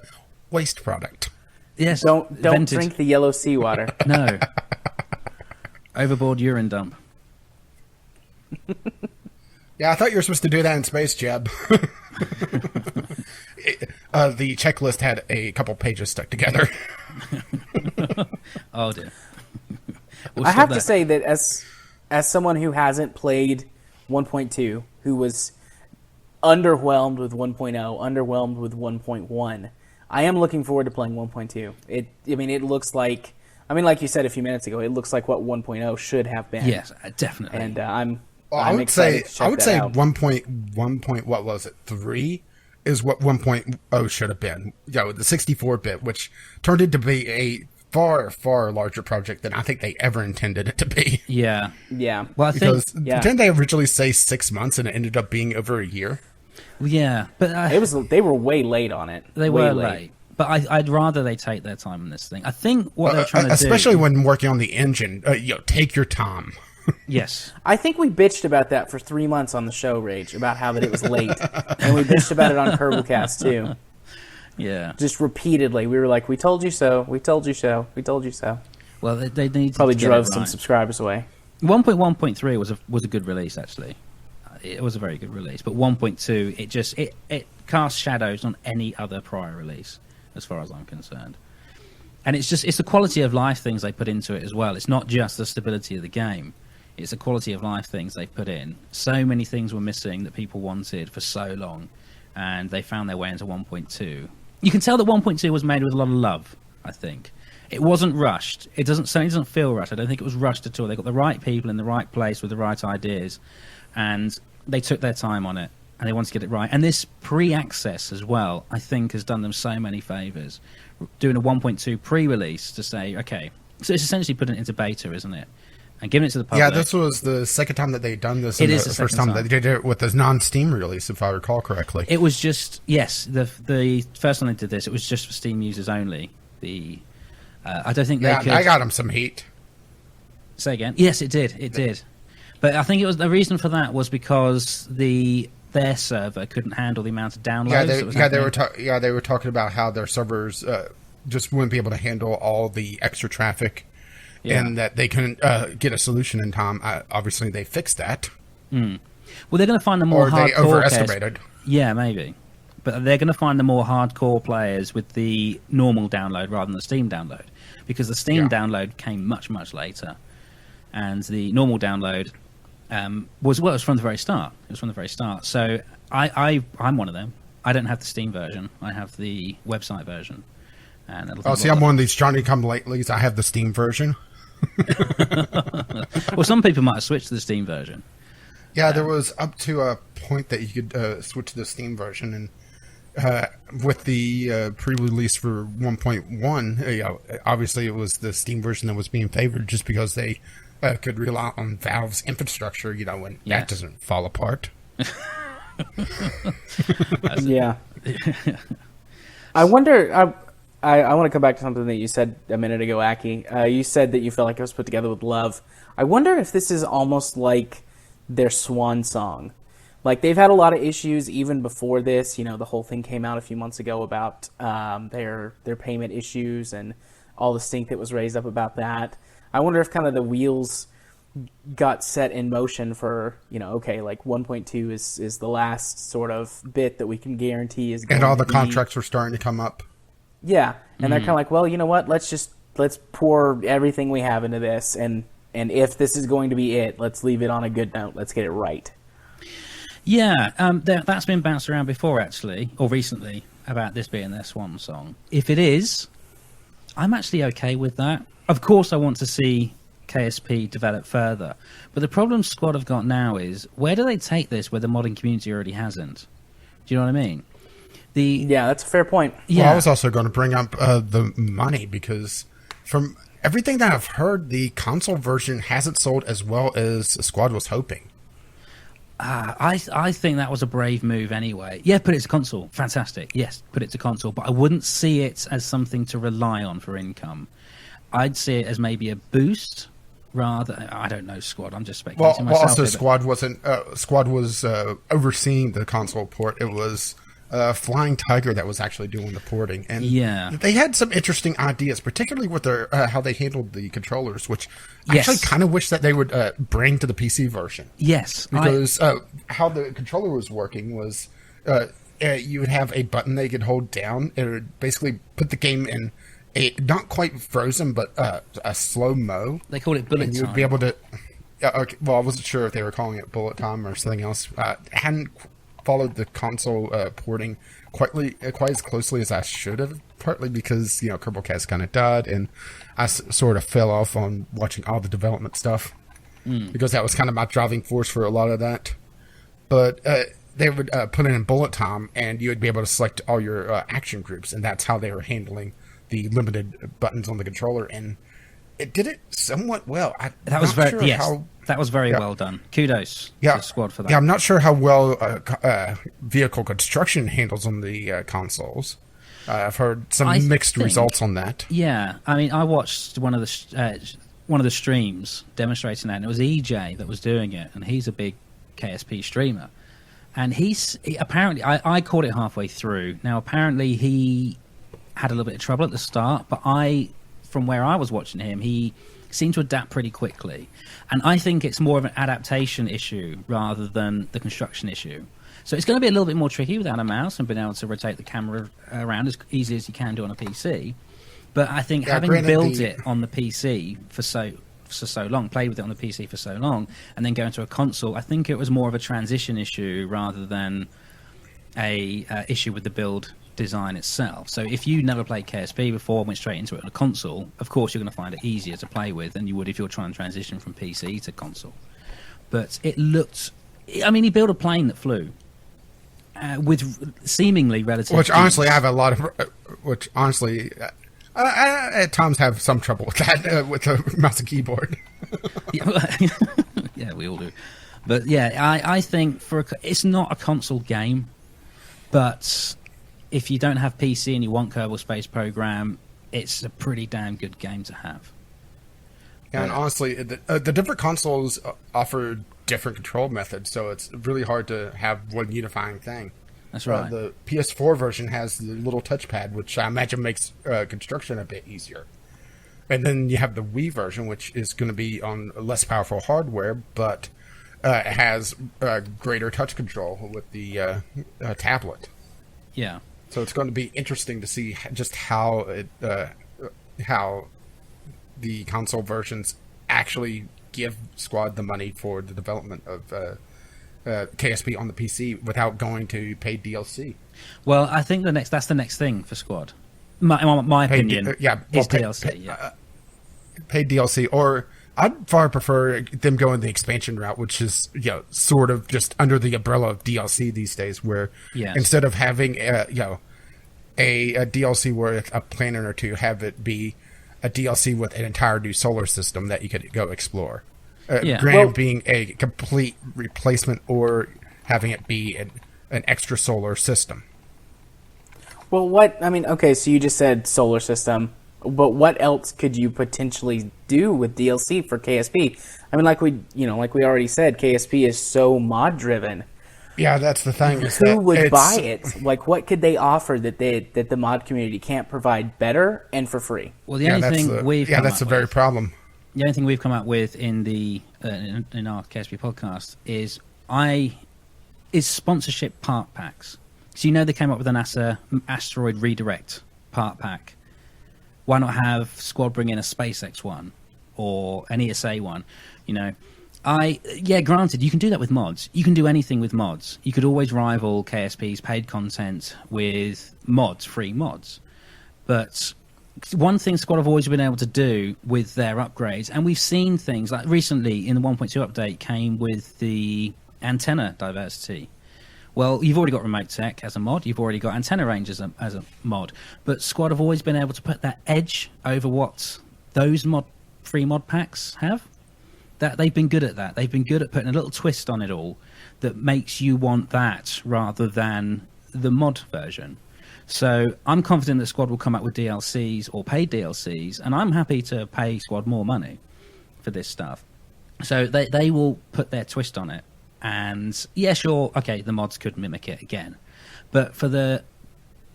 waste product. Yes, don't drink the yellow seawater. No. Overboard urine dump. Yeah, I thought you were supposed to do that in space, Jeb. The checklist had a couple pages stuck together. Oh dear. I have to say that as someone who hasn't played 1.2, who was underwhelmed with 1.0, underwhelmed with 1.1, I am looking forward to playing 1.2. It looks like, like you said a few minutes ago, it looks like what 1.0 should have been. Yes, definitely. And I would say 1.1. What was it? 3 is what 1.0 should have been. The 64-bit, which turned into be a far, far larger project than I think they ever intended it to be. Yeah. Well, didn't they originally say 6 months and it ended up being over a year? Yeah, but they were way late on it. They were late. But I'd rather they take their time on this thing. I think what they're trying to do... Especially when working on the engine, take your time. Yes. I think we bitched about that for 3 months on the show, Rage, about how that it was late. And we bitched about it on Kerbalcast, too. Yeah. Just repeatedly. We were like, we told you so, we told you so, we told you so. Well, they need probably to drove some subscribers away. 1.1.3 was a good release, actually. It was a very good release. But 1.2, it casts shadows on any other prior release, as far as I'm concerned. And it's the quality of life things they put into it as well. It's not just the stability of the game. It's the quality of life things they put in. So many things were missing that people wanted for so long, and they found their way into 1.2. You can tell that 1.2 was made with a lot of love, I think. It wasn't rushed. It certainly doesn't feel rushed. I don't think it was rushed at all. They got the right people in the right place with the right ideas, and they took their time on it, and they wanted to get it right. And this pre-access as well, I think, has done them so many favours. Doing a 1.2 pre-release to say, okay, so it's essentially putting it into beta, isn't it? And giving it to the public. Yeah, this was the second time that they'd done this. It is the first time that they did it with a non-Steam release, if I recall correctly. It was just, yes, the first time they did this, it was just for Steam users only. I don't think they could... I got them some heat. Say again? Yes, it did. But I think the reason for that was because their server couldn't handle the amount of downloads. They were talking about how their servers just wouldn't be able to handle all the extra traffic. Yeah. And that they couldn't get a solution in time. Obviously, they fixed that. Mm. Well, they're going to find the more hardcore... Or they overestimated. Yeah, maybe. But they're going to find the more hardcore players with the normal download rather than the Steam download. Because the Steam download came much, much later. And the normal download was from the very start. It was from the very start. So I'm one of them. I don't have the Steam version. I have the website version. And I'm one of these Johnny-come-latelys. I have the Steam version. Well, some people might have switched to the Steam version. Yeah, there was up to a point that you could switch to the Steam version, and with the pre-release for 1.1, obviously it was the Steam version that was being favored just because they could rely on Valve's infrastructure, when that doesn't fall apart. Yeah. I wonder. I want to come back to something that you said a minute ago, Aki. You said that you felt like it was put together with love. I wonder if this is almost like their swan song. Like, they've had a lot of issues even before this. The whole thing came out a few months ago about their payment issues and all the stink that was raised up about that. I wonder if kind of the wheels got set in motion for, okay, like 1.2 is the last sort of bit that we can guarantee is going and all the to be... contracts were starting to come up. Yeah, and they're kind of like, well, you know what? Let's pour everything we have into this, and if this is going to be it, let's leave it on a good note. Let's get it right. Yeah, that's been bounced around before, actually, or recently, about this being their swan song. If it is, I'm actually okay with that. Of course, I want to see KSP develop further, but the problem Squad have got now is, where do they take this where the modding community already hasn't? Do you know what I mean? Yeah, that's a fair point. Yeah. Well, I was also going to bring up the money, because from everything that I've heard, the console version hasn't sold as well as Squad was hoping. I think that was a brave move anyway. Yeah, put it to console. Fantastic. Yes, put it to console. But I wouldn't see it as something to rely on for income. I'd see it as maybe a boost rather. I don't know, Squad. I'm just speculating myself. Also, Squad wasn't. Squad was overseeing the console port. It was Flying Tiger that was actually doing the porting, and they had some interesting ideas, particularly with their how they handled the controllers, which I actually kind of wish that they would bring to the PC version. Yes, because how the controller was working was you would have a button they could hold down. It would basically put the game in a not quite frozen, but a slow mo. They call it bullet time. You would be able to. Okay, well, I wasn't sure if they were calling it bullet time or something else. Hadn't followed the console porting quite as closely as I should have, partly because Kerbal Cast kind of died, and I sort of fell off on watching all the development stuff because that was kind of my driving force for a lot of that. But they would put it in bullet time, and you would be able to select all your action groups, and that's how they were handling the limited buttons on the controller, and it did it somewhat well. That was very well done. Kudos to Squad for that. Yeah, I'm not sure how well vehicle construction handles on the consoles. I've heard some mixed results on that. Yeah, I mean, I watched one of the streams demonstrating that, and it was EJ that was doing it, and he's a big KSP streamer, and he apparently I caught it halfway through. Now, apparently he had a little bit of trouble at the start, but from where I was watching him, he seemed to adapt pretty quickly. And I think it's more of an adaptation issue rather than the construction issue. So it's going to be a little bit more tricky without a mouse and being able to rotate the camera around as easily as you can do on a PC. But I think having built it on the PC for so long, played with it on the PC for so long, and then going to a console, I think it was more of a transition issue rather than a issue with the build design itself. So if you never played KSP before and went straight into it on a console, of course you're going to find it easier to play with than you would if you're trying to transition from PC to console. But it looked... I mean, he built a plane that flew with seemingly relative... Which honestly, I have a lot of... Which honestly... I at times have some trouble with that, with the mouse and keyboard. Yeah, we all do. But yeah, I think it's not a console game, but if you don't have PC and you want Kerbal Space Program, it's a pretty damn good game to have. Yeah, and honestly, the different consoles offer different control methods, so it's really hard to have one unifying thing. That's right. The PS4 version has the little touchpad, which I imagine makes construction a bit easier. And then you have the Wii version, which is going to be on less powerful hardware, but it has greater touch control with the tablet. Yeah. So it's going to be interesting to see just how the console versions actually give Squad the money for the development of KSP on the PC without going to paid DLC. Well, I think that's the next thing for Squad. My opinion, is DLC. Paid DLC, or I'd far prefer them going the expansion route, which is sort of just under the umbrella of DLC these days, where instead of having a DLC worth a planet or two, have it be a DLC with an entire new solar system that you could go explore. Granted, being a complete replacement or having it be an extra solar system. Well, okay, so you just said solar system, but what else could you potentially do with DLC for KSP? I mean, like we already said, KSP is so mod driven. Yeah, that's the thing. Who would buy it? Like, what could they offer that the mod community can't provide better and for free? Well, the only thing we've come that's up the very with, problem. The only thing we've come up with in the in our KSP podcast is sponsorship part packs. So they came up with an NASA asteroid redirect part pack. Why not have Squad bring in a SpaceX one or an ESA one? Granted, you can do that with mods. You can do anything with mods. You could always rival KSP's paid content with mods, free mods. But one thing Squad have always been able to do with their upgrades, and we've seen things like recently in the 1.2 update came with the antenna diversity. Well, you've already got remote tech as a mod. You've already got antenna range as a mod. But Squad have always been able to put that edge over what those free mod packs have. That they've been good at that. They've been good at putting a little twist on it all that makes you want that rather than the mod version. So I'm confident that Squad will come up with DLCs or paid DLCs, and I'm happy to pay Squad more money for this stuff. So they will put their twist on it. And the mods could mimic it again. But for the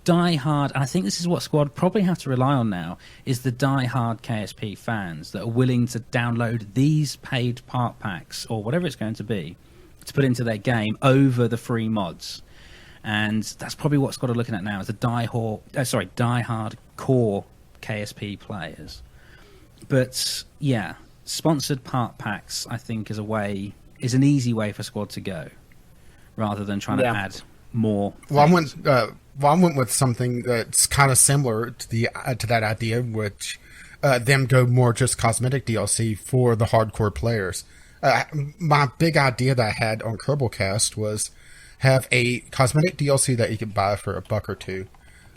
die-hard, and I think this is what Squad probably have to rely on now, is the die-hard KSP fans that are willing to download these paid part packs, or whatever it's going to be, to put into their game over the free mods. And that's probably what Squad are looking at now, is the die-hard core KSP players. But, sponsored part packs, I think, is an easy way for Squad to go, rather than trying to add more. Well, I went with something that's kind of similar to that idea, which them go more just cosmetic DLC for the hardcore players. My big idea that I had on Kerbalcast was have a cosmetic DLC that you could buy for $1 or $2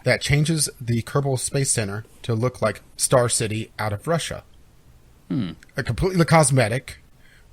that changes the Kerbal Space Center to look like Star City out of Russia. A completely cosmetic.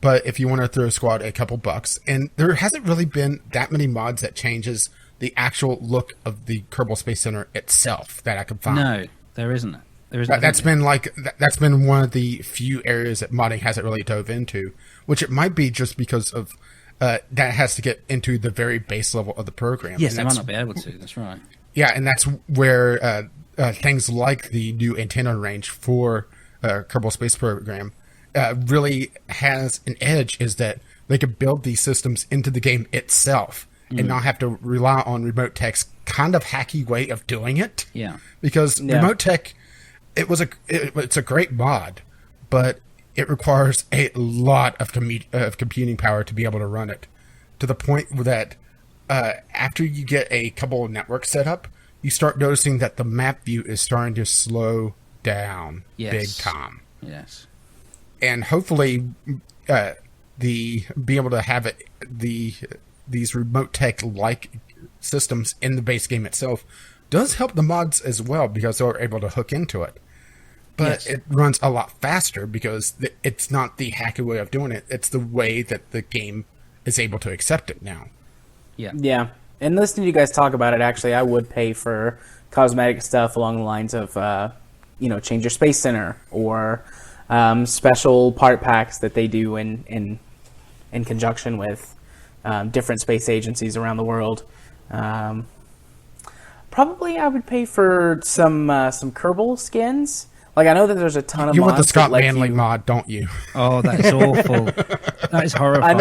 But if you want to throw Squad a couple bucks, and there hasn't really been that many mods that changes the actual look of the Kerbal Space Center itself that I could find. No, there isn't. That's been one of the few areas that modding hasn't really dove into, which it might be just because of that has to get into the very base level of the program. Yes, they might not be able to. That's right. Yeah, and that's where things like the new antenna range for Kerbal Space Program really has an edge, is that they could build these systems into the game itself and not have to rely on remote tech's kind of hacky way of doing it. Yeah. Because remote tech, it's a great mod, but it requires a lot of computing power to be able to run it, to the point that after you get a couple of networks set up, you start noticing that the map view is starting to slow down big time. Yes. And hopefully, be able to have these remote tech like systems in the base game itself does help the mods as well, because they're able to hook into it. But it runs a lot faster because it's not the hacky way of doing it. It's the way that the game is able to accept it now. Yeah. Yeah. And listening to you guys talk about it, actually, I would pay for cosmetic stuff along the lines of, change your space center, or special part packs that they do in conjunction with different space agencies around the world. Probably I would pay for some Kerbal skins. Like, I know that there's a ton of mods. You want the Scott Manley mod, don't you? Oh, that is awful. That is horrifying. I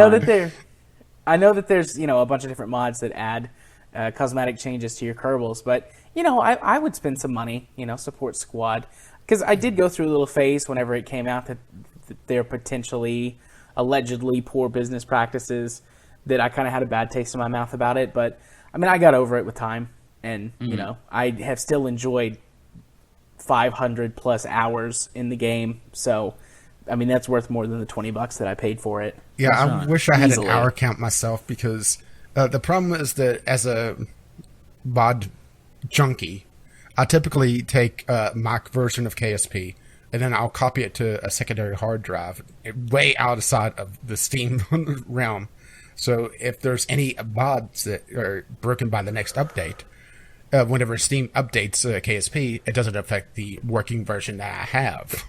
know that there's a bunch of different mods that add cosmetic changes to your Kerbals, but I would spend some money, support Squad, because I did go through a little phase whenever it came out that they're potentially, allegedly poor business practices, that I kind of had a bad taste in my mouth about it. But I mean, I got over it with time, and I have still enjoyed 500 plus hours in the game, so I mean, that's worth more than the $20 that I paid for it. Yeah, I right. wish I had Easily. an hour count myself, because the problem is that as a mod junkie, I typically take my version of KSP and then I'll copy it to a secondary hard drive way outside of the Steam realm. So if there's any mods that are broken by the next update, whenever Steam updates KSP, it doesn't affect the working version that I have.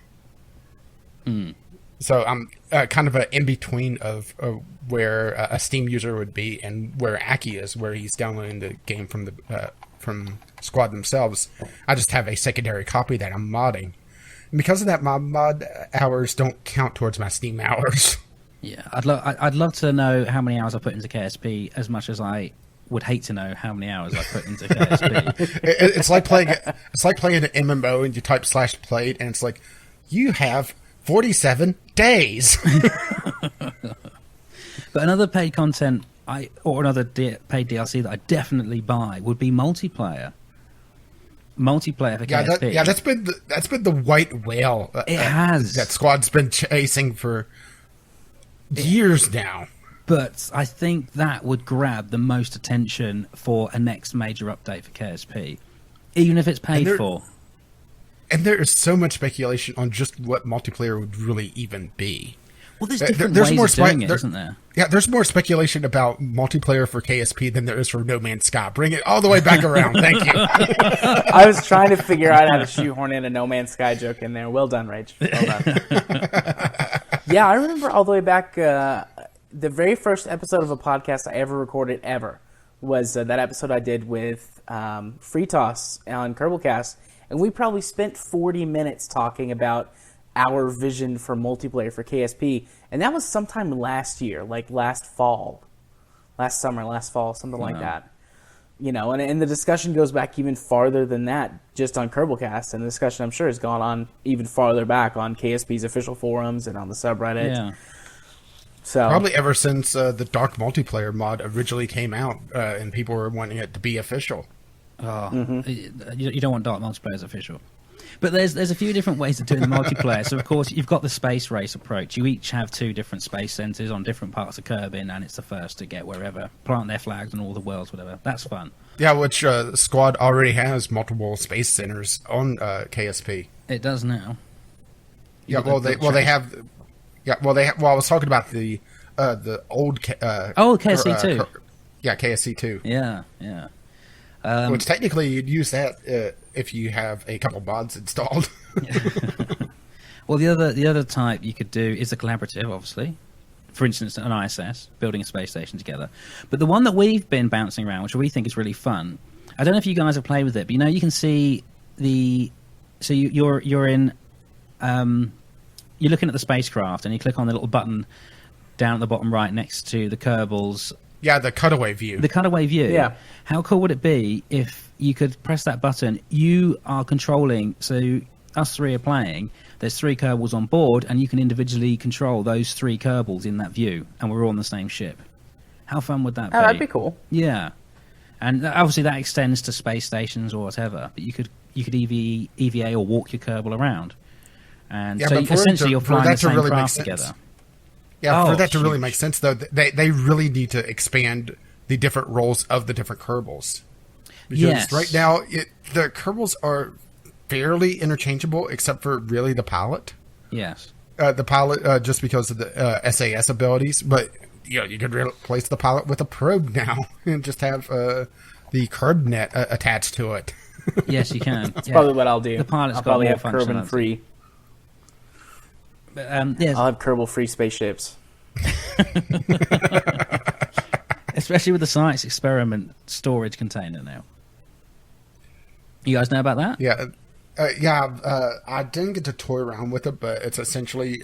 So I'm kind of an in-between of where a Steam user would be and where Aki is, where he's downloading the game from Squad themselves. I just have a secondary copy that I'm modding. And because of that, my mod hours don't count towards my Steam hours. Yeah, I'd love to know how many hours I put into KSP, as much as I would hate to know how many hours I put into KSP. It's like playing an MMO and you type /played and it's like, you have 47 days. But another paid content or another paid DLC that I definitely buy would be multiplayer. Multiplayer for KSP. That's been the white whale. It has. That Squad's been chasing for years now. But I think that would grab the most attention for a next major update for KSP, even if it's paid for. And there is so much speculation on just what multiplayer would really even be. Well, there's different ways of doing it, isn't there? Yeah, there's more speculation about multiplayer for KSP than there is for No Man's Sky. Bring it all the way back around. Thank you. I was trying to figure out how to shoehorn in a No Man's Sky joke in there. Well done, Rach. Well done. Yeah, I remember all the way back, the very first episode of a podcast I ever recorded ever was that episode I did with Free Toss on Kerblecast, and we probably spent 40 minutes talking about our vision for multiplayer for KSP, and that was sometime last year, like last fall, something like that. You know, and the discussion goes back even farther than that, just on Kerblecast, and the discussion, I'm sure, has gone on even farther back on KSP's official forums and on the subreddit. Yeah. So probably ever since the Dark Multiplayer mod originally came out, and people were wanting it to be official. Oh, you don't want Dark Multiplayer as official. But there's a few different ways of doing the multiplayer. So, of course, you've got the space race approach. You each have 2 different space centres on different parts of Kerbin, and it's the first to get wherever. Plant their flags on all the worlds, whatever. That's fun. Yeah, which Squad already has multiple space centers on KSP. It does now. Yeah, they have. Yeah, well, I was talking about the old. KSC 2. Yeah, KSC 2. Yeah. Which technically you'd use that if you have a couple mods installed. Well, the other type you could do is a collaborative, obviously. For instance, an ISS, building a space station together. But the one that we've been bouncing around, which we think is really fun, I don't know if you guys have played with it, but you can see you're in, you're looking at the spacecraft, and you click on the little button down at the bottom right next to the Kerbals. Yeah, the cutaway view. The cutaway view. Yeah. How cool would it be if you could press that button? You are controlling, so us 3 are playing. There's 3 Kerbals on board, and you can individually control those 3 Kerbals in that view, and we're all on the same ship. How fun would that be? Oh, that'd be cool. Yeah. And obviously that extends to space stations or whatever, but you could EVA or walk your Kerbal around. And Yeah, so but for essentially it to- you're for flying that the to same really make craft sense. together. Yeah, Oh, for that to really huge. make sense, though, they really need to expand the different roles of the different Kerbals. Because Yes. right now, the Kerbals are fairly interchangeable, except for really the pilot. Yes. The pilot, just because of the SAS abilities, but you could replace the pilot with a probe now and just have the curb net attached to it. Yes, you can. That's probably what I'll do. The pilot's I'll got probably more have Kerbin functionality. free. But, yes, I'll have Kerbal free spaceships. especially with the science experiment storage container now. You guys know about that? Yeah, I didn't get to toy around with it, but it's essentially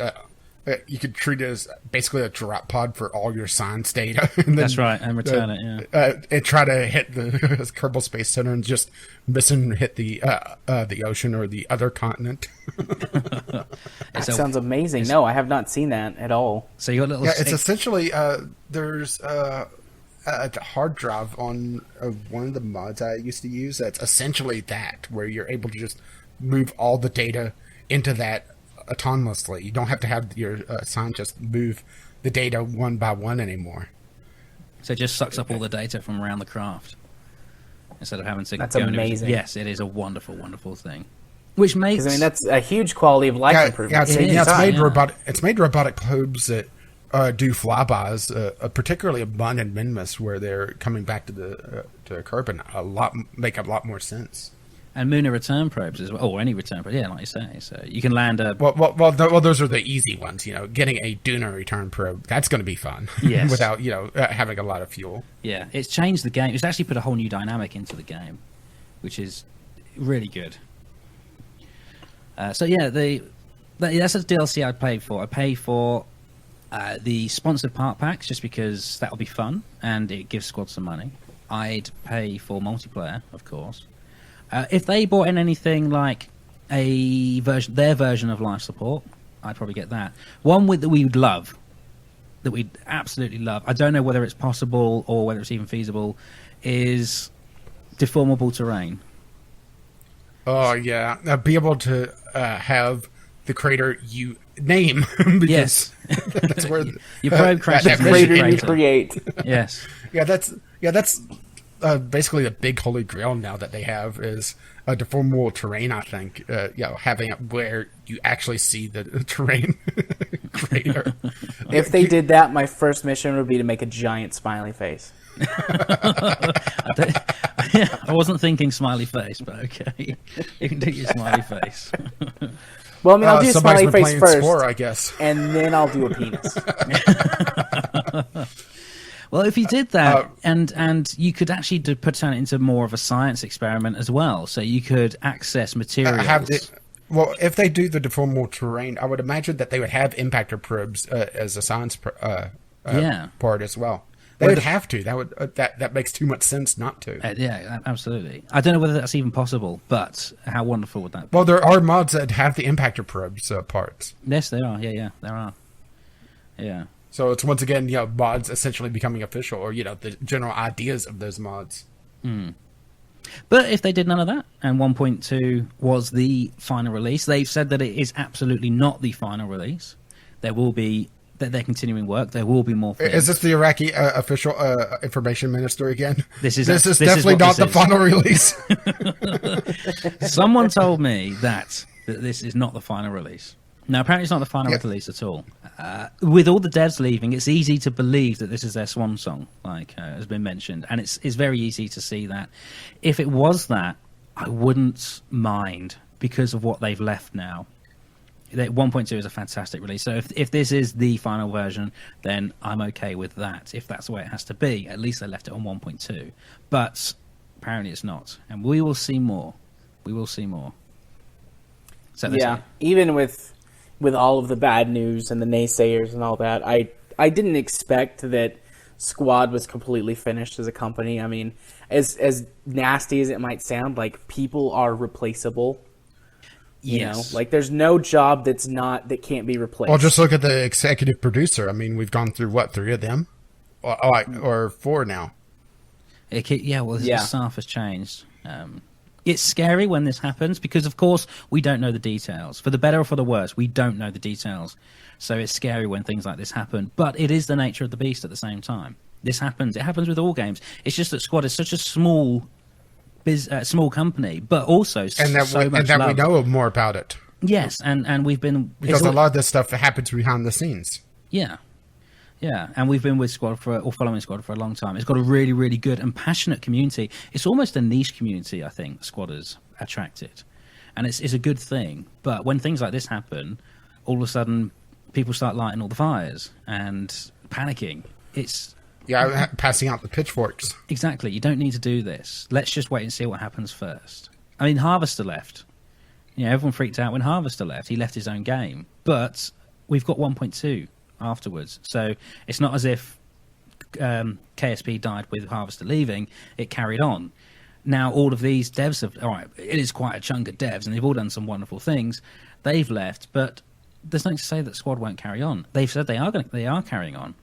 you could treat it as basically a drop pod for all your science data. And then, That's right, and return it, yeah. And try to hit the Kerbal Space Center and just miss and hit the ocean or the other continent. That sounds amazing. No, I have not seen that at all. So you got little. Yeah, it's essentially there's a hard drive on one of the mods I used to use. That's essentially that, where you're able to just move all the data into that autonomously. You don't have to have your scientists move the data one by one anymore. So it just sucks up all the data from around the craft instead of having to. That's go and amazing. Yes, it is a wonderful, wonderful thing. Which makes, Because I mean, that's a huge quality of life improvement. It's made robotic probes that do flybys, particularly of Bun and Minmus, where they're coming back to the to Kerbin, make a lot more sense. and Muna return probes as well, or any return probe. Yeah, like you say, so you can land a. Well, those are the easy ones. You know, getting a Duna return probe, that's going to be fun. Yes. Without having a lot of fuel. Yeah, it's changed the game. It's actually put a whole new dynamic into the game, which is really good. So yeah, that's a DLC I paid for. I paid for the sponsored part packs just because that'll be fun and it gives squad some money. I'd pay for multiplayer, of course. If they brought in anything like their version of life support, I'd probably get that. One that we would love, that we'd absolutely love. I don't know whether it's possible or whether it's even feasible. Is deformable terrain. Oh yeah, be able to have the crater you name. Because yes, that's where your probe crashes. That crater you create. Yes. That's basically the big holy grail now that they have is deformable terrain. I think having it where you actually see the terrain crater. If they did that, my first mission would be to make a giant smiley face. I wasn't thinking smiley face, but okay, you can do your smiley face. Well, I mean, I'll do smiley face first, Spore, I guess, and then I'll do a penis. Well, if you did that, and you could actually turn it into more of a science experiment as well, so you could access materials. Well, if they do the deformable terrain, I would imagine that they would have impactor probes as a science part as well. They would have to. That makes too much sense not to. Yeah, absolutely. I don't know whether that's even possible, but how wonderful would that be? Well, there are mods that have the impactor probes parts. Yes, there are. Yeah, there are. Yeah. So it's once again, mods essentially becoming official, or the general ideas of those mods. Mm. But if they did none of that, and 1.2 was the final release, they've said that it is absolutely not the final release. There will be they're continuing work. There will be more things. Is this the Iraqi official information minister again? This is definitely not the final release. Someone told me that this is not the final release. No, apparently it's not the final release at all. With all the devs leaving, it's easy to believe that this is their swan song, like has been mentioned, and it's very easy to see that. If it was that, I wouldn't mind because of what they've left now. 1.2 is a fantastic release, so if this is the final version, then I'm okay with that. If that's the way it has to be, at least they left it on 1.2. But apparently it's not, and we will see more. We will see more. So even with all of the bad news and the naysayers and all that, I didn't expect that Squad was completely finished as a company. I mean, as nasty as it might sound, like, people are replaceable. You know, like, there's no job that can't be replaced. Well, just look at the executive producer. I mean, we've gone through 3 of them, or 4 now. The staff has changed. It's scary when this happens because, of course, we don't know the details. For the better or for the worse, we don't know the details. So it's scary when things like this happen. But it is the nature of the beast at the same time. This happens. It happens with all games. It's just that Squad is such a small company, but also we know more about it. Yes, and we've been... Because a lot of this stuff happens behind the scenes. Yeah. Yeah, and we've been with Squad following Squad for a long time. It's got a really, really good and passionate community. It's almost a niche community, I think, Squad has attracted. And it's a good thing. But when things like this happen, all of a sudden, people start lighting all the fires and panicking. Passing out the pitchforks. Exactly. You don't need to do this. Let's just wait and see what happens first. I mean, Harvester left. Everyone freaked out when Harvester left. He left his own game. But we've got 1.2 afterwards. So it's not as if KSP died with Harvester leaving. It carried on. Now, all of these devs it is quite a chunk of devs, and they've all done some wonderful things. They've left, but there's nothing to say that Squad won't carry on. They've said they are carrying on.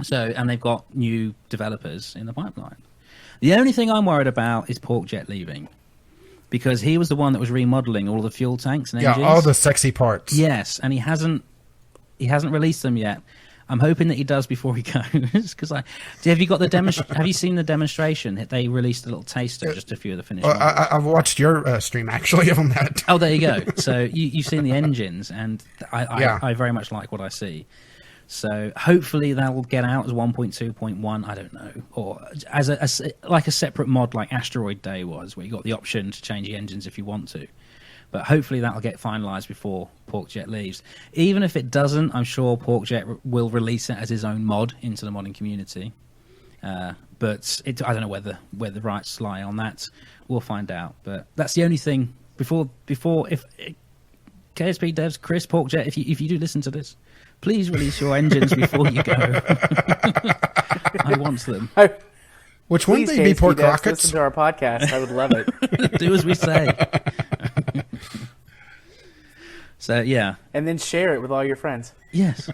So, and they've got new developers in the pipeline. The only thing I'm worried about is Porkjet leaving. because he was the one that was remodeling all the fuel tanks and Yeah, engines. all the sexy parts. Yes, and he hasn't released them yet. I'm hoping that he does before he goes. Because have you got the Have you seen the demonstration? They released a little taster, just a few of the finished models. I've watched your stream actually on that. Oh, there you go. So you've seen the engines, and I very much like what I see. So hopefully that will get out as 1.2.1. I don't know, or as a separate mod like Asteroid Day was, where you got the option to change the engines if you want to. But hopefully that'll get finalised before PorkJet leaves. Even if it doesn't, I'm sure PorkJet will release it as his own mod into the modding community. But I don't know where the rights lie on that. We'll find out. But that's the only thing. Before if KSP devs, Chris, PorkJet, if you do listen to this, please release your engines before you go. I want them. Which one Please, they be KSP pork devs, rockets? listen to our podcast. I would love it. Do as we say. So yeah, And then share it with all your friends. yes.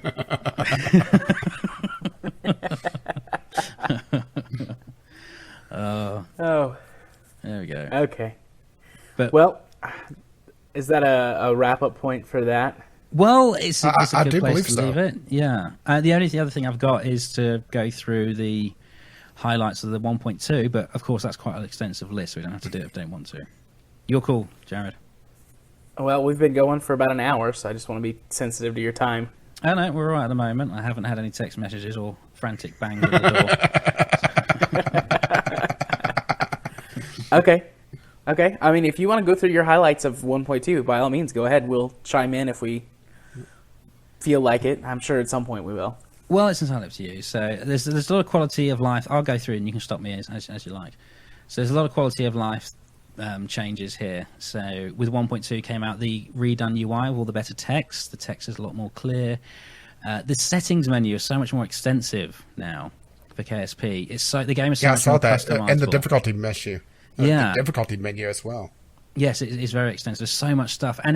Oh, There we go. okay. But Well, is that a wrap-up point for that? well, it's a I good do place believe to so. leave it. Yeah. The other thing I've got is to go through the highlights of the 1.2, but of course that's quite an extensive list, so we don't have to do it if we don't want to. You're cool, Jared. Well, we've been going for about an hour, so I just want to be sensitive to your time. Oh no, we're all right at the moment. I haven't had any text messages or frantic bangs at the door. Okay. I mean, if you want to go through your highlights of 1.2, by all means, go ahead. We'll chime in if we feel like it. I'm sure at some point we will. Well, it's entirely up to you. So there's a lot of quality of life. I'll go through it and you can stop me as you like. So there's a lot of quality of life changes here. So with 1.2 came out the redone UI with all the better text. The text is a lot more clear. The settings menu is so much more extensive now for KSP. The game is so Yeah, I much saw more that. customizable. And the difficulty menu. Yeah. The difficulty menu as well. Yes, it's very extensive. There's so much stuff, and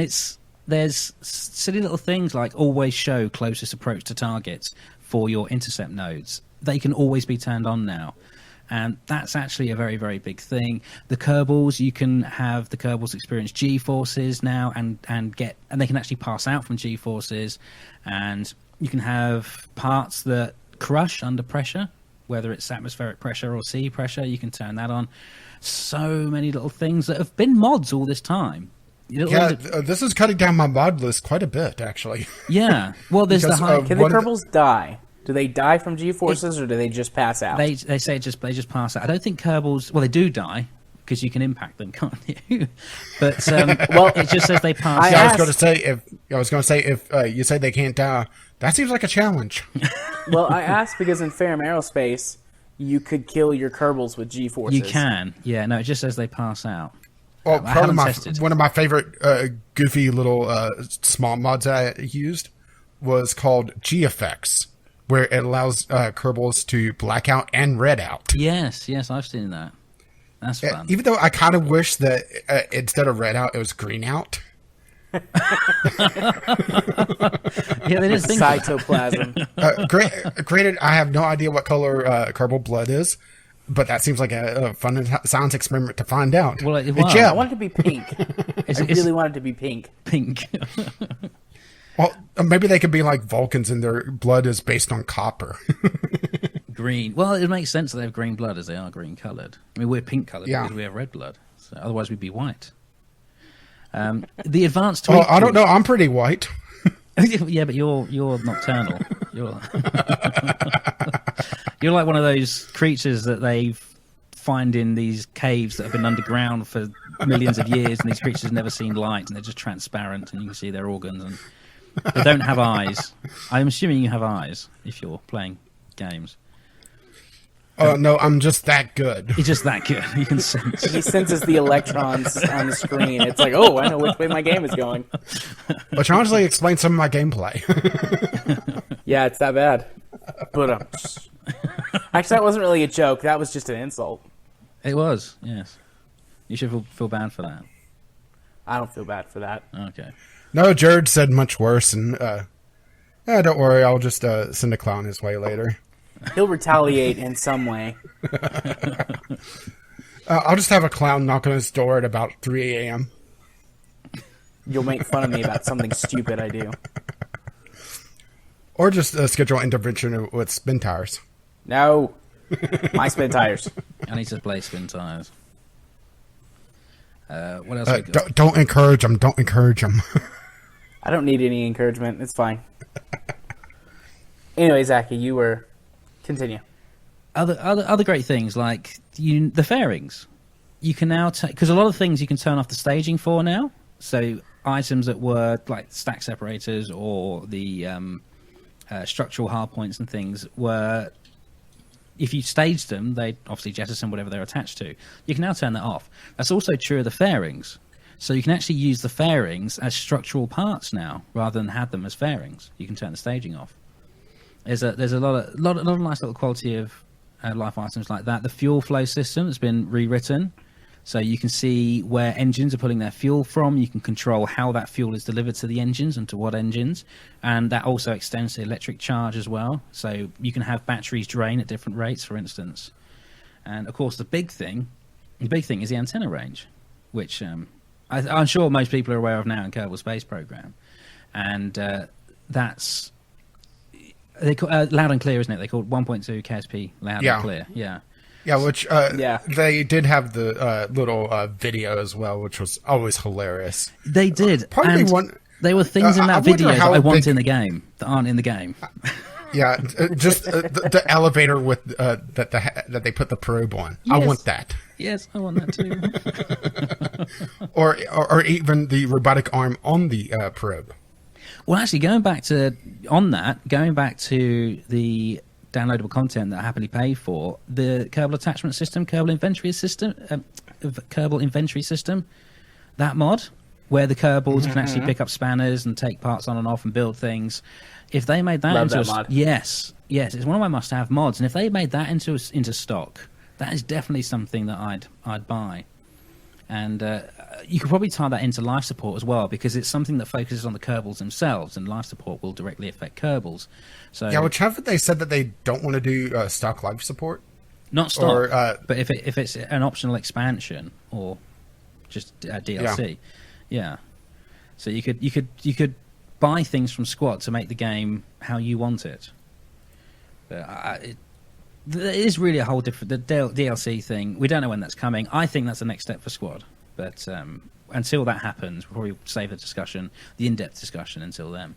there's silly little things like always show closest approach to targets for your intercept nodes. They can always be turned on now, and that's actually a very, very big thing. The Kerbals, you can have the Kerbals experience G-forces now, and they can actually pass out from G-forces, and you can have parts that crush under pressure, whether it's atmospheric pressure or sea pressure. You can turn that on. So many little things that have been mods all this time. This is cutting down my mod list quite a bit, actually. Yeah. Well, there's Because, the high. Can the Kerbals die? Do they die from G-forces, or do they just pass out? They say they just pass out. I don't think Kerbals. Well, they do die because you can impact them, can't you? But well, it just says they pass out. I was going to say if you say they can't die, that seems like a challenge. Well, I asked because in Ferrum Aerospace, you could kill your Kerbals with G-forces. You can. Yeah. No, it just says they pass out. Well, I probably haven't tested. one of my favorite goofy little small mods I used was called G-Effects, where it allows Kerbals to black out and red out. Yes, I've seen that. That's fun. Even though I kind of wish that instead of red out, it was green out. Yeah, they didn't think of that. Cytoplasm. Granted, I have no idea what color Kerbal blood is, but that seems like a fun science experiment to find out. Well, it But was. yeah, I want it to be pink. I really want it to be pink. Pink. well, maybe they could be like Vulcans and their blood is based on copper. Green. Well, it makes sense that they have green blood as they are green coloured. I mean, we're pink coloured Yeah. because we have red blood. So otherwise, we'd be white. The advanced Oh, tweak. I don't know. I'm pretty white. Yeah, but you're nocturnal. You're you're like one of those creatures that they find in these caves that have been underground for millions of years, and these creatures have never seen light, and they're just transparent, and you can see their organs, and they don't have eyes. I'm assuming you have eyes if you're playing games. Oh, no, I'm just that good. He's just that good. You can sense. He senses the electrons on the screen. It's like, oh, I know which way my game is going. Which honestly explains some of my gameplay. Yeah, it's that bad. But actually, that wasn't really a joke. That was just an insult. It was, yes. You should feel bad for that. I don't feel bad for that. Okay. No, Jared said much worse, and don't worry, I'll just send a clown his way later. He'll retaliate in some way. I'll just have a clown knock on his door at about 3 a.m. You'll make fun of me about something stupid I do. Or just schedule intervention with spin tires. No. My spin tires. I need to play spin tires. What else? Don't encourage them. Don't encourage them. I don't need any encouragement. It's fine. Anyway, Zachy, you were... Continue. Other great things like the fairings. You can now because a lot of things you can turn off the staging for now. So items that were like stack separators or the structural hardpoints and things were, if you staged them, they obviously jettison whatever they're attached to. You can now turn that off. That's also true of the fairings. So you can actually use the fairings as structural parts now, rather than have them as fairings. You can turn the staging off. There's a lot of nice little quality of life items like that. The fuel flow system has been rewritten, so you can see where engines are pulling their fuel from. You can control how that fuel is delivered to the engines and to what engines, and that also extends to electric charge as well. So you can have batteries drain at different rates, for instance. And of course, the big thing is the antenna range, which I'm sure most people are aware of now in Kerbal Space Program, and that's they call, loud and clear, isn't it? They call it 1.2 KSP loud and clear. Yeah. Yeah, which they did have the little video as well, which was always hilarious. They did. And there were things in that video that I want in the game that aren't in the game. Yeah, just the elevator with that they put the probe on. Yes. I want that. Yes, I want that too. or even the robotic arm on the probe. Well, actually, going back to the downloadable content that I happily pay for, the Kerbal attachment system, Kerbal inventory system, that mod where the Kerbals can actually pick up spanners and take parts on and off and build things. If they made that into mod. Yes, it's one of my must-have mods, and if they made that into stock, that is definitely something that I'd buy. And you could probably tie that into life support as well, because it's something that focuses on the Kerbals themselves, and life support will directly affect Kerbals. So yeah, which haven't they said that they don't want to do stock life support? Not stock, but if it's an optional expansion or just DLC, yeah. So you could buy things from Squad to make the game how you want it. But it is really a whole different DLC thing. We don't know when that's coming. I think that's the next step for Squad, but until that happens, we'll probably save the in-depth discussion until then.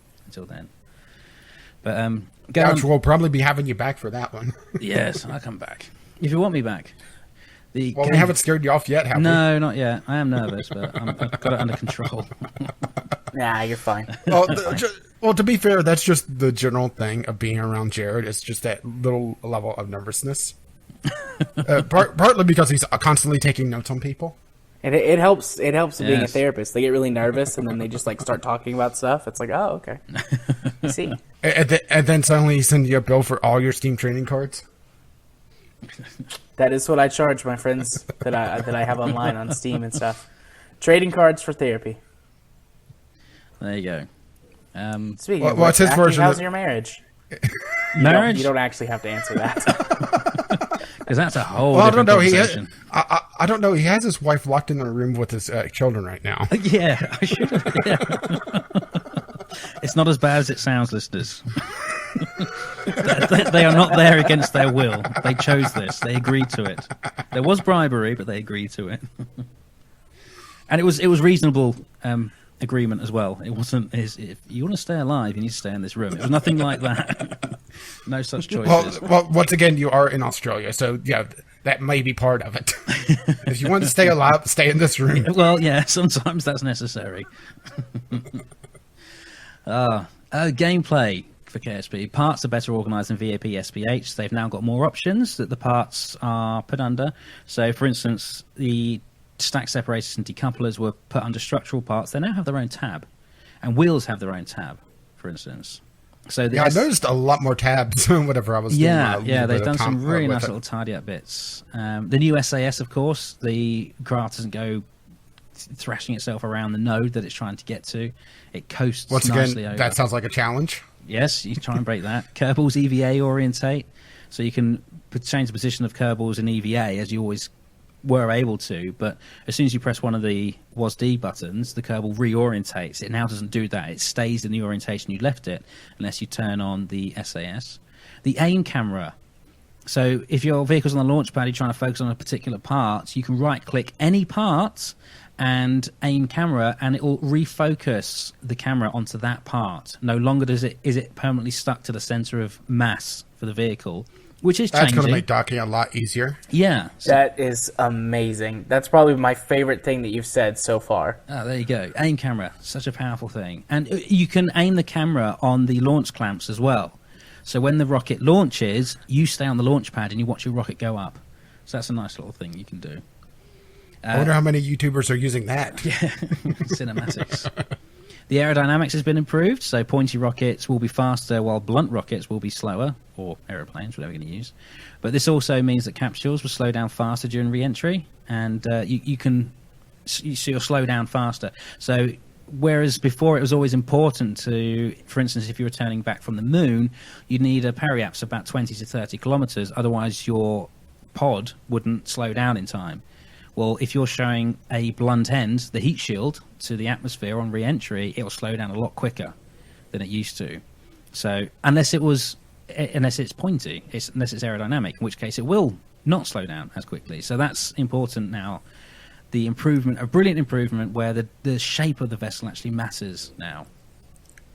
But we'll probably be having you back for that one. Yes, I'll come back if you want me back. We haven't scared you off yet, have we? No, not yet. I am nervous, but I've got it under control. Nah, you're fine. Well, to be fair, that's just the general thing of being around Jared. It's just that little level of nervousness. Partly because he's constantly taking notes on people. It helps being a therapist. They get really nervous, and then they just start talking about stuff. It's like, oh, okay. I see. And then suddenly he sends you a bill for all your Steam trading cards. That is what I charge my friends that I have online on Steam and stuff. Trading cards for therapy. There you go. Speaking of which, his version how's your marriage? Marriage? You don't actually have to answer that. Because that's a whole different conversation. I don't know. He has his wife locked in a room with his children right now. Yeah, I should have. Yeah. It's not as bad as it sounds, listeners. They are not there against their will. They chose this. They agreed to it. There was bribery, but they agreed to it. And it was reasonable agreement as well. It wasn't if you want to stay alive, you need to stay in this room. It was nothing like that. No such choices. Well, once again, you are in Australia, so yeah, that may be part of it. If you want to stay alive, stay in this room. Well, yeah, sometimes that's necessary. Gameplay for KSP. Parts are better organised than VAP SPH. They've now got more options that the parts are put under. So, for instance, the stack separators and decouplers were put under structural parts. They now have their own tab, and wheels have their own tab, for instance. So I noticed a lot more tabs whenever I was doing they've done some really nice little tidy up bits. The new SAS, of course, the craft doesn't go thrashing itself around the node that it's trying to get to. It coasts nicely over. That sounds like a challenge. Yes, you try and break that. Kerbals EVA orientate, so you can change the position of Kerbals in EVA as you always were able to, but as soon as you press one of the WASD buttons, the Kerbal reorientates. It now doesn't do that. It stays in the orientation you left it unless you turn on the SAS. The aim camera. So if your vehicle's on the launch pad, you're trying to focus on a particular part, you can right-click any part and aim camera, and it will refocus the camera onto that part. No longer is it permanently stuck to the center of mass for the vehicle, which is changing. That's going to make docking a lot easier. Yeah. That is amazing. That's probably my favorite thing that you've said so far. Oh, there you go. Aim camera, such a powerful thing. And you can aim the camera on the launch clamps as well. So when the rocket launches, you stay on the launch pad and you watch your rocket go up. So that's a nice little thing you can do. I wonder how many YouTubers are using that. Yeah, cinematics. The aerodynamics has been improved, so pointy rockets will be faster while blunt rockets will be slower, or aeroplanes, whatever you're going to use. But this also means that capsules will slow down faster during re-entry, and you'll slow down faster. So whereas before it was always important to, for instance, if you were turning back from the moon, you'd need a periaps about 20 to 30 kilometers, otherwise your pod wouldn't slow down in time. Well, if you're showing a blunt end, the heat shield, to the atmosphere on re-entry, it will slow down a lot quicker than it used to. So unless it's pointy, unless it's aerodynamic, in which case it will not slow down as quickly. So that's important now. The improvement, a brilliant improvement where the shape of the vessel actually matters now.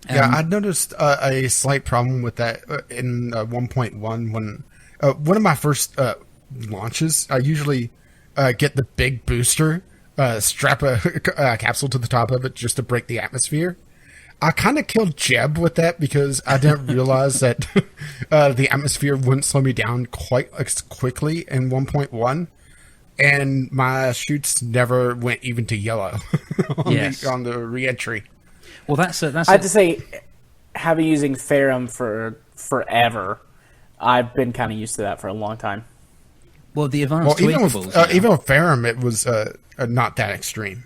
Yeah, I noticed a slight problem with that in 1.1 when one of my first launches, I usually get the big booster, strap a capsule to the top of it just to break the atmosphere. I kind of killed Jeb with that because I didn't realize that the atmosphere wouldn't slow me down quite as quickly in 1.1. And my chutes never went even to yellow on the re-entry. Well, that's I have to say, having using Ferrum for forever, I've been kind of used to that for a long time. Well, the advanced tweakables. Even with Ferrum, it was not that extreme.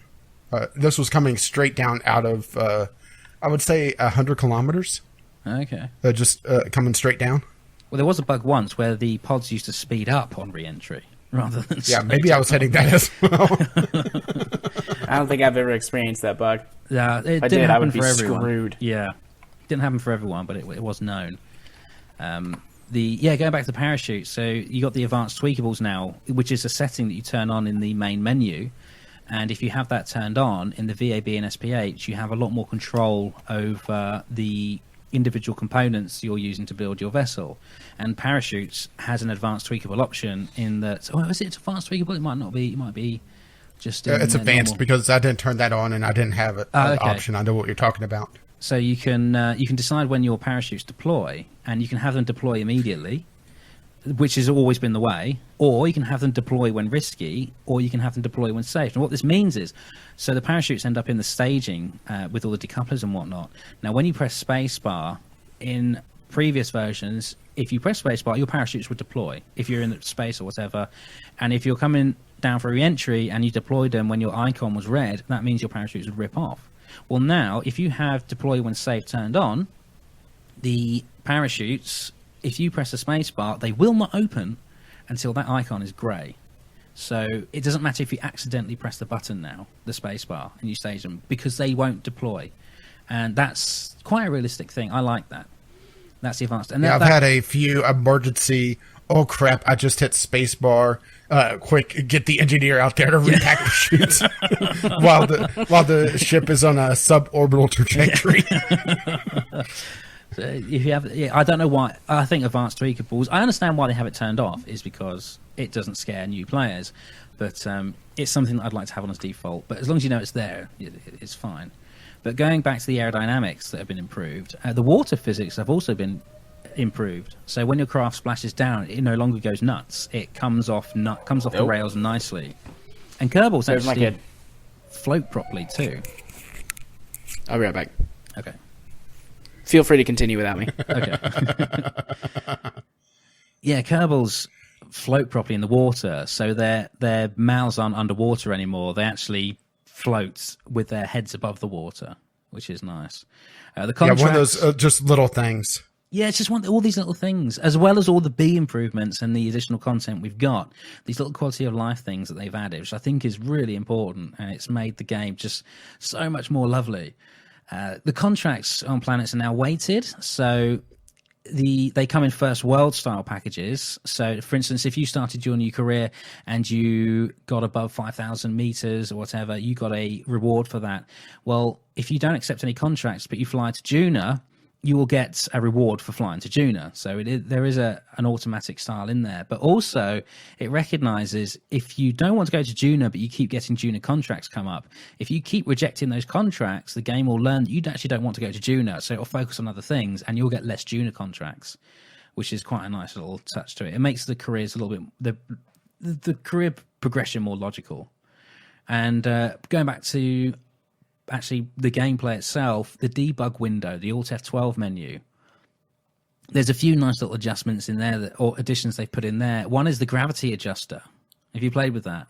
This was coming straight down out of, I would say, 100 kilometers. Okay. Just coming straight down. Well, there was a bug once where the pods used to speed up on re-entry rather than... Yeah, maybe I was hitting that as well. I don't think I've ever experienced that bug. Yeah, it I didn't did. I happen would be for everyone. screwed. Yeah, didn't happen for everyone, but it was known. Going back to the parachute. So you got the advanced tweakables now, which is a setting that you turn on in the main menu, and if you have that turned on in the VAB and SPH, you have a lot more control over the individual components you're using to build your vessel. And parachutes has an advanced tweakable option in that. Oh, is it advanced tweakable? It might not be. It might be just. It's advanced normal. because I didn't turn that on and I didn't have an option. I know what you're talking about. So you can decide when your parachutes deploy, and you can have them deploy immediately, which has always been the way, or you can have them deploy when risky, or you can have them deploy when safe. And what this means is, so the parachutes end up in the staging with all the decouplers and whatnot. Now, when you press spacebar in previous versions, if you press spacebar, your parachutes would deploy if you're in space or whatever. And if you're coming down for re-entry and you deployed them when your icon was red, that means your parachutes would rip off. Well, now, if you have deploy when safe turned on, the parachutes, if you press the spacebar, they will not open until that icon is grey. So it doesn't matter if you accidentally press the button now, the spacebar, and you stage them, because they won't deploy. And that's quite a realistic thing. I like that. That's the advanced. And I've had a few emergency, oh crap, I just hit spacebar. Quick, get the engineer out there to repack the chutes while the ship is on a suborbital trajectory. So if you have, I don't know why. I think advanced tweakables. I understand why they have it turned off, is because it doesn't scare new players. But it's something that I'd like to have on as default. But as long as you know it's there, it's fine. But going back to the aerodynamics that have been improved, the water physics have also been improved. So when your craft splashes down, it no longer goes nuts. It comes off the rails nicely. And Kerbals actually float properly too. I'll be right back. Okay. Feel free to continue without me. Okay. Yeah, Kerbals float properly in the water, so their mouths aren't underwater anymore. They actually float with their heads above the water, which is nice. The contrast, one of those just little things. Yeah, it's just all these little things, as well as all the B improvements and the additional content we've got. These little quality of life things that they've added, which I think is really important, and it's made the game just so much more lovely. The contracts on planets are now weighted, so they come in first world style packages. So, for instance, if you started your new career and you got above 5,000 meters or whatever, you got a reward for that. Well, if you don't accept any contracts but you fly to Juna, you will get a reward for flying to Juna. So there is an automatic style in there. But also, it recognizes if you don't want to go to Juna, but you keep getting Juna contracts come up, if you keep rejecting those contracts, the game will learn that you actually don't want to go to Juna. So it'll focus on other things, and you'll get less Juna contracts, which is quite a nice little touch to it. It makes the careers a little bit, the career progression more logical. And going back to actually the gameplay itself, the debug window, the Alt F12 menu, there's a few nice little adjustments in there or additions they've put in there. One is the gravity adjuster. Have you played with that?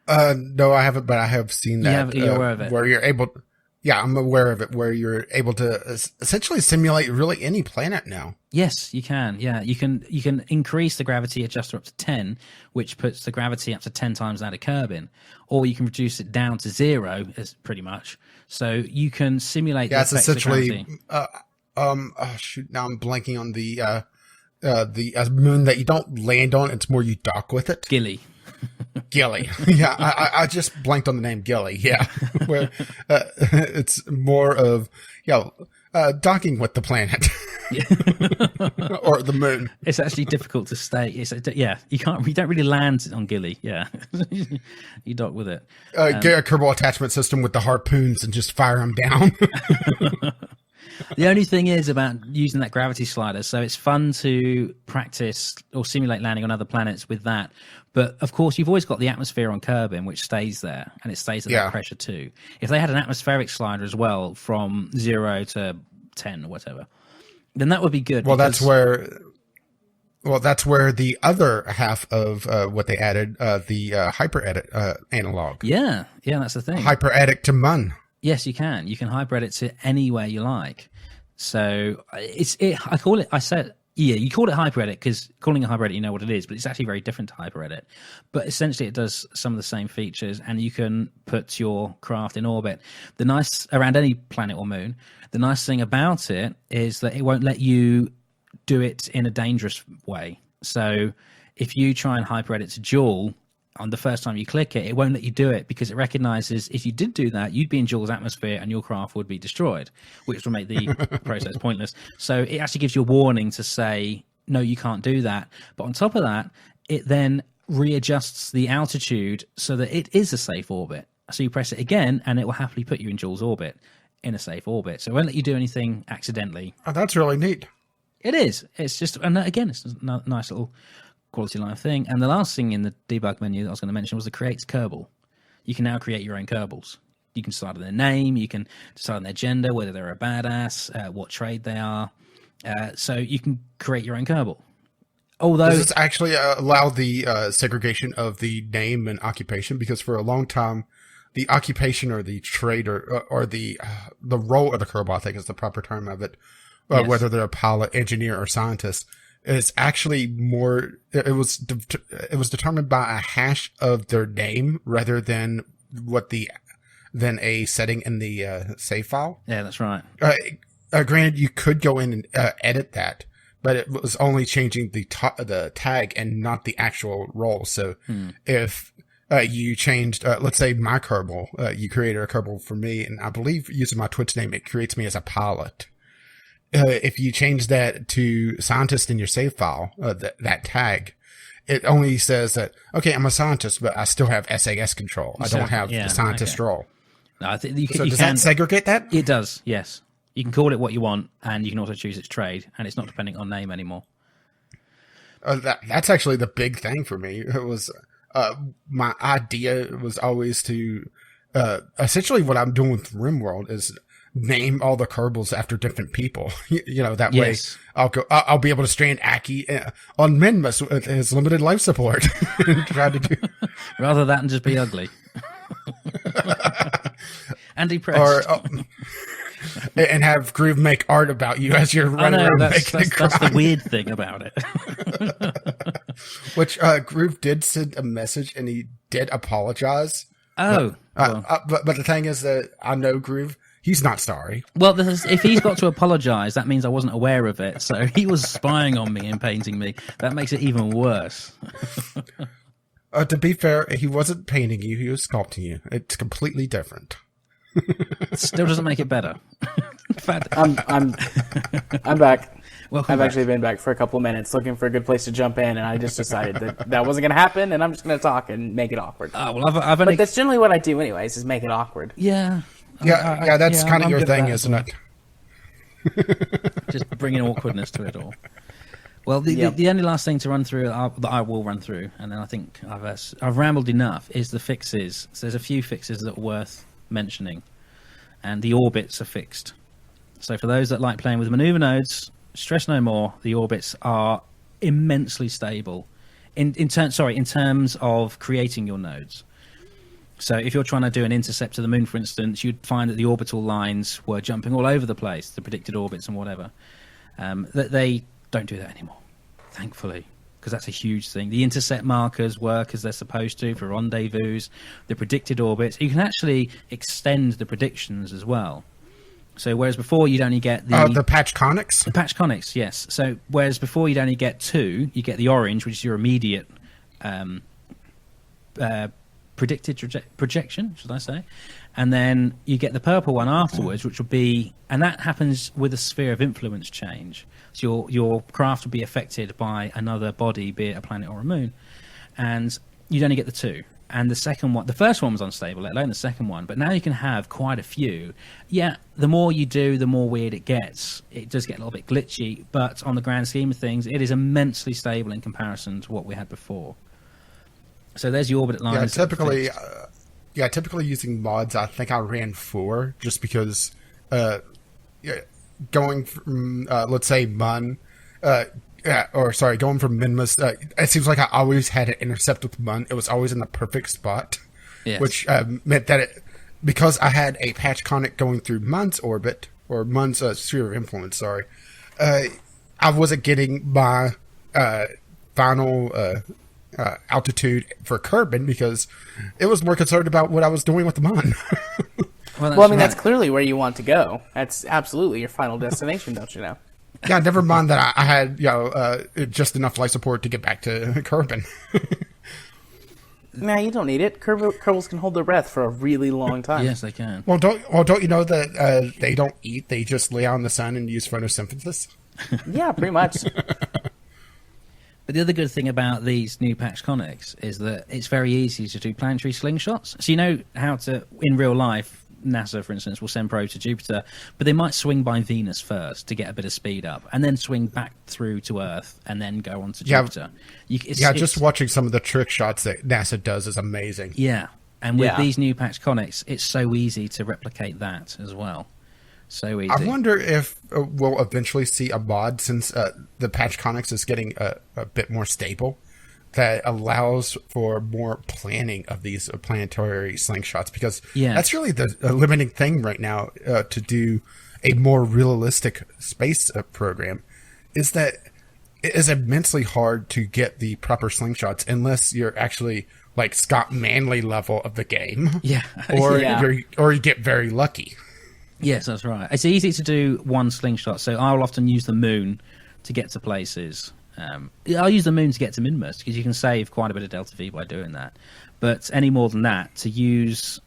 No, I haven't, but I have seen that. You're aware of it? Where you're able, yeah, I'm aware of it, where you're able to essentially simulate really any planet now. Yes, you can. Yeah, you can increase the gravity adjuster up to 10, which puts the gravity up to 10 times that of Kerbin, or you can reduce it down to 0, is pretty much. So you can simulate. Yeah, the it's essentially. Oh shoot! Now I'm blanking on the moon that you don't land on. It's more you dock with it. Gilly. Gilly. Yeah, I just blanked on the name Gilly. Yeah, where it's more of docking with the planet or the moon. It's actually difficult to stay. You don't really land on Gilly. Yeah, you dock with it. Get a Kerbal attachment system with the harpoons and just fire them down. The only thing is about using that gravity slider, so it's fun to practice or simulate landing on other planets with that. But, of course, you've always got the atmosphere on Kerbin, which stays there, and it stays at that pressure too. If they had an atmospheric slider as well from 0 to 10 or whatever, then that would be good. Well, that's where the other half of what they added, the hyper edit analog. Yeah, that's the thing. Hyper edit to Mun. Yes, you can. You can hyper edit to anywhere you like. So you call it hyper edit because calling it hyper edit, you know what it is, but it's actually very different to hyper edit. But essentially, it does some of the same features, and you can put your craft in orbit. Around any planet or moon. The nice thing about it is that it won't let you do it in a dangerous way. So if you try and hyper edit to Joule, on the first time you click it, it won't let you do it because it recognizes if you did do that, you'd be in Joule's atmosphere and your craft would be destroyed, which will make the process pointless. So it actually gives you a warning to say, no, you can't do that. But on top of that, it then readjusts the altitude so that it is a safe orbit. So you press it again and it will happily put you in Joule's orbit in a safe orbit. So it won't let you do anything accidentally. Oh, that's really neat. It is. It's just, and again, it's a nice little quality life thing. And the last thing in the debug menu that I was going to mention was the create Kerbal. You can now create your own Kerbals. You can decide on their name, you can decide on their gender, whether they're a badass, what trade they are. So you can create your own Kerbal. Although, does this actually allow the segregation of the name and occupation? Because for a long time, the occupation or the trade or the role of the Kerbal, I think is the proper term of it, yes. Whether they're a pilot, engineer, or scientist, is actually more. It was determined by a hash of their name rather than than a setting in the save file. Yeah, that's right. Granted, you could go in and edit that, but it was only changing the tag and not the actual role. So if you changed, let's say my Kerbal, you created a Kerbal for me, and I believe using my Twitch name, it creates me as a pilot. If you change that to scientist in your save file, that tag, it only says that, okay, I'm a scientist, but I still have SAS control. I don't have the scientist role. No, I think does that segregate that? It does, yes. You can call it what you want, and you can also choose its trade, and it's not depending on name anymore. That's actually the big thing for me. It was my idea was always to essentially what I'm doing with RimWorld is name all the Kerbals after different people. That way I'll be able to strand Aki on Minmus with his limited life support and try to do rather than just be ugly and depressed. and have Groove make art about you as you're I running know, around that's making a the weird thing about it. Which Groove did send a message and he did apologize. Oh, But the thing is that I know Groove. He's not sorry. well, if he's got to apologise, that means I wasn't aware of it. So he was spying on me and painting me. That makes it even worse. To be fair, he wasn't painting you; he was sculpting you. It's completely different. Still doesn't make it better. In fact, I'm back. welcome I've back. actually been back for a couple of minutes looking for a good place to jump in, and I just decided that wasn't going to happen, and I'm just going to talk and make it awkward. Well, I've only But that's generally what I do anyways, is make it awkward. yeah. Yeah, that's kind of I'm your good at thing, that as isn't well. it? Just bringing awkwardness to it all. Well, Yep. the only last thing to run through that I will run through, and then I think I've rambled enough, is the fixes. So there's a few fixes that are worth mentioning, and the orbits are fixed. So for those that like playing with maneuver nodes, stress no more. The orbits are immensely stable in terms of creating your nodes. So if you're trying to do an intercept to the moon, for instance, you'd find that the orbital lines were jumping all over the place, the predicted orbits and whatever. That they don't do that anymore, thankfully, because that's a huge thing. The intercept markers work as they're supposed to for rendezvous, the predicted orbits. You can actually extend the predictions as well. So whereas before you'd only get The patch conics? the patch conics, yes. So whereas before you'd only get 2, you get the orange, which is your immediate predicted projection, should I say? And then you get the purple one afterwards, which will be, and that happens with a sphere of influence change. So your craft will be affected by another body, be it a planet or a moon, and you'd only get the 2. And the second one, the first one was unstable, let alone the second one. But now you can have quite a few. Yeah, the more you do, the more weird it gets. It does get a little bit glitchy, but on the grand scheme of things, it is immensely stable in comparison to what we had before. So there's your orbit lines. Typically using mods, I think I ran 4 just because going from let's say Mun, going from Minmus, it seems like I always had an intercept with Mun. It was always in the perfect spot, Yes. which meant that because I had a patch conic going through Mun's orbit or Mun's sphere of influence. I wasn't getting my final altitude for Kerbin because it was more concerned about what I was doing with the Mun. Well, I mean, that's clearly where you want to go. That's absolutely your final destination, don't you know? Yeah, never mind that I had just enough life support to get back to Kerbin. Nah, you don't need it. Kerbals can hold their breath for a really long time. Yes, they can. Well, don't you know that they don't eat? They just lay out in the sun and use photosynthesis. Yeah, pretty much. But the other good thing about these new patch conics is that it's very easy to do planetary slingshots. So you know how to, in real life, NASA, for instance, will send probes to Jupiter, but they might swing by Venus first to get a bit of speed up, and then swing back through to Earth, and then go on to Jupiter. Just watching some of the trick shots that NASA does is amazing. Yeah, and with Yeah. these new patch conics, it's so easy to replicate that as well. So easy. I wonder if we'll eventually see a mod, since the patch conics is getting a bit more stable, that allows for more planning of these planetary slingshots, because that's really the limiting thing right now to do a more realistic space program, is that it is immensely hard to get the proper slingshots unless you're actually like Scott Manley level of the game, Yeah. or Yeah. you get very lucky. Yes, that's right. It's easy to do one slingshot, so I'll often use the moon to get to places. I'll use the moon to get to Minmus, because you can save quite a bit of delta V by doing that. But any more than that, to use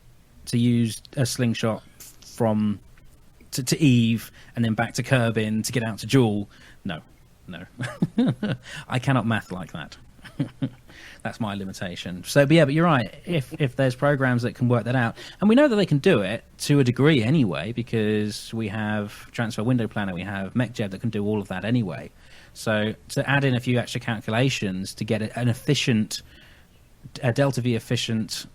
a slingshot from to Eve and then back to Kerbin to get out to Jewel, no. I cannot math like that. That's my limitation. So, but you're right. If there's programs that can work that out, and we know that they can do it to a degree anyway, because we have Transfer Window Planner, we have MechJeb that can do all of that anyway. So to add in a few extra calculations to get an efficient, a delta V efficient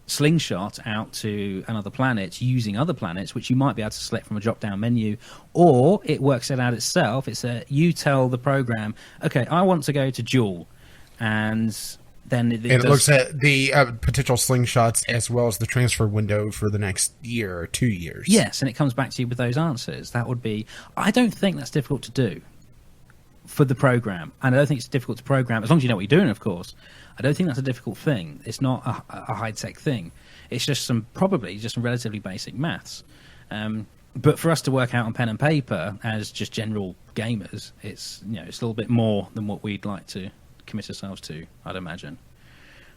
slingshot out to another planet using other planets, which you might be able to select from a drop-down menu, or it works it out itself. You tell the program, okay, I want to go to Jewel, and then And it looks at the potential slingshots as well as the transfer window for the next year or 2 years. Yes, and it comes back to you with those answers. That would be... I don't think that's difficult to do for the program. And I don't think it's difficult to program, as long as you know what you're doing, of course. I don't think that's a difficult thing. It's not a high-tech thing. It's just probably just some relatively basic maths. But for us to work out on pen and paper as just general gamers, it's it's a little bit more than what we'd like to commit ourselves to, I'd imagine.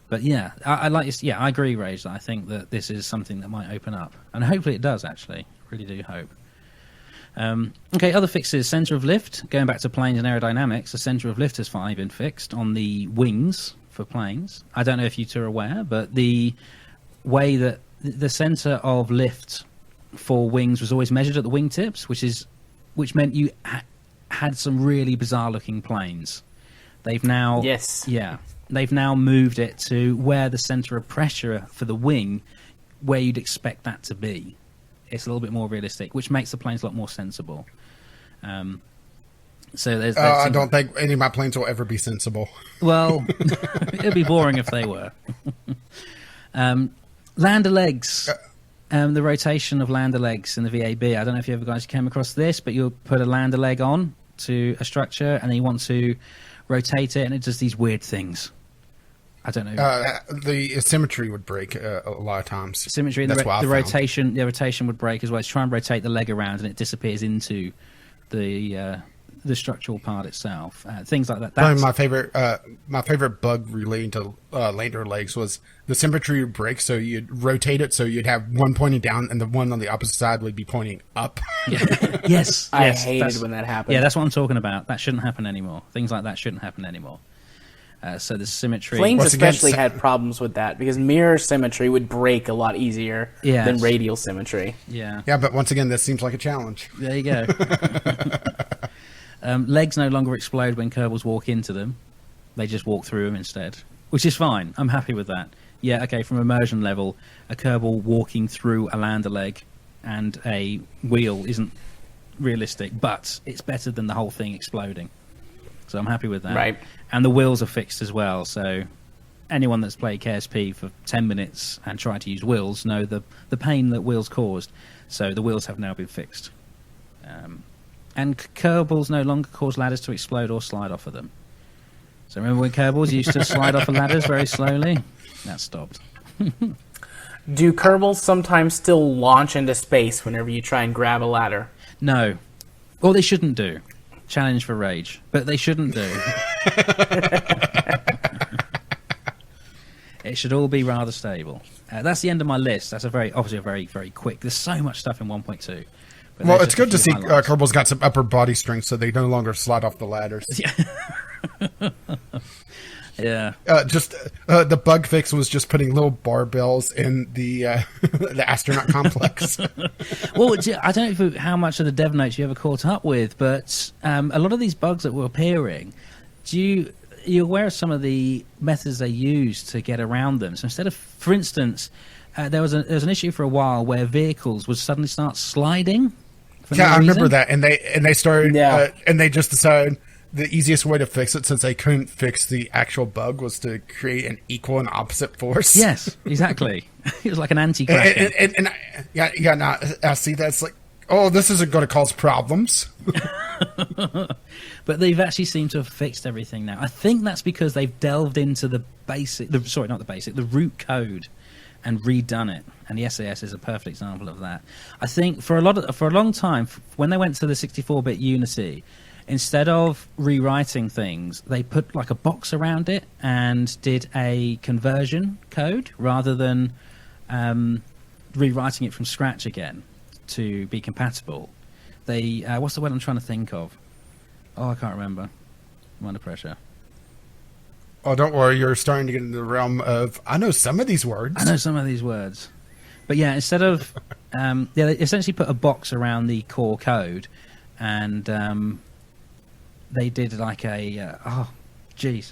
But yeah, I agree, Rage, that I think that this is something that might open up. And hopefully it does, actually. I really do hope. Okay, other fixes. Centre of lift. Going back to planes and aerodynamics, the centre of lift has finally been fixed on the wings for planes. I don't know if you two are aware, but the way that the centre of lift for wings was always measured at the wingtips, which meant you had some really bizarre-looking planes. They've now... Yes. Yeah. They've now moved it to where the centre of pressure for the wing, where you'd expect that to be. It's a little bit more realistic, which makes the planes a lot more sensible. So there's I don't think any of my planes will ever be sensible. Well, it'd be boring if they were. Lander legs. The rotation of lander legs in the VAB. I don't know if you ever guys came across this, but you'll put a lander leg on to a structure and then you want to rotate it and it does these weird things. I don't know. The symmetry would break a lot of times. Symmetry, the rotation would break as well. It's try and rotate the leg around and it disappears into the structural part itself. Things like that. Probably my favorite bug relating to lander legs was the symmetry would break, so you'd rotate it so you'd have one pointing down and the one on the opposite side would be pointing up. Yes. I hated when that happened. Yeah, that's what I'm talking about. That shouldn't happen anymore. Things like that shouldn't happen anymore. So the symmetry... Planes especially had problems with that because mirror symmetry would break a lot easier than radial symmetry. Yeah. Yeah, but once again, this seems like a challenge. There you go. Legs no longer explode when Kerbals walk into them. They just walk through them instead, which is fine. I'm happy with that. Yeah, okay, from immersion level, a Kerbal walking through a lander leg and a wheel isn't realistic, but it's better than the whole thing exploding. So I'm happy with that. Right. And the wheels are fixed as well, so anyone that's played KSP for 10 minutes and tried to use wheels know the pain that wheels caused. So the wheels have now been fixed. And Kerbals no longer cause ladders to explode or slide off of them. So remember when Kerbals used to slide off of ladders very slowly? That stopped. Do Kerbals sometimes still launch into space whenever you try and grab a ladder? No. Or they shouldn't do. Challenge for Rage. But they shouldn't do. It should all be rather stable. That's the end of my list. That's obviously a very, very quick. There's so much stuff in 1.2. Well, it's good to see Kerbals got some upper body strength, so they no longer slide off the ladders. Yeah. The bug fix was just putting little barbells in the astronaut complex. Well, I don't know how much of the dev notes you ever caught up with, but a lot of these bugs that were appearing, are you aware of some of the methods they used to get around them? So instead of, for instance, there was an issue for a while where vehicles would suddenly start sliding. I remember that, and they started, and they just decided the easiest way to fix it, since they couldn't fix the actual bug, was to create an equal and opposite force. Yes, exactly. It was like an anti-crash. I see that's like, oh, this isn't going to cause problems. But they've actually seemed to have fixed everything now. I think that's because they've delved into the root code and redone it. And the SAS is a perfect example of that. I think for a long time, when they went to the 64-bit Unity, instead of rewriting things, they put like a box around it and did a conversion code rather than rewriting it from scratch again to be compatible. They what's the word I'm trying to think of? Oh, I can't remember. I'm under pressure. Oh, don't worry. You're starting to get into the realm of, I know some of these words. But yeah, instead of... they essentially put a box around the core code and they did like a... jeez.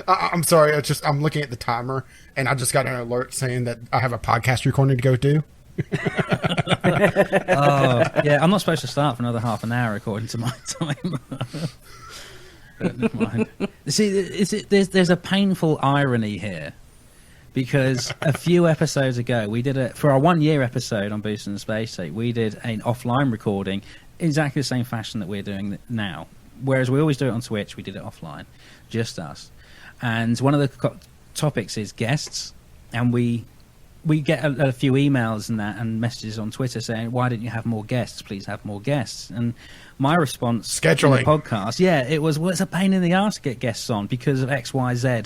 I'm sorry. I'm looking at the timer and I just got an alert saying that I have a podcast recording to go do. Oh, yeah. I'm not supposed to start for another half an hour according to my time. Never mind. See, there's a painful irony here, because a few episodes ago we did for our 1 year episode on Boosting the Space State, we did an offline recording, exactly the same fashion that we're doing now. Whereas we always do it on Twitch, we did it offline, just us. And one of the topics is guests, and we get a few emails and messages on Twitter saying, why didn't you have more guests? Please have more guests. And my response Scheduling. in the podcast, it was, well, it's a pain in the arse to get guests on because of X, Y, Z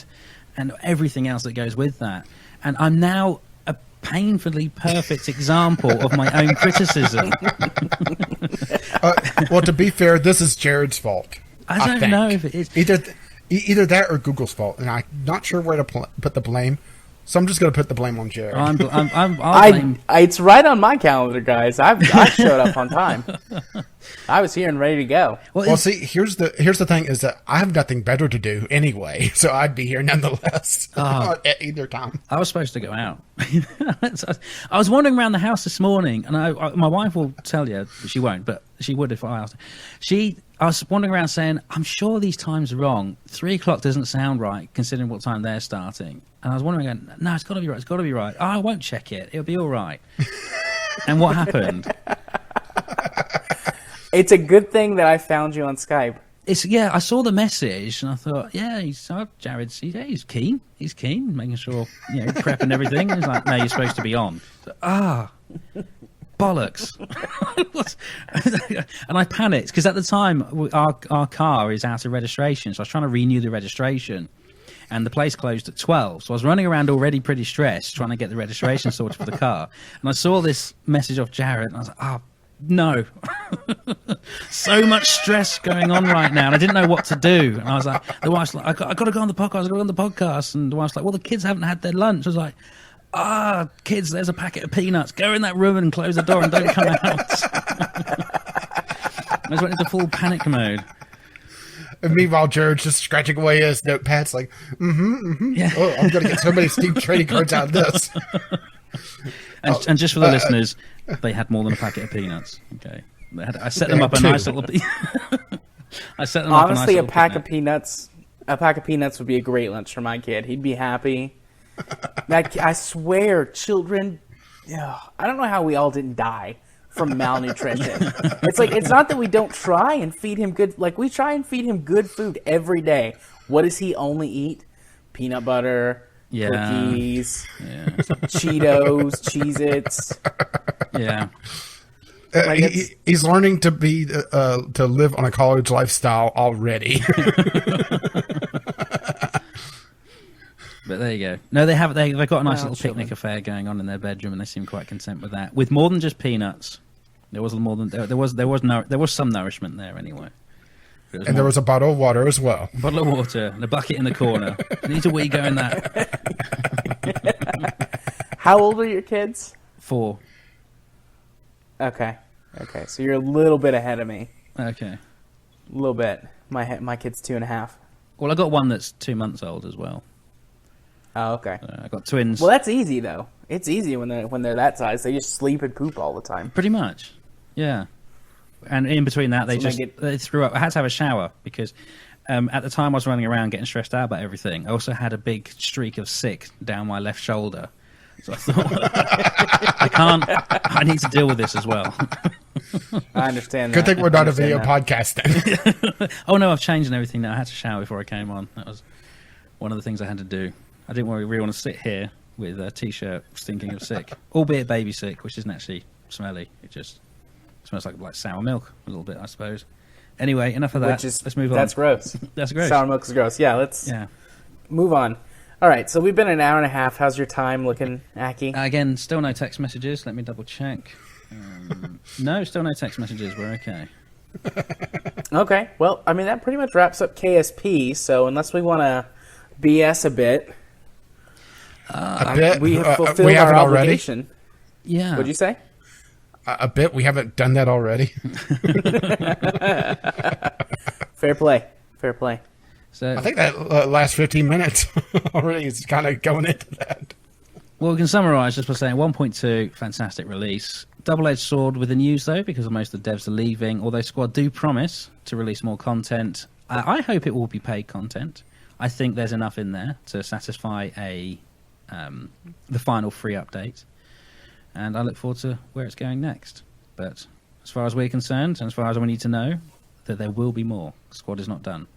and everything else that goes with that. And I'm now a painfully perfect example of my own criticism. Well, to be fair, this is Jared's fault. I don't know if it is. Either that or Google's fault, and I'm not sure where to put the blame. So I'm just going to put the blame on Jared. I'll blame. It's right on my calendar, guys. I showed up on time. I was here and ready to go. Well, see, here's the thing: is that I have nothing better to do anyway, so I'd be here nonetheless at either time. I was supposed to go out. I was wandering around the house this morning, and my wife will tell you, she won't, but she would if I asked her. I was wandering around saying, I'm sure these times are wrong. 3 o'clock doesn't sound right, considering what time they're starting. And I was wondering, no, it's got to be right. It's got to be right. Oh, I won't check it. It'll be all right. And what happened? It's a good thing that I found you on Skype. I saw the message and I thought, Jared's he's keen. He's keen, making sure, prep and everything. And he's like, no, you're supposed to be on. So, bollocks. And I panicked because at the time our car is out of registration, so I was trying to renew the registration. And the place closed at 12. So I was running around already pretty stressed, trying to get the registration sorted for the car. And I saw this message off Jared, and I was like, no. So much stress going on right now, and I didn't know what to do. And I was like, the wife's like, I got to go on the podcast. And the wife's like, well, the kids haven't had their lunch. I was like, kids, there's a packet of peanuts. Go in that room and close the door and don't come out. I just went into full panic mode. And meanwhile, Jared's just scratching away his notepads like, Yeah. Oh, I'm going to get so many Steam trading cards out of this. And just for the listeners, they had more than a packet of peanuts. Okay, I set them up a nice little. I set them up. Honestly, a pack of peanuts would be a great lunch for my kid. He'd be happy. I swear, children. I don't know how we all didn't die from malnutrition. It's not that we don't try and feed him good. Like, we try and feed him good food every day. What does he only eat? Peanut butter. Cookies, Cheetos, Cheez-Its. Yeah. He's learning to live on a college lifestyle already. But there you go. No, they've got a nice little picnic affair going on in their bedroom, and they seem quite content with that. With more than just peanuts, there was some nourishment there anyway. And there was a bottle of water as well. A bottle of water and a bucket in the corner. I need a wee go in that. How old are your kids? 4. Okay. So you're a little bit ahead of me. Okay. A little bit. My kid's 2.5. Well, I got one that's 2 months old as well. Oh, okay. I got twins. Well, that's easy though. It's easy when they're that size. They just sleep and poop all the time. Pretty much. Yeah. And in between that, they threw up. I had to have a shower because at the time I was running around getting stressed out about everything. I also had a big streak of sick down my left shoulder. So I thought, I need to deal with this as well. I understand that. Good thing we're not a video podcast then. Oh, no, I've changed and everything now. I had to shower before I came on. That was one of the things I had to do. I didn't really want to sit here with a T-shirt stinking of sick. Albeit baby sick, which isn't actually smelly. It just smells like sour milk a little bit, I suppose. Anyway, enough of that. Let's move on. That's gross. That's gross. Sour milk is gross. Yeah, let's move on. All right, so we've been an hour and a half. How's your time looking, Aki? Again, still no text messages. Let me double check. No, still no text messages. We're okay. Okay, well, I mean, that pretty much wraps up KSP, so unless we want to BS a bit, we have fulfilled our obligation. Already? Yeah. What'd you say? A bit. We haven't done that already. Fair play. So I think that last 15 minutes already is kind of going into that. Well, we can summarise just by saying 1.2, fantastic release. Double-edged sword with the news, though, because most of the devs are leaving, although Squad do promise to release more content. I hope it will be paid content. I think there's enough in there to satisfy the final free update, and I look forward to where it's going next. But as far as we're concerned, and as far as we need to know, that there will be more. Squad is not done.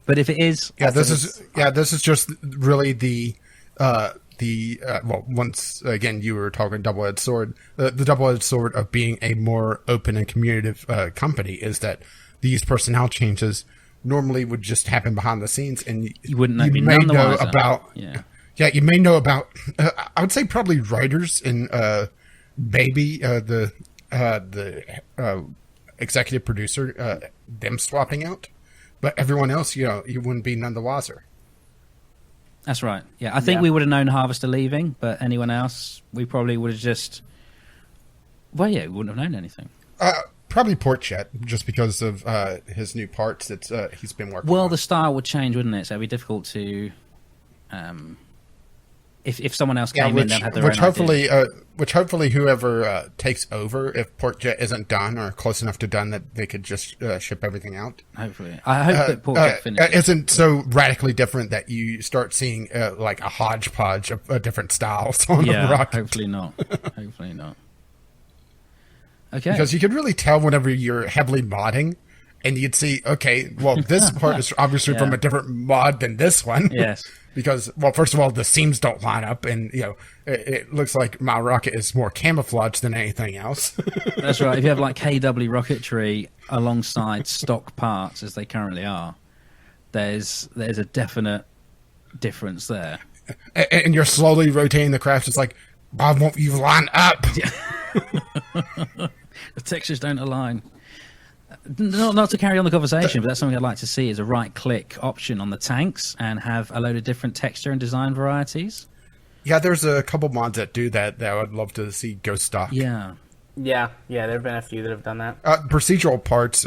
But if it is, this is just really the well, once again you were talking double-edged sword. The double-edged sword of being a more open and communicative company is that these personnel changes normally would just happen behind the scenes, and you wouldn't know, you may know about. Yeah, you may know about. I would say probably writers and Baby, the executive producer, them swapping out, but everyone else, you wouldn't be none the wiser. That's right. Yeah, I think we would have known Harvester leaving, but anyone else, we probably would have just. Well, yeah, we wouldn't have known anything. Probably Portchet, just because of his new parts that he's been working on. Well, the style would change, wouldn't it? So it'd be difficult to. If someone else came in, they'd have their own ideas. Which hopefully whoever takes over, if Portjet isn't done or close enough to done, that they could just ship everything out. Hopefully. I hope that Portjet finishes. Isn't so radically different that you start seeing like a hodgepodge of different styles on the rocket. Hopefully not. Hopefully not. Okay. Because you could really tell whenever you're heavily modding, and you'd see, okay, well, this part is obviously from a different mod than this one. Yes. Because, well, first of all, the seams don't line up, and, it looks like my rocket is more camouflage than anything else. That's right. If you have, like, KW rocketry alongside stock parts, as they currently are, there's a definite difference there. And you're slowly rotating the craft. It's like, why won't you line up? The textures don't align. Not to carry on the conversation, but that's something I'd like to see is a right-click option on the tanks and have a load of different texture and design varieties. Yeah, there's a couple mods that do that I would love to see go stock. Yeah, there have been a few that have done that. Procedural parts,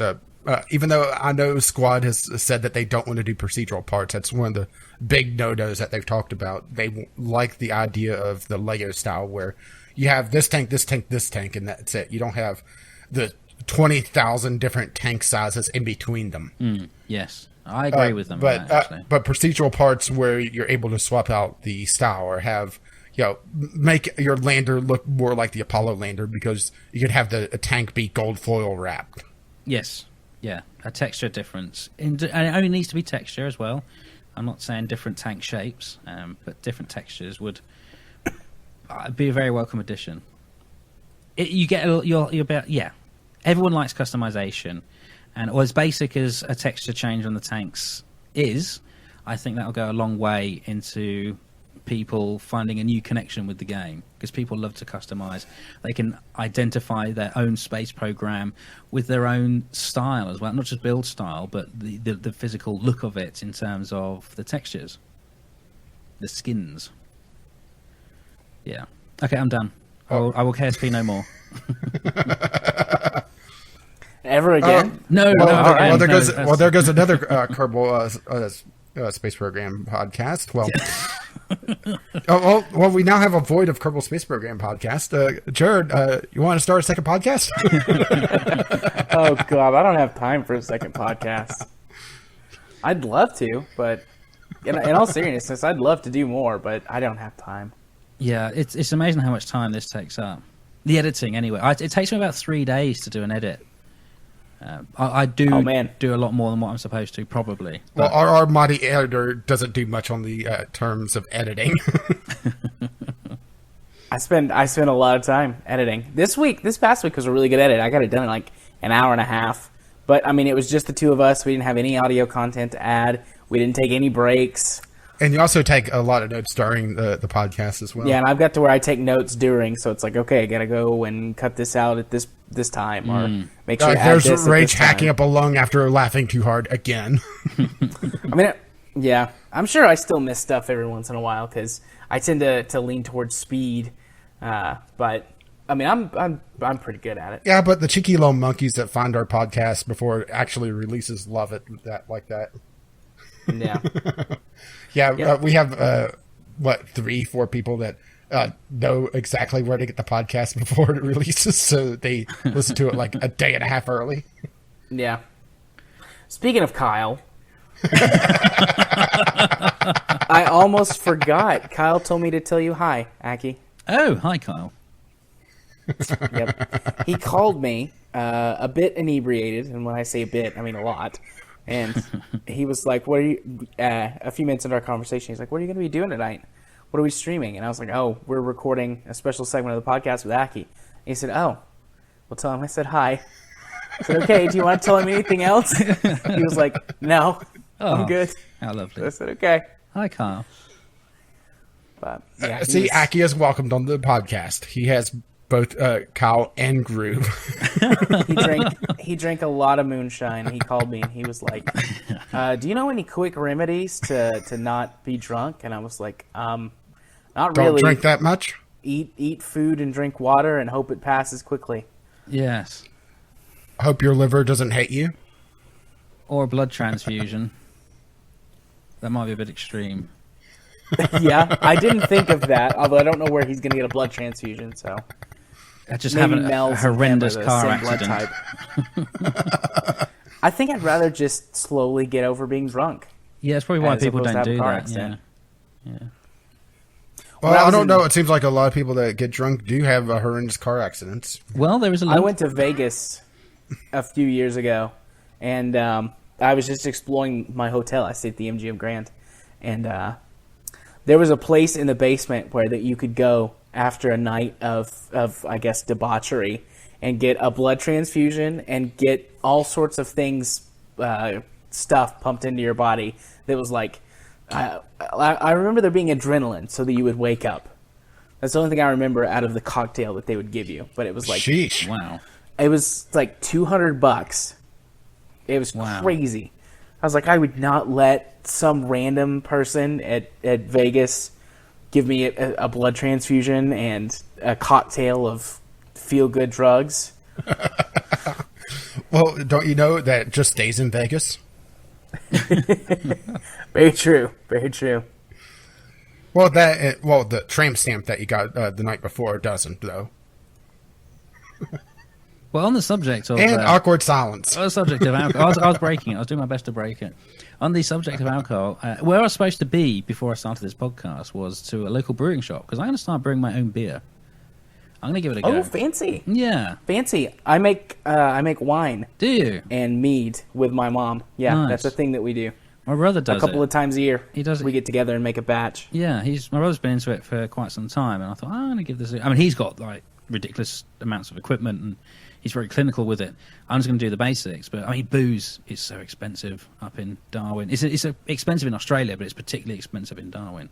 even though I know Squad has said that they don't want to do procedural parts, that's one of the big no-nos that they've talked about. They like the idea of the Lego style where you have this tank, this tank, this tank, and that's it. You don't have the 20,000 different tank sizes in between them. Yes, I agree with them. But procedural parts where you're able to swap out the style or have, make your lander look more like the Apollo lander because you could have a tank be gold foil wrapped. Yes, yeah, a texture difference. And it only needs to be texture as well. I'm not saying different tank shapes, but different textures would be a very welcome addition. Everyone likes customization, and as basic as a texture change on the tanks is, I think that'll go a long way into people finding a new connection with the game, because people love to customize. They can identify their own space program with their own style as well, not just build style, but the physical look of it in terms of the textures, the skins. Yeah. Okay, I'm done. I will KSP no more. Ever again? No. There goes another Kerbal Space Program podcast. Well, we now have a void of Kerbal Space Program podcast. Jared, you want to start a second podcast? Oh God, I don't have time for a second podcast. I'd love to, but in all seriousness, I'd love to do more, but I don't have time. Yeah, it's amazing how much time this takes up. The editing, anyway. It takes me about 3 days to do an edit. I do do a lot more than what I'm supposed to, probably. Well, our mighty editor doesn't do much on the terms of editing. I spend a lot of time editing. This past week was a really good edit. I got it done in like an hour and a half. But I mean, it was just the two of us. We didn't have any audio content to add. We didn't take any breaks. And you also take a lot of notes during the podcast as well. Yeah, and I've got to where I take notes during, so it's like, okay, I gotta go and cut this out at this time, or make sure. There's Rage hacking up a lung after laughing too hard again. I mean, yeah, I'm sure I still miss stuff every once in a while because I tend to lean towards speed, but I mean, I'm pretty good at it. Yeah, but the cheeky little monkeys that find our podcast before it actually releases love it like that. Yeah. Yeah, we have 3-4 people that know exactly where to get the podcast before it releases, so they listen to it like a day and a half early. Yeah. Speaking of Kyle, I almost forgot. Kyle told me to tell you hi, Aki. Oh, hi, Kyle. Yep. He called me a bit inebriated, and when I say a bit, I mean a lot. And he was like, "What are you?" A few minutes into our conversation, he's like, "What are you going to be doing tonight? What are we streaming?" And I was like, "Oh, we're recording a special segment of the podcast with Aki." And he said, "Oh, well, tell him I said hi." I said, "Okay, do you want to tell him anything else?" He was like, "No, I'm good." How lovely. I said, "Okay." Hi, Kyle. But yeah, See, Aki is welcomed on the podcast. He has both Kyle and Groove. he drank a lot of moonshine. He called me and he was like, "Do you know any quick remedies to not be drunk?" And I was like, "Not Don't really. drink that much. Eat food and drink water and hope it passes quickly." Yes. Hope your liver doesn't hate you. Or a blood transfusion. That might be a bit extreme. Yeah, I didn't think of that. Although I don't know where he's going to get a blood transfusion. So Just maybe having a Mel's and horrendous him are the car same blood accident. type. I think I'd rather just slowly get over being drunk. Yeah, that's probably why As people opposed to don't have a do car that. accident. Yeah. Well, When I I was don't in- know. It seems like a lot of people that get drunk do have horrendous car accidents. Well, there is a I link. went to Vegas a few years ago, and I was just exploring my hotel. I stayed at the MGM Grand, and there was a place in the basement where that you could go after a night of I guess debauchery and get a blood transfusion and get all sorts of things, stuff pumped into your body that was like, I remember there being adrenaline so that you would wake up. That's the only thing I remember out of the cocktail that they would give you. But it was like, Sheesh. Wow. it was like $200. It was Wow. crazy. I was like, I would not let some random person at Vegas give me a blood transfusion and a cocktail of feel-good drugs. Well, don't you know that it just stays in Vegas? Very true. Very true. Well, the tramp stamp that you got the night before doesn't, though. Well, on the subject of... And awkward silence. On the subject of alcohol, I was breaking it. I was doing my best to break it. On the subject of alcohol, where I was supposed to be before I started this podcast was to a local brewing shop, because I'm going to start brewing my own beer. I'm going to give it a go. Oh, fancy. Yeah. Fancy. I make wine Do you? and mead with my mom. Yeah, Nice. that's a thing that we do. My brother does A couple it. of times a year. He does it. We get together and make a batch. Yeah, my brother's been into it for quite some time, and I thought, I'm going to give this I mean, he's got, like, ridiculous amounts of equipment, and he's very clinical with it. I'm just going to do the basics, but, I mean, booze is so expensive up in Darwin. It's expensive in Australia, but it's particularly expensive in Darwin.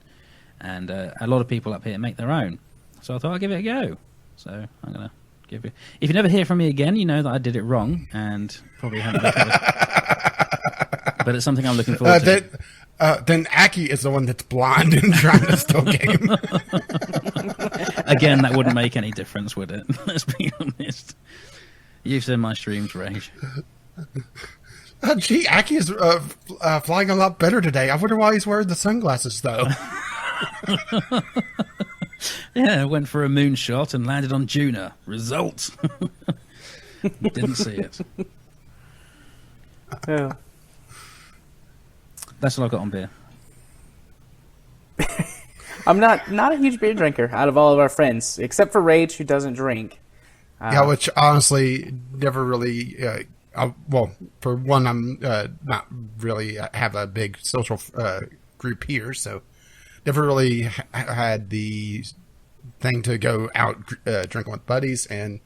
And a lot of people up here make their own. So I thought I'd give it a go. So I'm going to give it... If you never hear from me again, you know that I did it wrong, and probably haven't recovered. But it's something I'm looking forward to. Then Aki is the one that's blind and trying to still game. Again, that wouldn't make any difference, would it? Let's be honest. You've seen my streams rage. Gee, Aki is flying a lot better today. I wonder why he's wearing the sunglasses, though. Yeah, went for a moonshot and landed on Juna. Result. Didn't see it. Oh. That's all I've got on beer. I'm not a huge beer drinker out of all of our friends, except for Rage, who doesn't drink. Yeah, which honestly never really. Well, for one, I'm not really have a big social group here, so never really had the thing to go out drinking with buddies, and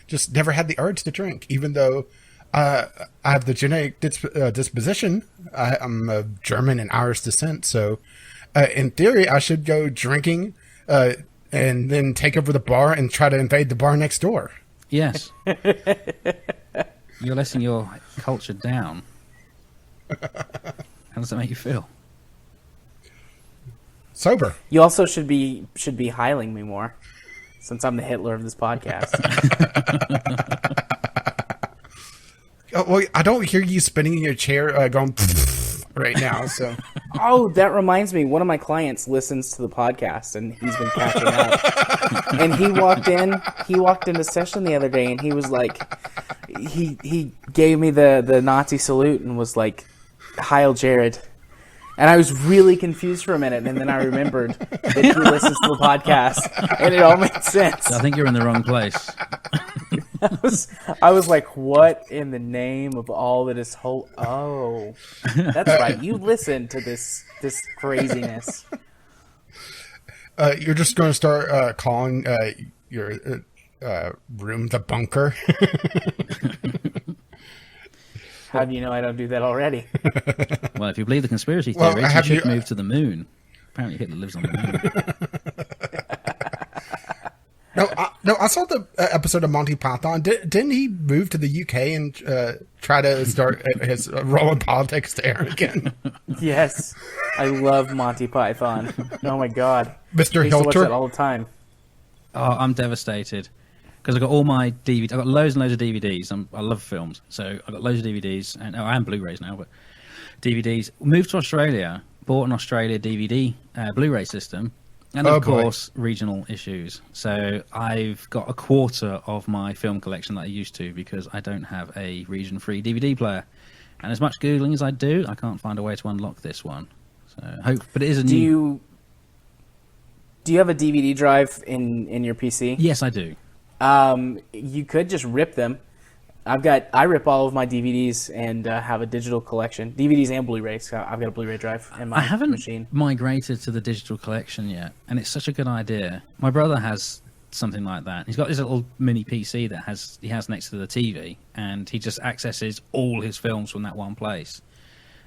just never had the urge to drink, even though I have the genetic disposition. I'm of German and Irish descent, so in theory, I should go drinking and then take over the bar and try to invade the bar next door. Yes. You're letting your culture down. How does that make you feel? Sober. You also should be hiling me more, since I'm the Hitler of this podcast. Well, I don't hear you spinning in your chair going right now. So, Oh, that reminds me. One of my clients listens to the podcast, and he's been catching up. And he walked into session the other day, and he was like, he gave me the Nazi salute and was like, "Heil Jared." And I was really confused for a minute, and then I remembered that he listens to the podcast, and it all made sense. I think you're in the wrong place. I was like, what in the name of all that is whole? Oh, that's right. You listen to this craziness. You're just going to start calling your room the bunker. How do you know I don't do that already? Well, if you believe the conspiracy theories, you should move to the moon. Apparently Hitler lives on the moon. No, I saw the episode of Monty Python. Didn't he move to the UK and try to start his role in politics there again? Yes. I love Monty Python. Oh my god. Mr. I used to watch Hilter? that all the time. Oh, I'm devastated. Because I've got all my DVDs. I've got loads and loads of DVDs. I love films. So I've got loads of DVDs. And I am Blu-rays now, but DVDs. Moved to Australia. Bought an Australia DVD Blu-ray system. And of course, regional issues. So I've got a quarter of my film collection that I used to because I don't have a region-free DVD player. And as much Googling as I do, I can't find a way to unlock this one. So but it is a new... Do you have a DVD drive in your PC? Yes, I do. You could just rip them. I rip all of my DVDs and have a digital collection, DVDs and Blu-rays. I've got a Blu-ray drive in my I haven't machine. migrated to the digital collection yet, and it's such a good idea. My brother has something like that. He's got this little mini PC that he has next to the TV, and he just accesses all his films from that one place.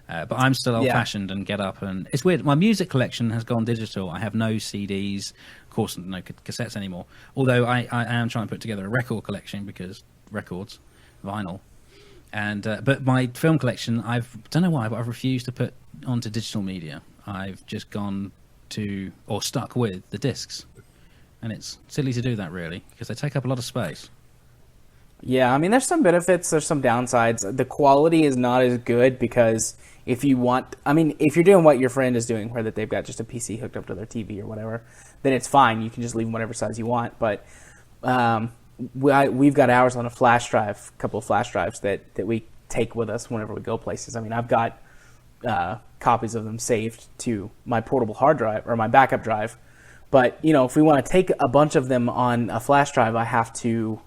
But I'm still old-fashioned and get up, and it's weird. My music collection has gone digital. I have no CDs, of course, no cassettes anymore. Although I am trying to put together a record collection because records, vinyl, and but my film collection, I don't know why, but I've refused to put onto digital media. I've just gone to or stuck with the discs, and it's silly to do that really because they take up a lot of space. Yeah, I mean, there's some benefits, there's some downsides. The quality is not as good because if you're doing what your friend is doing, where that they've got just a PC hooked up to their TV or whatever, then it's fine. You can just leave them whatever size you want. But we've got ours on a flash drive, a couple of flash drives that we take with us whenever we go places. I mean, I've got copies of them saved to my portable hard drive or my backup drive. But, if we want to take a bunch of them on a flash drive, I have to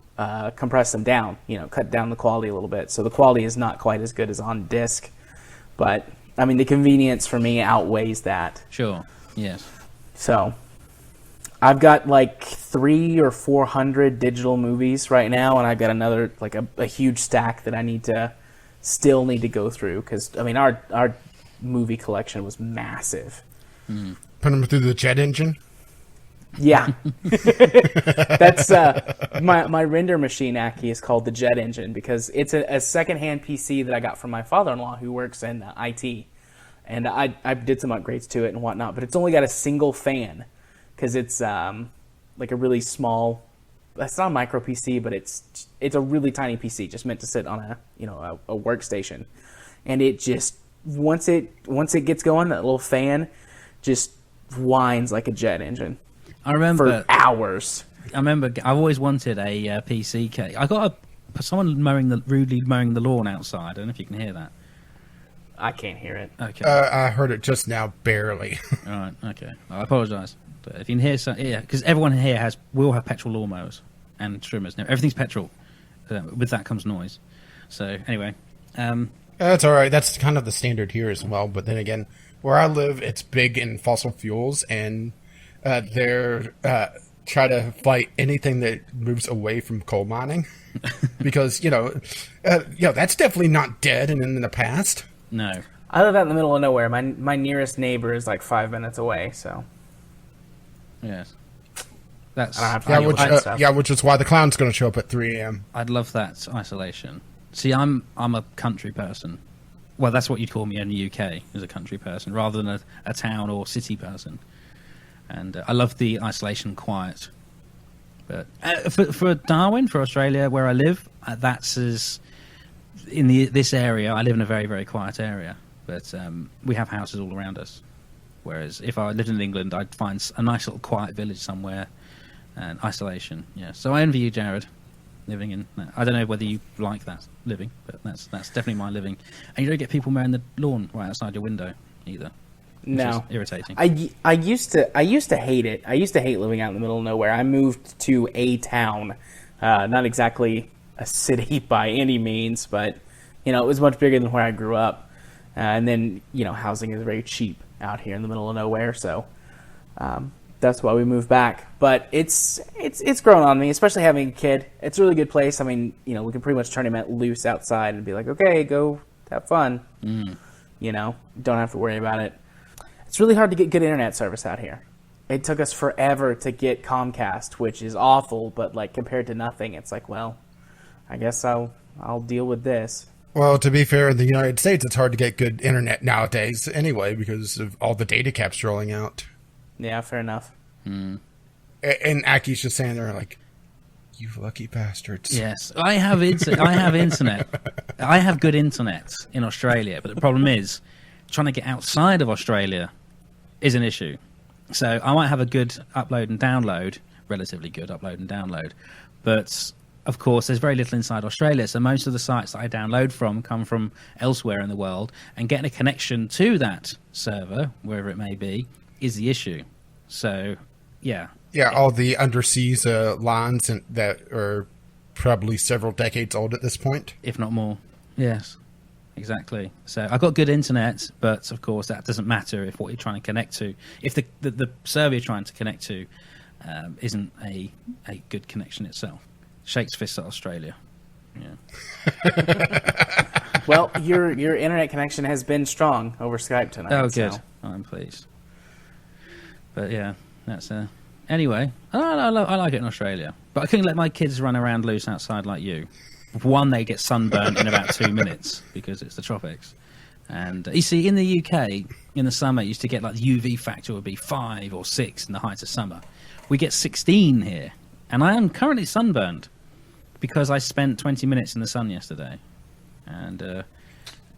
compress them down, cut down the quality a little bit. So the quality is not quite as good as on disc. But, I mean, the convenience for me outweighs that. Sure, yes. So, I've got like 300 or 400 digital movies right now, and I've got another, like a huge stack that I still need to go through. Because, I mean, our movie collection was massive. Put them through the jet engine? Yeah. That's my render machine, Aki, is called the Jet Engine because it's a secondhand PC that I got from my father-in-law who works in IT. And I did some upgrades to it and whatnot, but it's only got a single fan because it's like a really small, it's not a micro PC, but it's a really tiny PC just meant to sit on a workstation. And it just, once it gets going, that little fan just whines like a jet engine. I remember for hours. I've always wanted a PC case. I got someone rudely mowing the lawn outside. I don't know if you can hear that. I can't hear it. Okay. I heard it just now, barely. All right. Okay. I apologise. But if you can hear because everyone here will have petrol lawnmowers and trimmers. Now everything's petrol. With that comes noise. So anyway, that's all right. That's kind of the standard here as well. But then again, where I live, it's big in fossil fuels and. They're try to fight anything that moves away from coal mining because that's definitely not dead and in the past. No, I live out in the middle of nowhere. My nearest neighbor is like 5 minutes away. So yes, that's I don't have to which is why the clown's going to show up at 3 a.m. I'd love that isolation. See, I'm a country person. Well, that's what you'd call me in the UK, as a country person, rather than a town or city person. And I love the isolation and quiet. But for Darwin, for Australia, where I live, that's in this area. I live in a very, very quiet area, but we have houses all around us. Whereas if I lived in England, I'd find a nice little quiet village somewhere and isolation. Yeah. So I envy you, Jared. living in. I don't know whether you like that living, but that's definitely my living. And you don't get people mowing the lawn right outside your window either. Which No, is irritating. I used to hate it. I used to hate living out in the middle of nowhere. I moved to a town, not exactly a city by any means, but it was much bigger than where I grew up. And then housing is very cheap out here in the middle of nowhere, so that's why we moved back. But it's grown on me, especially having a kid. It's a really good place. I mean, we can pretty much turn him loose outside and be like, okay, go have fun. Don't have to worry about it. It's really hard to get good internet service out here. It took us forever to get Comcast, which is awful, but like compared to nothing, it's like, well, I guess I'll deal with this. Well, to be fair, in the United States, it's hard to get good internet nowadays anyway because of all the data caps rolling out. Yeah, fair enough. And Aki's just saying there like, you lucky bastards. Yes, I have internet. I have good internet in Australia, but the problem is trying to get outside of Australia is an issue. So I might have a good upload and download, relatively good upload and download, but of course there's very little inside Australia. So most of the sites that I download from come from elsewhere in the world, and getting a connection to that server, wherever it may be, is the issue. So, yeah. Yeah, all the underseas lines that are probably several decades old at this point. If not more. Yes, exactly. So I've got good internet, but of course that doesn't matter if what you're trying to connect to, if the server you're trying to connect to isn't a good connection itself. Shakes fists at Australia. Yeah. Well, your internet connection has been strong over Skype tonight. Oh, good. So. I'm pleased. But yeah, that's anyway. I like it in Australia, but I couldn't let my kids run around loose outside like you. One, they get sunburned in about 2 minutes because it's the tropics, and you see, in the UK in the summer, it used to get like the UV factor would be 5 or 6 in the height of summer. We get 16 here, and I am currently sunburned because I spent 20 minutes in the sun yesterday, and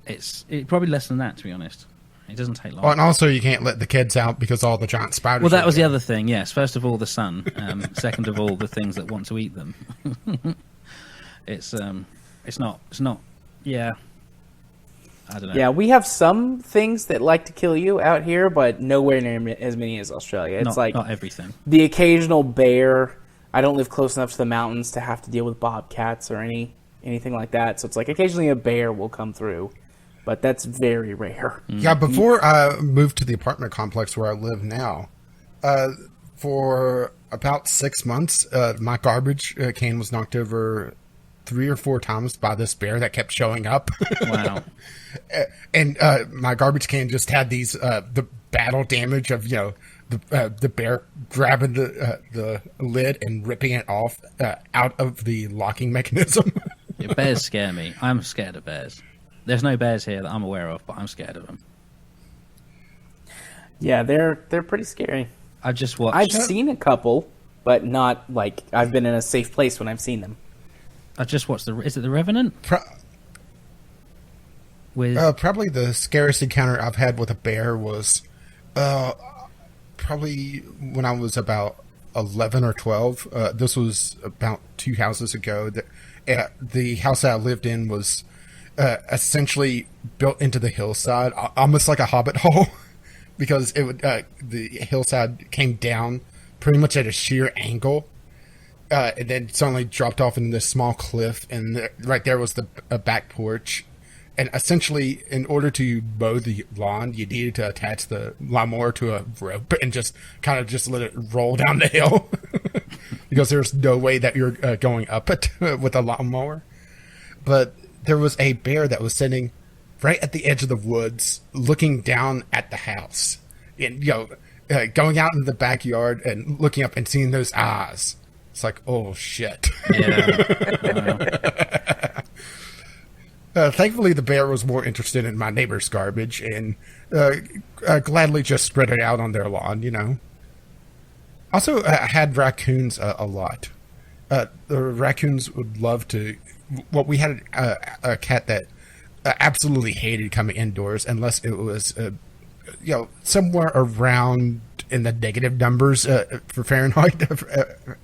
it's probably less than that, to be honest. It doesn't take long. Oh, and also you can't let the kids out because all the giant spiders. Well, that was the other thing. Yes, first of all, the sun. Second of all, the things that want to eat them. It's not. Yeah, I don't know. Yeah, we have some things that like to kill you out here, but nowhere near as many as Australia. It's not everything. The occasional bear. I don't live close enough to the mountains to have to deal with bobcats or anything like that. So it's like occasionally a bear will come through, but that's very rare. Yeah, before I moved to the apartment complex where I live now, for about 6 months, my garbage can was knocked over 3 or 4 times by this bear that kept showing up. Wow. And my garbage can just had these the battle damage of the bear grabbing the lid and ripping it off out of the locking mechanism. Yeah, bears scare me. I'm scared of bears. There's no bears here that I'm aware of, but I'm scared of them. Yeah, they're pretty scary. I've just watched. I've seen a couple, but not like I've been in a safe place when I've seen them. I just watched is it The Revenant? Probably the scariest encounter I've had with a bear was probably when I was about 11 or 12. This was about 2 houses ago. The house that I lived in was essentially built into the hillside, almost like a hobbit hole, because it would the hillside came down pretty much at a sheer angle. And then suddenly dropped off into this small cliff, and right there was the back porch. And essentially, in order to mow the lawn, you needed to attach the lawnmower to a rope and just kind of just let it roll down the hill, because there's no way that you're going up it with a lawnmower. But there was a bear that was sitting right at the edge of the woods, looking down at the house, and going out in the backyard and looking up and seeing those eyes. It's like, oh, shit. Yeah. Thankfully, the bear was more interested in my neighbor's garbage and gladly just spread it out on their lawn, Also, I had raccoons a lot. The raccoons would love to... Well, we had a cat that absolutely hated coming indoors unless it was, somewhere around in the negative numbers for Fahrenheit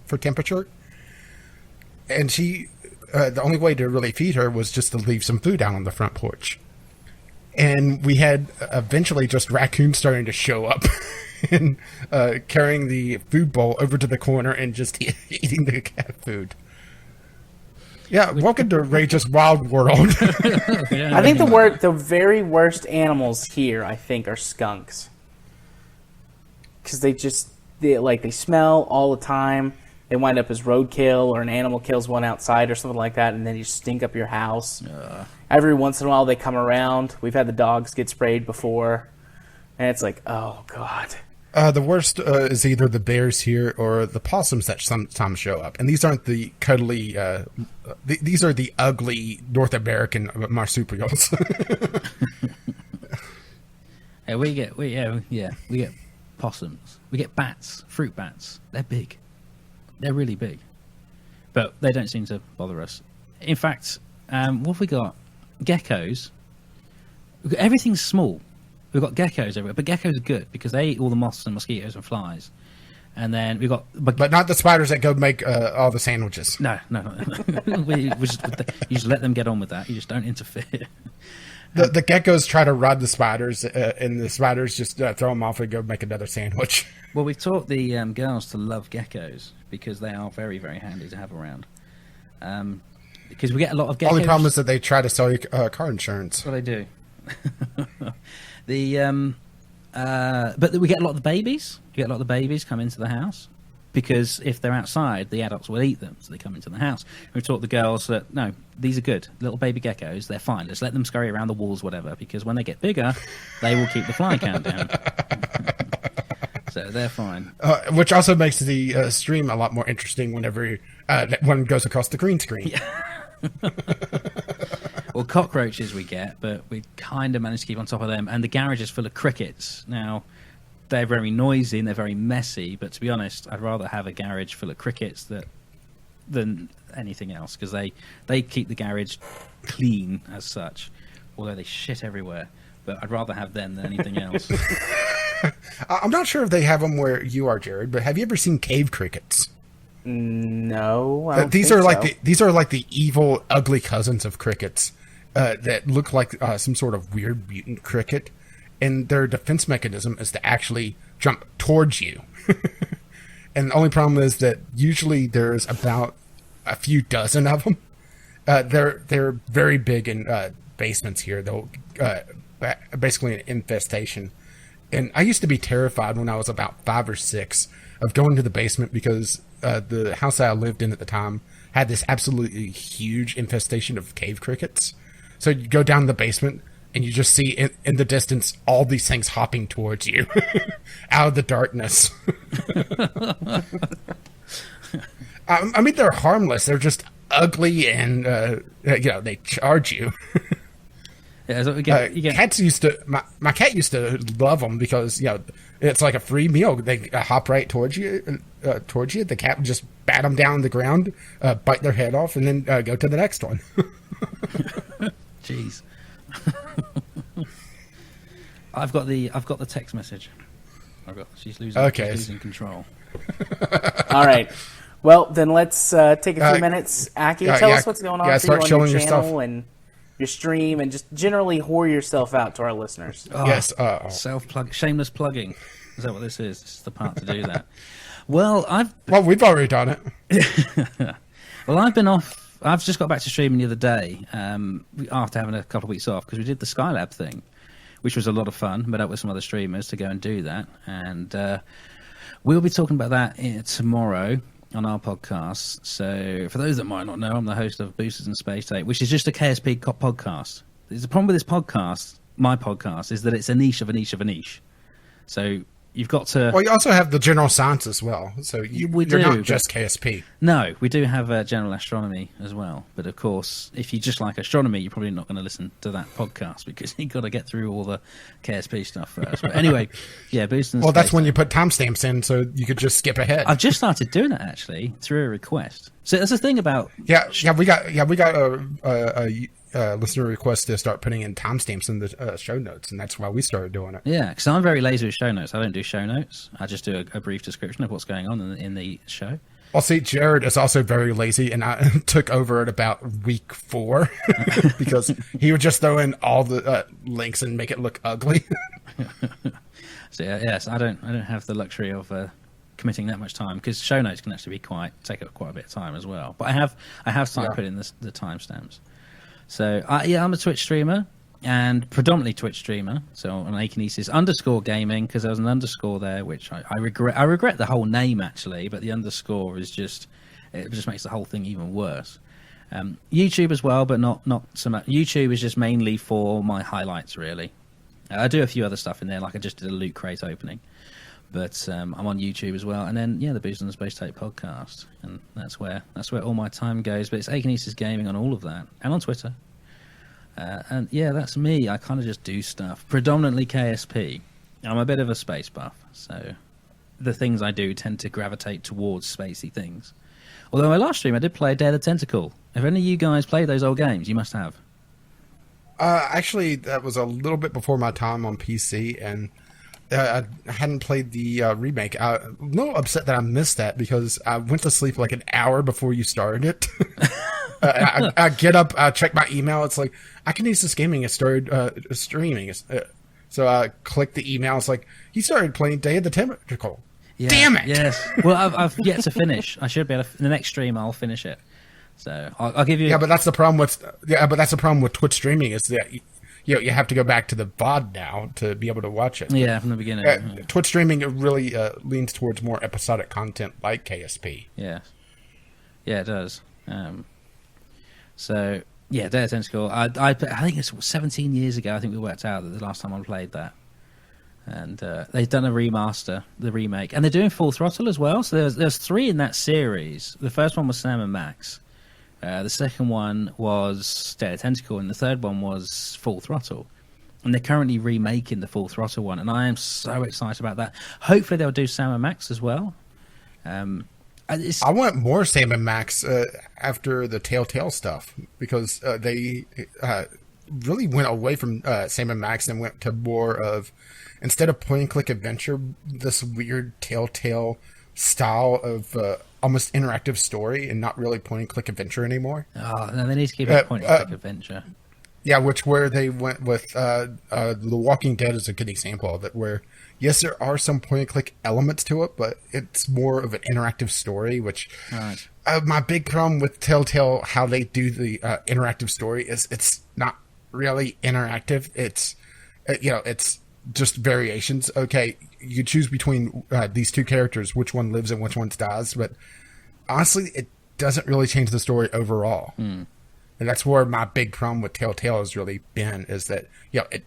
for temperature. And she the only way to really feed her was just to leave some food out on the front porch. And we had eventually just raccoons starting to show up and carrying the food bowl over to the corner and just eating the cat food. Yeah, welcome to Rage's Wild World. I think the very worst animals here, I think, are skunks. Because they smell all the time. They wind up as roadkill, or an animal kills one outside or something like that, and then you stink up your house. Every once in a while they come around. We've had the dogs get sprayed before, and it's like, oh, God. The worst is either the bears here or the possums that sometimes show up. And these aren't the cuddly, these are the ugly North American marsupials. Yeah, we get possums. We get bats, fruit bats. They're big. They're really big. But they don't seem to bother us. In fact, what have we got? Geckos. Everything's small. We've got geckos everywhere, but geckos are good because they eat all the moths and mosquitoes and flies. And then we've got... But not the spiders that go make all the sandwiches. No. You just let them get on with that. You just don't interfere. The geckos try to rob the spiders, and the spiders just throw them off and go make another sandwich. Well, we've taught the girls to love geckos because they are very, very handy to have around. Because we get a lot of geckos. Only problem is that they try to sell you car insurance. Well, they do. But we get a lot of the babies. You get a lot of the babies come into the house because if they're outside, the adults will eat them, so they come into the house. We've taught the girls that no, these are good little baby geckos. They're fine. Let's let them scurry around the walls, whatever. Because when they get bigger, they will keep the fly count down. So they're fine. Which also makes the stream a lot more interesting whenever one goes across the green screen. Yeah. Well, cockroaches we get, but we kind of manage to keep on top of them. And the garage is full of crickets. Now, they're very noisy and they're very messy, but to be honest, I'd rather have a garage full of crickets than anything else, because they keep the garage clean as such, although they shit everywhere. But I'd rather have them than anything else. I'm not sure if they have them where you are, Jared, but have you ever seen cave crickets? No, I don't these think are so. these are like the evil, ugly cousins of crickets that look like some sort of weird mutant cricket, and their defense mechanism is to actually jump towards you. And the only problem is that usually there's about a few dozen of them. They're very big in basements here. They'll basically an infestation. And I used to be terrified when I was about 5 or 6 of going to the basement because the house that I lived in at the time had this absolutely huge infestation of cave crickets. So you go down the basement and you just see in the distance all these things hopping towards you out of the darkness. I mean, they're harmless. They're just ugly and, they charge you. Yeah, so get... Cats used to. My cat used to love them because it's like a free meal. They hop right towards you. The cat would just bat them down on the ground, bite their head off, and then go to the next one. Jeez. I've got the text message. She's losing control. All right. Well, then let's take a few minutes. Aki, tell us what's going on for you on your channel and your stream, and just generally whore yourself out to our listeners. Yes. Self-plug, shameless plugging. Is that what this is? This is the part to do that. Well, we've already done it. Well, I've been off. I've just got back to streaming the other day after having a couple of weeks off because we did the Skylab thing, which was a lot of fun. Met up with some other streamers to go and do that, and we'll be talking about that tomorrow on our podcast. So for those that might not know, I'm the host of Boosters in Space Tape, which is just a KSP podcast. There's a problem with this podcast, my podcast, is that it's a niche of a niche of a niche. So you've got to... Well, you also have the general science as well. So you're not just KSP. No, we do have general astronomy as well. But of course, if you just like astronomy, you're probably not going to listen to that podcast because you've got to get through all the KSP stuff first. But anyway, yeah, Boosters. Well, that's when you put timestamps in, so you could just skip ahead. I've just started doing that actually through a request. So that's the thing about we got a listener request to start putting in timestamps in the show notes, and that's why we started doing it. Yeah, because I'm very lazy with show notes. I don't do show notes. I just do a brief description of what's going on in the show. Well, see, Jared is also very lazy, and I took over at about week 4 because he would just throw in all the links and make it look ugly. So yes, I don't have the luxury of committing that much time, because show notes can actually take up quite a bit of time as well. But I have started putting the timestamps. So I'm a Twitch streamer, and predominantly Twitch streamer. So on Akinesis _gaming, because there was an underscore there, which I regret. I regret the whole name actually, but the underscore is just makes the whole thing even worse. YouTube as well, but not so much. YouTube is just mainly for my highlights, really. I do a few other stuff in there, like I just did a loot crate opening. But I'm on YouTube as well, and then the Booze on the Space Tape podcast, and that's where all my time goes. But it's Akinesis Gaming on all of that, and on Twitter. And that's me. I kind of just do stuff, predominantly KSP. I'm a bit of a space buff, so the things I do tend to gravitate towards spacey things. Although my last stream I did play Day of the Tentacle. Have any of you guys played those old games? You must have. Actually, that was a little bit before my time on PC, and I hadn't played the remake. I'm a little upset that I missed that, because I went to sleep like an hour before you started it. I get up, I check my email. It's like, Akinesis Gaming has started streaming. So I click the email. It's like, he started playing Day of the Tentacle. Yeah, damn it! Yes. Well, I've yet to finish. I should be able to. In the next stream, I'll finish it. So I'll give you. Yeah, but that's the problem with Twitch streaming, is that you have to go back to the VOD now to be able to watch it. Yeah, from the beginning. Twitch streaming really leans towards more episodic content like KSP. Yeah, it does. So Day of the Tentacle. I think it's 17 years ago. I think we worked out that the last time I played that. And they've done a remaster, the remake, and they're doing Full Throttle as well. So there's 3 in that series. The first one was Sam and Max. The second one was Day of the Tentacle, and the third one was Full Throttle. And they're currently remaking the Full Throttle one, and I am so excited about that. Hopefully they'll do Sam and Max as well. I want more Sam and Max after the Telltale stuff, because they really went away from Sam and Max and went to more of, instead of point-and-click adventure, this weird Telltale style of almost interactive story, and not really point-and-click adventure anymore. Oh, no, they need to keep it point-and-click adventure. Yeah, where they went with The Walking Dead is a good example of it, where, yes, there are some point-and-click elements to it, but it's more of an interactive story, which... Right. My big problem with Telltale, how they do the interactive story, is it's not really interactive. It's, it's just variations. Okay, you choose between these two characters, which one lives and which one dies, but honestly, it doesn't really change the story overall. And that's where my big problem with Telltale has really been, is that, it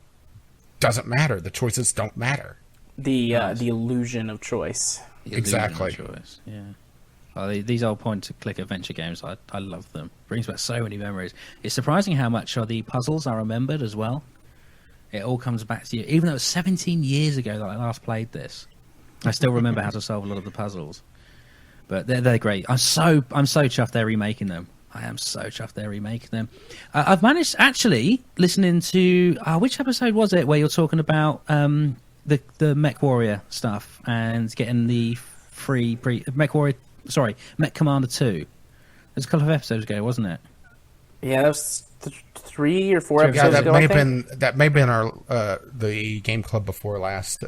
doesn't matter. The choices don't matter. The illusion of choice. Exactly. Choice. Yeah. Oh, these old point-and-click adventure games, I love them. Brings back so many memories. It's surprising how much of the puzzles are remembered as well. It all comes back to you. Even though it was 17 years ago that I last played this, I still remember how to solve a lot of the puzzles. But they're great. I'm so chuffed they're remaking them. I am so chuffed they're remaking them. I've managed, actually, listening to... which episode was it where you're talking about the Mech Warrior stuff and getting the free Mech Commander 2. It was a couple of episodes ago, wasn't it? Yeah, that was 3 or 4 episodes that ago, may have been our the game club before last,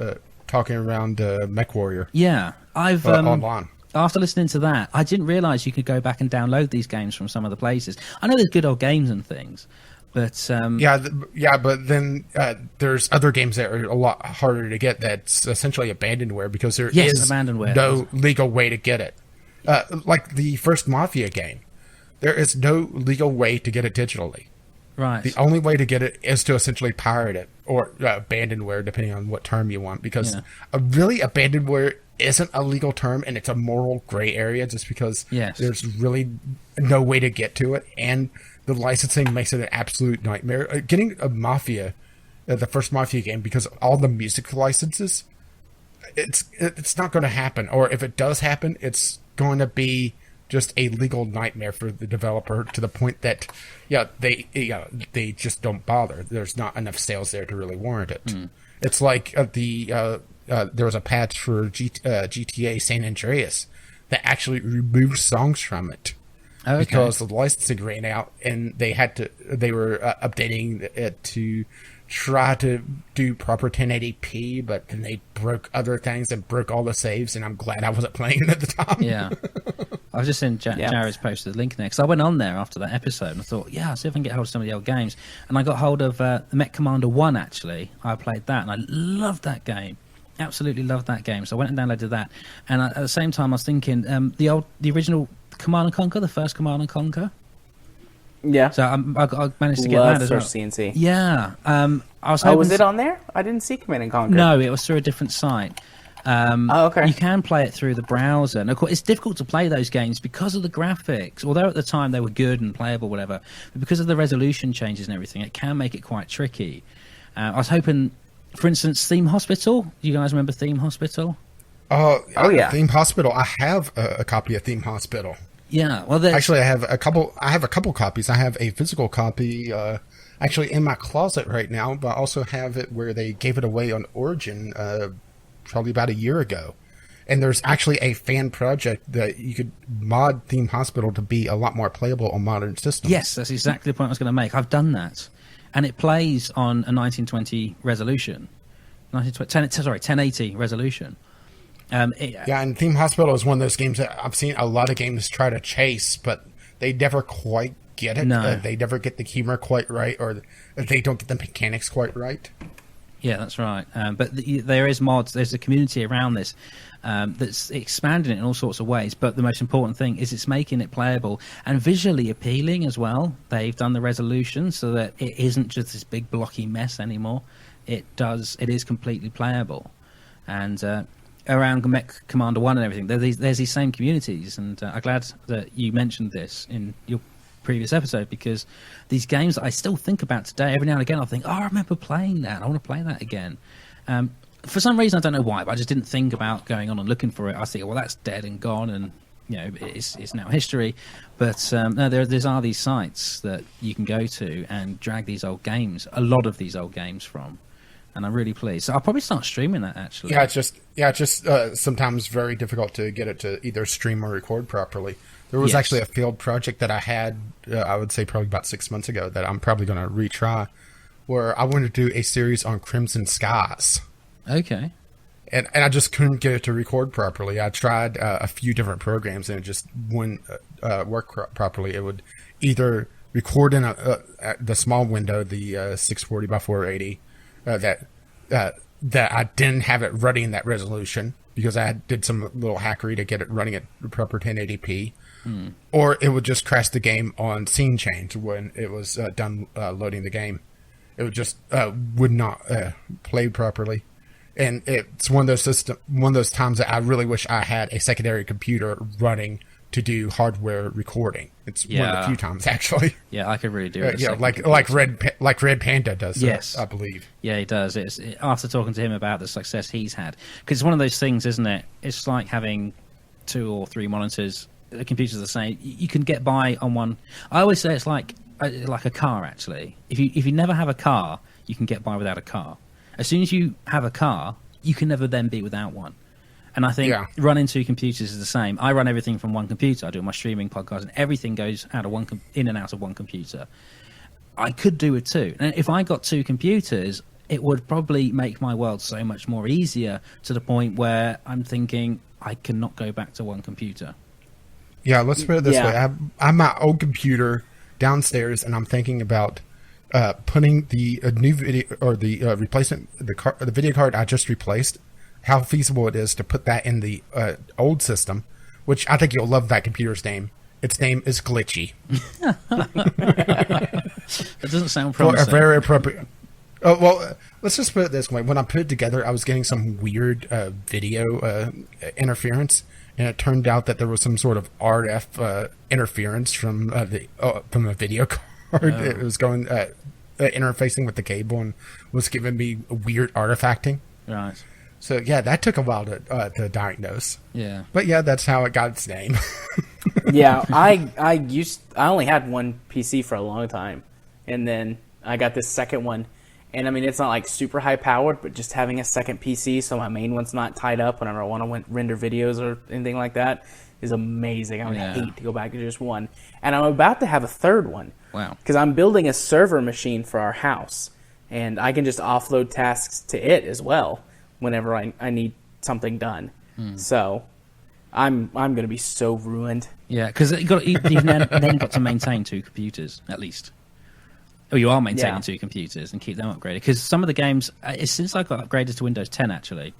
talking around Mech Warrior. Yeah, I've online. After listening to that, I didn't realise you could go back and download these games from some of the places. I know there's good old games and things, but but then there's other games that are a lot harder to get. That's essentially abandonware, because there is no legal way to get it. Like the first Mafia game, there is no legal way to get it digitally. Right. The only way to get it is to essentially pirate it, or abandonware, depending on what term you want. Because really, abandonware isn't a legal term, and it's a moral gray area, just because there's really no way to get to it, and the licensing makes it an absolute nightmare. Getting a Mafia, the first Mafia game, because of all the music licenses, it's not going to happen. Or if it does happen, it's going to be just a legal nightmare for the developer, to the point that they just don't bother. There's not enough sales there to really warrant it. It's like there was a patch for GTA San Andreas that actually removed songs from it. Okay. Because the licensing ran out, and they were updating it to try to do proper 1080p, but then they broke other things and broke all the saves, and I'm glad I wasn't playing it at the time. Yeah. I was just in Jared's posted the link there, because I went on there after that episode, and I thought, I'll see if I can get hold of some of the old games. And I got hold of Mech Commander 1, actually. I played that, and I loved that game. Absolutely loved that game. So I went and downloaded that. And at the same time, I was thinking, the original Command & Conquer, the first Command & Conquer. Yeah. So I managed to get that as well. CNC. Yeah. I was hoping was it on there? I didn't see Command & Conquer. No, it was through a different site. Okay. You can play it through the browser. And of course, it's difficult to play those games because of the graphics. Although at the time they were good and playable, whatever, but because of the resolution changes and everything, it can make it quite tricky. I was hoping, for instance, Theme Hospital. Do you guys remember Theme Hospital? Yeah. Theme Hospital. I have a copy of Theme Hospital. Yeah. Well, actually, I have a couple copies. I have a physical copy, actually in my closet right now, but I also have it where they gave it away on Origin, probably about a year ago. And there's actually a fan project that you could mod Theme Hospital to be a lot more playable on modern systems. Yes, that's exactly the point I was going to make. I've done that. And it plays on a 1920 resolution. 1080 resolution. And Theme Hospital is one of those games that I've seen a lot of games try to chase, but they never quite get it. No. They never get the humor quite right, or they don't get the mechanics quite right. Yeah, that's right. But there is mods. There's a community around this that's expanding it in all sorts of ways. But the most important thing is it's making it playable and visually appealing as well. They've done the resolution so that it isn't just this big blocky mess anymore. It is completely playable. And around Mech Commander 1 and everything, there's these same communities. And I'm glad that you mentioned this in your previous episode, because these games that I still think about today, every now and again I'll think, I remember playing that, I want to play that again. For some reason, I don't know why, but I just didn't think about going on and looking for it. I think, well, that's dead and gone, and it's now history. But no, there are these sites that you can go to and drag these old games, a lot of these old games from, and I'm really pleased. So I'll probably start streaming that, actually. Yeah, it's just sometimes very difficult to get it to either stream or record properly. There was actually a failed project that I had, I would say probably about 6 months ago, that I'm probably going to retry, where I wanted to do a series on Crimson Skies. Okay. And I just couldn't get it to record properly. I tried a few different programs, and it just wouldn't work properly. It would either record in the small window, the 640 by 480, that I didn't have it running in that resolution, because I did some little hackery to get it running at proper 1080p. Or it would just crash the game on scene change when it was done loading the game. It would just would not play properly, and it's one of those times that I really wish I had a secondary computer running to do hardware recording. It's one of the few times, actually. Yeah, I could really do it. Like Red Panda does. Yes, I believe. Yeah, he does. It's after talking to him about the success he's had, because it's one of those things, isn't it? It's like having 2 or 3 monitors. The computer's the same. You can get by on one. I always say it's like a car, actually. If you never have a car, you can get by without a car. As soon as you have a car, you can never then be without one. And I think running 2 computers is the same. I run everything from one computer. I do my streaming podcast, and everything goes out of in and out of one computer. I could do it too. And if I got 2 computers, it would probably make my world so much more easier, to the point where I'm thinking I cannot go back to one computer. Yeah, let's put it this way. I have my old computer downstairs, and I'm thinking about putting the new video, or the replacement, the video card I just replaced, how feasible it is to put that in the old system, which I think you'll love that computer's name. Its name is Glitchy. That doesn't sound promising. Very appropriate. Oh, well, let's just put it this way. When I put it together, I was getting some weird video interference. And it turned out that there was some sort of RF interference from the video card. Oh. It was going interfacing with the cable and was giving me weird artifacting. Right. So yeah, that took a while to diagnose. Yeah. But yeah, that's how it got its name. Yeah, I only had one PC for a long time, and then I got this second one, and I mean it's not like super high powered, but just having a second PC so my main one's not tied up whenever I want to render videos or anything like that is amazing. I would hate to go back to just one, and I'm about to have a third one. Wow. Because I'm building a server machine for our house, and I can just offload tasks to it as well whenever I need something done. So I'm going to be so ruined. Yeah, because you've then got to maintain 2 computers, at least. Oh, you are maintaining 2 computers and keep them upgraded. Because some of the games, since I got upgraded to Windows 10, actually,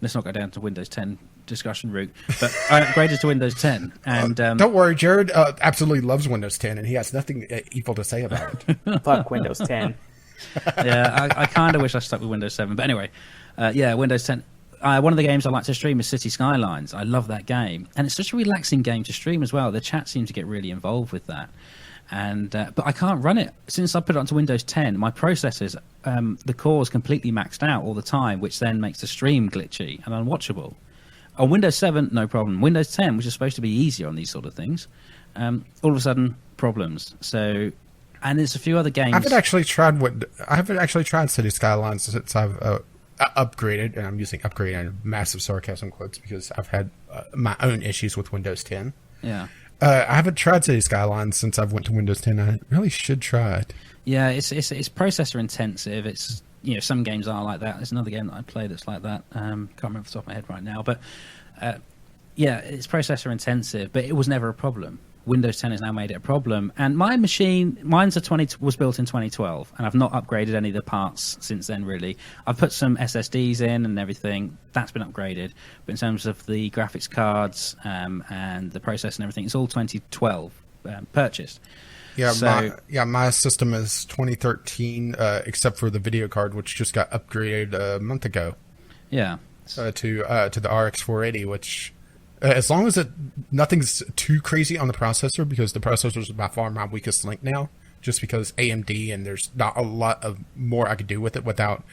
let's not go down to Windows 10 discussion route, but I upgraded to Windows 10. And don't worry, Jared absolutely loves Windows 10, and he has nothing evil to say about it. Fuck Windows 10. Yeah, I kind of wish I stuck with Windows 7. But anyway, Windows 10. One of the games I like to stream is City Skylines. I love that game. And it's such a relaxing game to stream as well. The chat seems to get really involved with that. And but I can't run it. Since I put it onto Windows 10, my processors, the core is completely maxed out all the time, which then makes the stream glitchy and unwatchable. On Windows 7, no problem. Windows 10, which is supposed to be easier on these sort of things, all of a sudden, problems. So, and there's a few other games. I haven't actually tried City Skylines since I've upgraded, and I'm using upgrade in massive sarcasm quotes because I've had my own issues with Windows 10. Yeah. I haven't tried City Skylines since I've went to Windows 10. I really should try it. Yeah, it's processor intensive. It's some games are like that. There's another game that I play that's like that. Can't remember off the top of my head right now, but it's processor intensive. But it was never a problem. Windows 10 has now made it a problem. And my machine, was built in 2012, and I've not upgraded any of the parts since then, really. I've put some SSDs in and everything. That's been upgraded. But in terms of the graphics cards and the processor and everything, it's all 2012 purchased. Yeah, my system is 2013, except for the video card, which just got upgraded a month ago. Yeah. To the RX 480, which... as long as nothing's too crazy on the processor, because the processor is by far my weakest link now, just because AMD and there's not a lot of more I could do with it without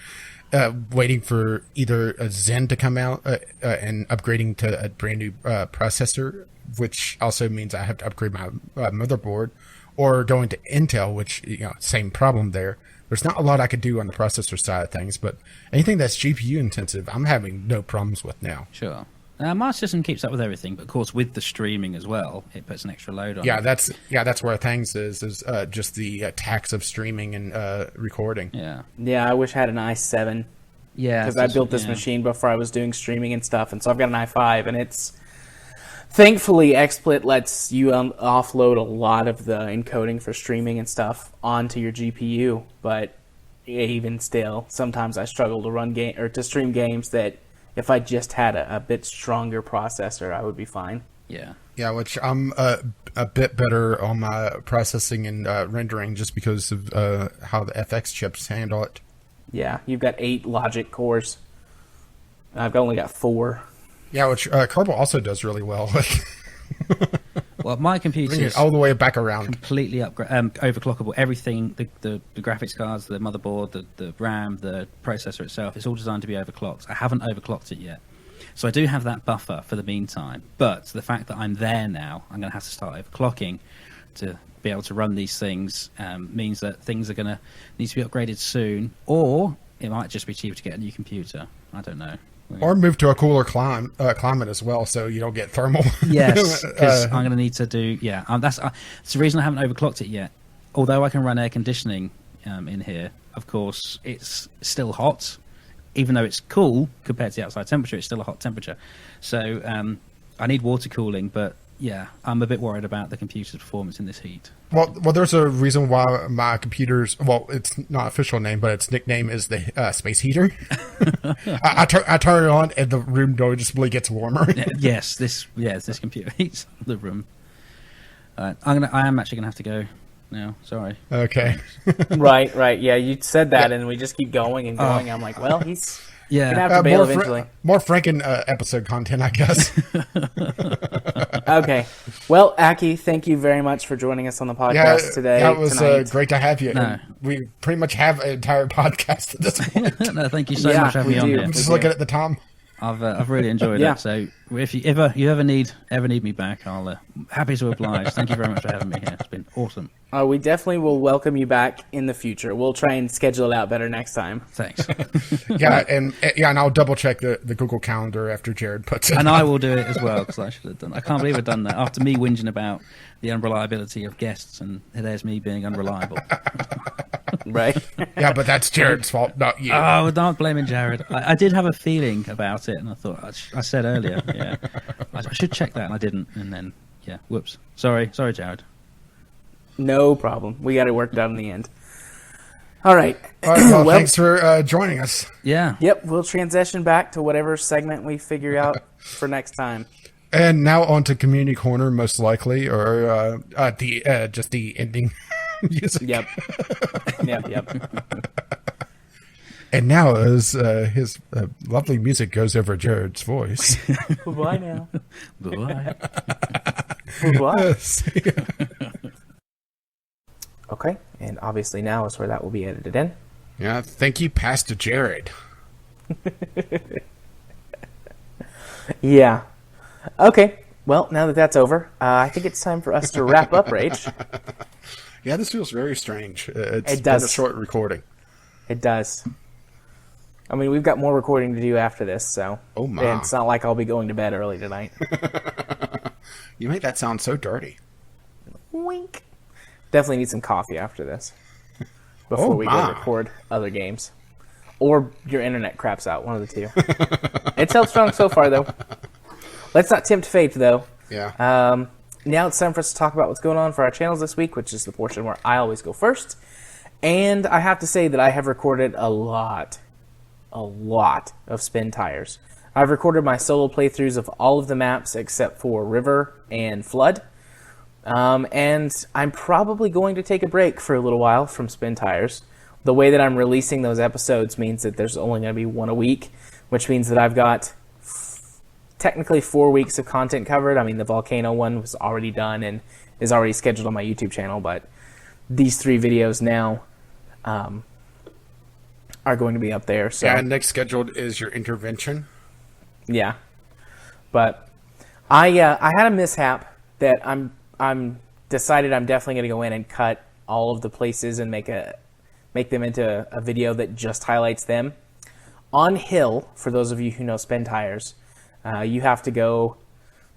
waiting for either a Zen to come out and upgrading to a brand new processor, which also means I have to upgrade my motherboard, or going to Intel, which, same problem there. There's not a lot I could do on the processor side of things, but anything that's GPU intensive, I'm having no problems with now. Sure. My system keeps up with everything, but of course with the streaming as well, it puts an extra load on. That's where things is just the tax of streaming and recording. Yeah, I wish I had an i7. Yeah, because I built this machine before I was doing streaming and stuff, and so I've got an i5, and it's thankfully XSplit lets you offload a lot of the encoding for streaming and stuff onto your GPU, but even still, sometimes I struggle to stream games that. If I just had a bit stronger processor, I would be fine. Yeah. Yeah, which I'm a bit better on my processing and rendering just because of how the FX chips handle it. Yeah, you've got 8 logic cores. I've only got 4. Yeah, which Kerbal also does really well. Well, my computer is all the way back around, completely overclockable. Everything, the graphics cards, the motherboard, the RAM, the processor itself, it's all designed to be overclocked. I haven't overclocked it yet, so I do have that buffer for the meantime. But the fact that I'm there now, I'm going to have to start overclocking to be able to run these things. Means that things are going to need to be upgraded soon, or it might just be cheaper to get a new computer. I don't know. Or move to a cooler climate as well, so you don't get thermal. Yes, because I'm going to need to do. Yeah, that's the reason I haven't overclocked it yet. Although I can run air conditioning in here, of course, it's still hot. Even though it's cool compared to the outside temperature, it's still a hot temperature. So I need water cooling, but yeah, I'm a bit worried about the computer's performance in this heat. Well, there's a reason why my computer's, it's not official name, but its nickname is the space heater. I turn it on and the room noticeably gets warmer. Yes, this computer heats the room. I am actually gonna have to go now. Sorry. Okay. Right. Yeah, you said that, and we just keep going and going. I'm like, well, he's gonna have to bail eventually. More Franken episode content, I guess. Okay. Well, Aki, thank you very much for joining us on the podcast today. That was great to have you. No. We pretty much have an entire podcast at this point. No, thank you so much for having me on here. I'm just looking at the time. I've really enjoyed Yeah. it. So if you ever need me back, I'll happy to oblige. Thank you very much for having me here. It's been awesome. We definitely will welcome you back in the future. We'll try and schedule it out better next time. Thanks. And I'll double check the Google Calendar after Jared puts it. And I will do it as well, because I should have done. I can't believe I've done that after me whinging about the unreliability of guests, and there's me being unreliable. Right? Yeah, but that's Jared's fault, not you. Oh, not blaming Jared. I did have a feeling about it, and I thought I said earlier, yeah, I should check that, and I didn't, and then yeah, whoops. Sorry, Jared. No problem. We got it worked out in the end. All right. All right, well, thanks for joining us. Yeah. Yep, we'll transition back to whatever segment we figure out for next time. And now on to Community Corner, most likely, or just the ending music. Yep. Yep. And now, as his lovely music goes over Jared's voice. Bye now. Bye. Bye. See ya. Okay, and obviously now is where that will be edited in. Yeah, thank you, Pastor Jared. Yeah. Okay, well, now that that's over, I think it's time for us to wrap up, Rage. Yeah, this feels very strange. It Been does. a short recording. It does. I mean, we've got more recording to do after this, so... Oh, my. And it's not like I'll be going to bed early tonight. You make that sound so dirty. Wink. Definitely need some coffee after this. Before we go record other games. Or your internet craps out, one of the two. It's held strong so far, though. Let's not tempt fate, though. Yeah. Now it's time for us to talk about what's going on for our channels this week, which is the portion where I always go first. And I have to say that I have recorded a lot of Spin Tires. I've recorded my solo playthroughs of all of the maps except for River and Flood. And I'm probably going to take a break for a little while from Spin Tires. The way that I'm releasing those episodes means that there's only going to be one a week, which means that I've got technically 4 weeks of content covered. I mean, the Volcano one was already done and is already scheduled on my YouTube channel, but these 3 videos now are going to be up there. So. Yeah, next scheduled is your intervention. Yeah. But I had a mishap that I'm decided I'm definitely going to go in and cut all of the places and make them into a video that just highlights them. On hill, for those of you who know Spin Tires, you have to go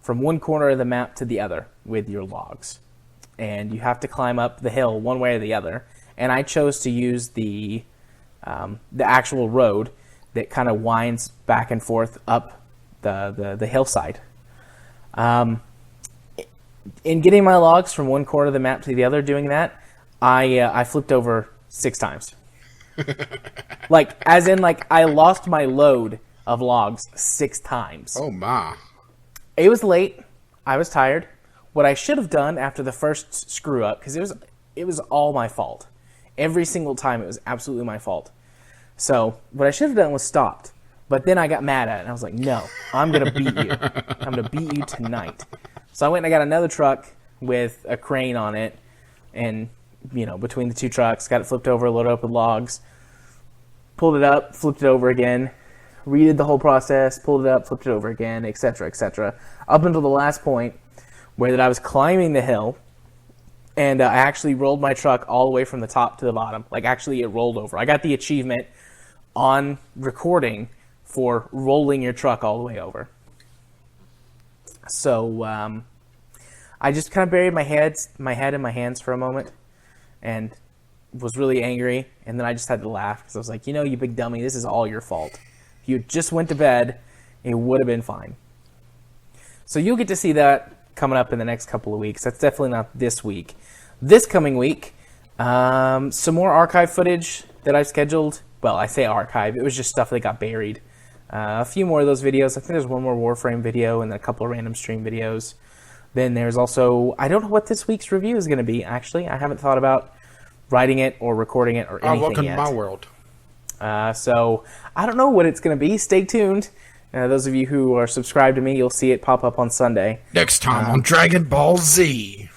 from one corner of the map to the other with your logs. And you have to climb up the hill one way or the other. And I chose to use the actual road that kind of winds back and forth up the hillside. In getting my logs from one corner of the map to the other, doing that, I flipped over 6 times. I lost my load of logs 6 times. Oh, my. It was late. I was tired. What I should have done after the first screw up, because it was all my fault. Every single time it was absolutely my fault. So what I should have done was stopped. But then I got mad at it, and I was like, no, I'm going to beat you. I'm going to beat you tonight. So I went and I got another truck with a crane on it, and, between the 2 trucks, got it flipped over, loaded up with logs, pulled it up, flipped it over again, redid the whole process, pulled it up, flipped it over again, etc., up until the last point where that I was climbing the hill, and I actually rolled my truck all the way from the top to the bottom. Like, actually, it rolled over. I got the achievement on recording for rolling your truck all the way over. So I just kind of buried my head in my hands for a moment and was really angry. And then I just had to laugh because I was like, you big dummy, this is all your fault. If you just went to bed, it would have been fine. So you'll get to see that coming up in the next couple of weeks. That's definitely not this week. This coming week, some more archive footage that I've scheduled. Well, I say archive. It was just stuff that got buried. A few more of those videos. I think there's one more Warframe video and then a couple of random stream videos. Then there's also, I don't know what this week's review is going to be, actually. I haven't thought about writing it or recording it or anything welcome yet. to my world. So I don't know what it's going to be. Stay tuned. Those of you who are subscribed to me, you'll see it pop up on Sunday. Next time on Dragon Ball Z.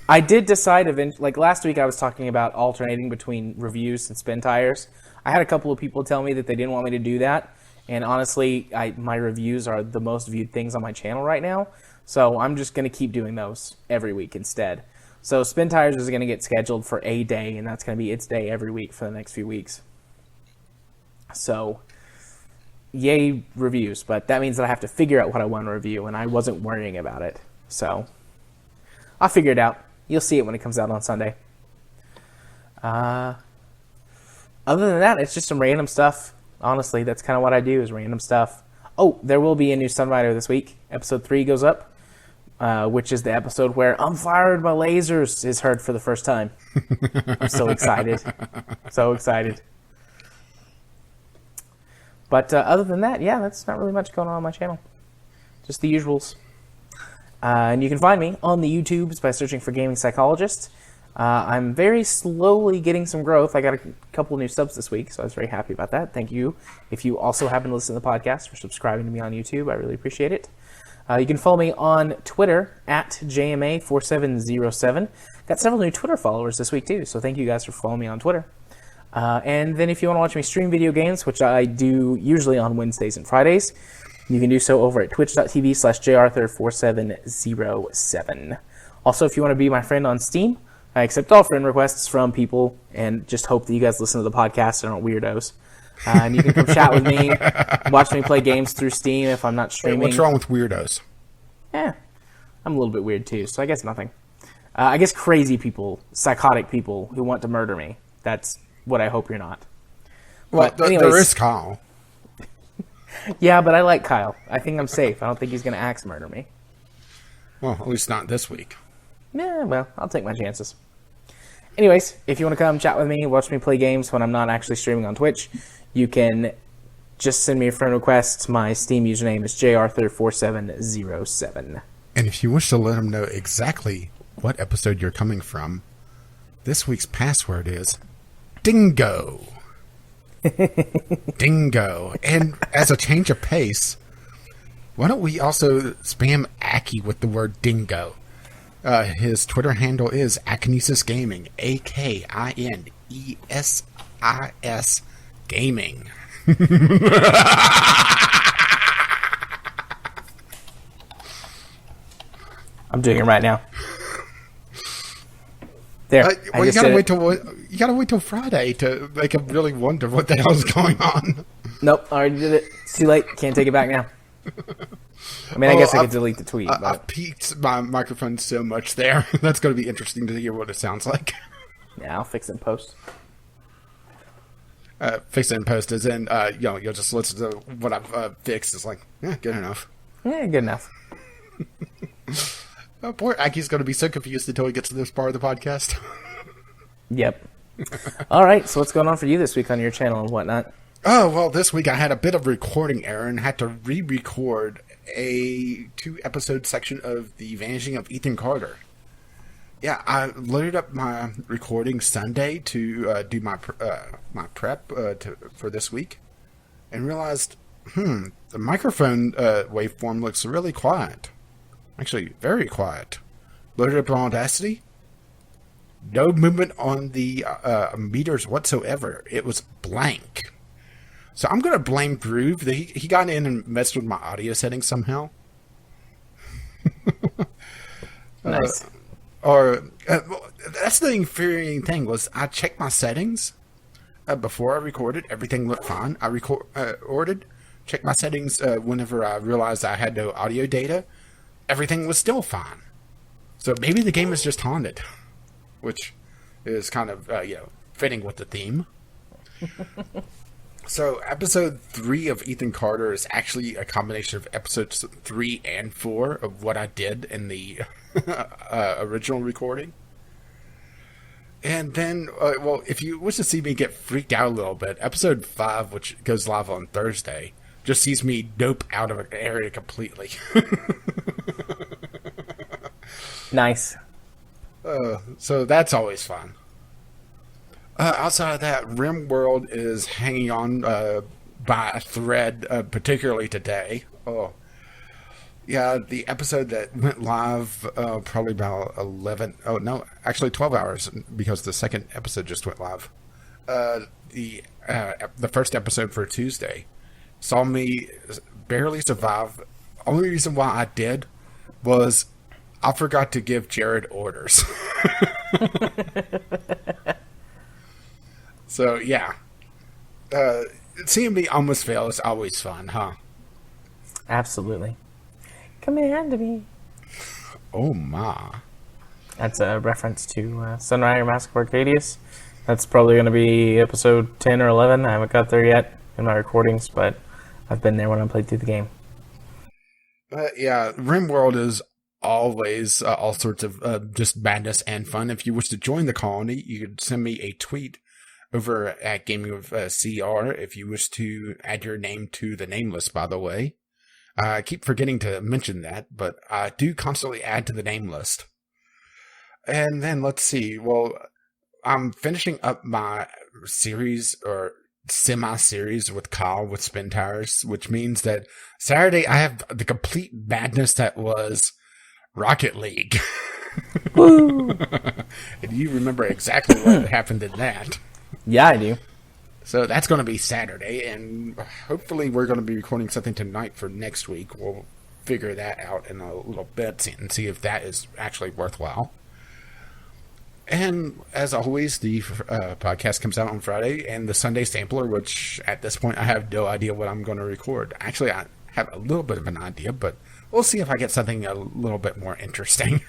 I did decide, last week I was talking about alternating between reviews and Spin Tires. I had a couple of people tell me that they didn't want me to do that, And honestly, my reviews are the most viewed things on my channel right now. So I'm just going to keep doing those every week instead. So Spin Tires is going to get scheduled for a day, and that's going to be its day every week for the next few weeks. So, yay reviews, but that means that I have to figure out what I want to review, and I wasn't worrying about it. So, I'll figure it out. You'll see it when it comes out on Sunday. Other than that, it's just some random stuff. Honestly, that's kind of what I do, is random stuff. Oh, there will be a new Sunrider this week. Episode 3 goes up, which is the episode where I'm fired by lasers is heard for the first time. I'm so excited. So excited. But other than that, yeah, that's not really much going on my channel. Just the usuals. And you can find me on the YouTubes by searching for Gaming Psychologist. I'm very slowly getting some growth. I got a couple of new subs this week, so I was very happy about that. Thank you. If you also happen to listen to the podcast, for subscribing to me on YouTube, I really appreciate it. You can follow me on Twitter at JMA4707. Got several new Twitter followers this week too, so thank you guys for following me on Twitter. And then if you want to watch me stream video games, which I do usually on Wednesdays and Fridays, you can do so over at twitch.tv/jarthur4707. Also, if you want to be my friend on Steam, I accept all friend requests from people and just hope that you guys listen to the podcast and aren't weirdos. And you can come chat with me, watch me play games through Steam if I'm not streaming. Hey, what's wrong with weirdos? Yeah, I'm a little bit weird too, so I guess nothing. I guess crazy people, psychotic people who want to murder me. That's what I hope you're not. Well, there is Kyle. Yeah, but I like Kyle. I think I'm safe. I don't think he's going to axe murder me. Well, at least not this week. Yeah, well, I'll take my chances. Anyways, if you want to come chat with me, watch me play games when I'm not actually streaming on Twitch, you can just send me a friend request. My Steam username is jarthur4707. And if you wish to let him know exactly what episode you're coming from, this week's password is Dingo. Dingo. And as a change of pace, why don't we also spam Aki with the word dingo? His Twitter handle is Akinesis Gaming, AKINESIS Gaming. I'm doing it right now. There. Well, you gotta wait till Friday to make him really wonder what the hell's going on. Nope, I already did it. It's too late. Can't take it back now. I mean, I guess I could delete the tweet. But I've peaked my microphone so much there. That's going to be interesting to hear what it sounds like. Yeah, I'll fix it in post. Fix it in post as in, you'll just listen to what I've fixed. It's like, yeah, good enough. Yeah, good enough. Oh, poor Aki's going to be so confused until he gets to this part of the podcast. Yep. All right, so what's going on for you this week on your channel and whatnot? Oh, well, this week I had a bit of recording error and had to re-record a 2-episode section of The Vanishing of Ethan Carter. Yeah, I loaded up my recording Sunday to do my prep for this week and realized, the microphone waveform looks really quiet. Actually, very quiet. Loaded up on Audacity. No movement on the meters whatsoever. It was blank. So I'm going to blame Groove. He got in and messed with my audio settings somehow. Nice. That's the infuriating thing was I checked my settings before I recorded. Everything looked fine. I recorded, checked my settings whenever I realized I had no audio data. Everything was still fine. So maybe the game is just haunted, which is kind of fitting with the theme. So episode 3 of Ethan Carter is actually a combination of episodes 3 and 4 of what I did in the original recording. And then, if you wish to see me get freaked out a little bit, episode 5, which goes live on Thursday, just sees me dope out of an area completely. Nice. So that's always fun. Outside of that, RimWorld is hanging on by a thread, particularly today. Oh, yeah, the episode that went live probably about 12 hours, because the second episode just went live. The first episode for Tuesday saw me barely survive. Only reason why I did was I forgot to give Jared orders. So, yeah. Seeing me almost fail is always fun, huh? Absolutely. Command me. Oh, my. That's a reference to Sunrider Mask of Arcadius. That's probably going to be episode 10 or 11. I haven't got there yet in my recordings, but I've been there when I played through the game. Yeah, RimWorld is always all sorts of just madness and fun. If you wish to join the colony, you could send me a tweet over at Gaming with CR if you wish to add your name to the name list, by the way. I keep forgetting to mention that, but I do constantly add to the name list. And then let's see. Well, I'm finishing up my series or semi-series with Kyle with Spin Tires, which means that Saturday I have the complete madness that was Rocket League. Woo! And you remember exactly what happened in that. Yeah, I do. So that's going to be Saturday, and hopefully we're going to be recording something tonight for next week. We'll figure that out in a little bit and see if that is actually worthwhile. And as always, the podcast comes out on Friday, and the Sunday Sampler, which at this point I have no idea what I'm going to record. Actually, I have a little bit of an idea, but we'll see if I get something a little bit more interesting.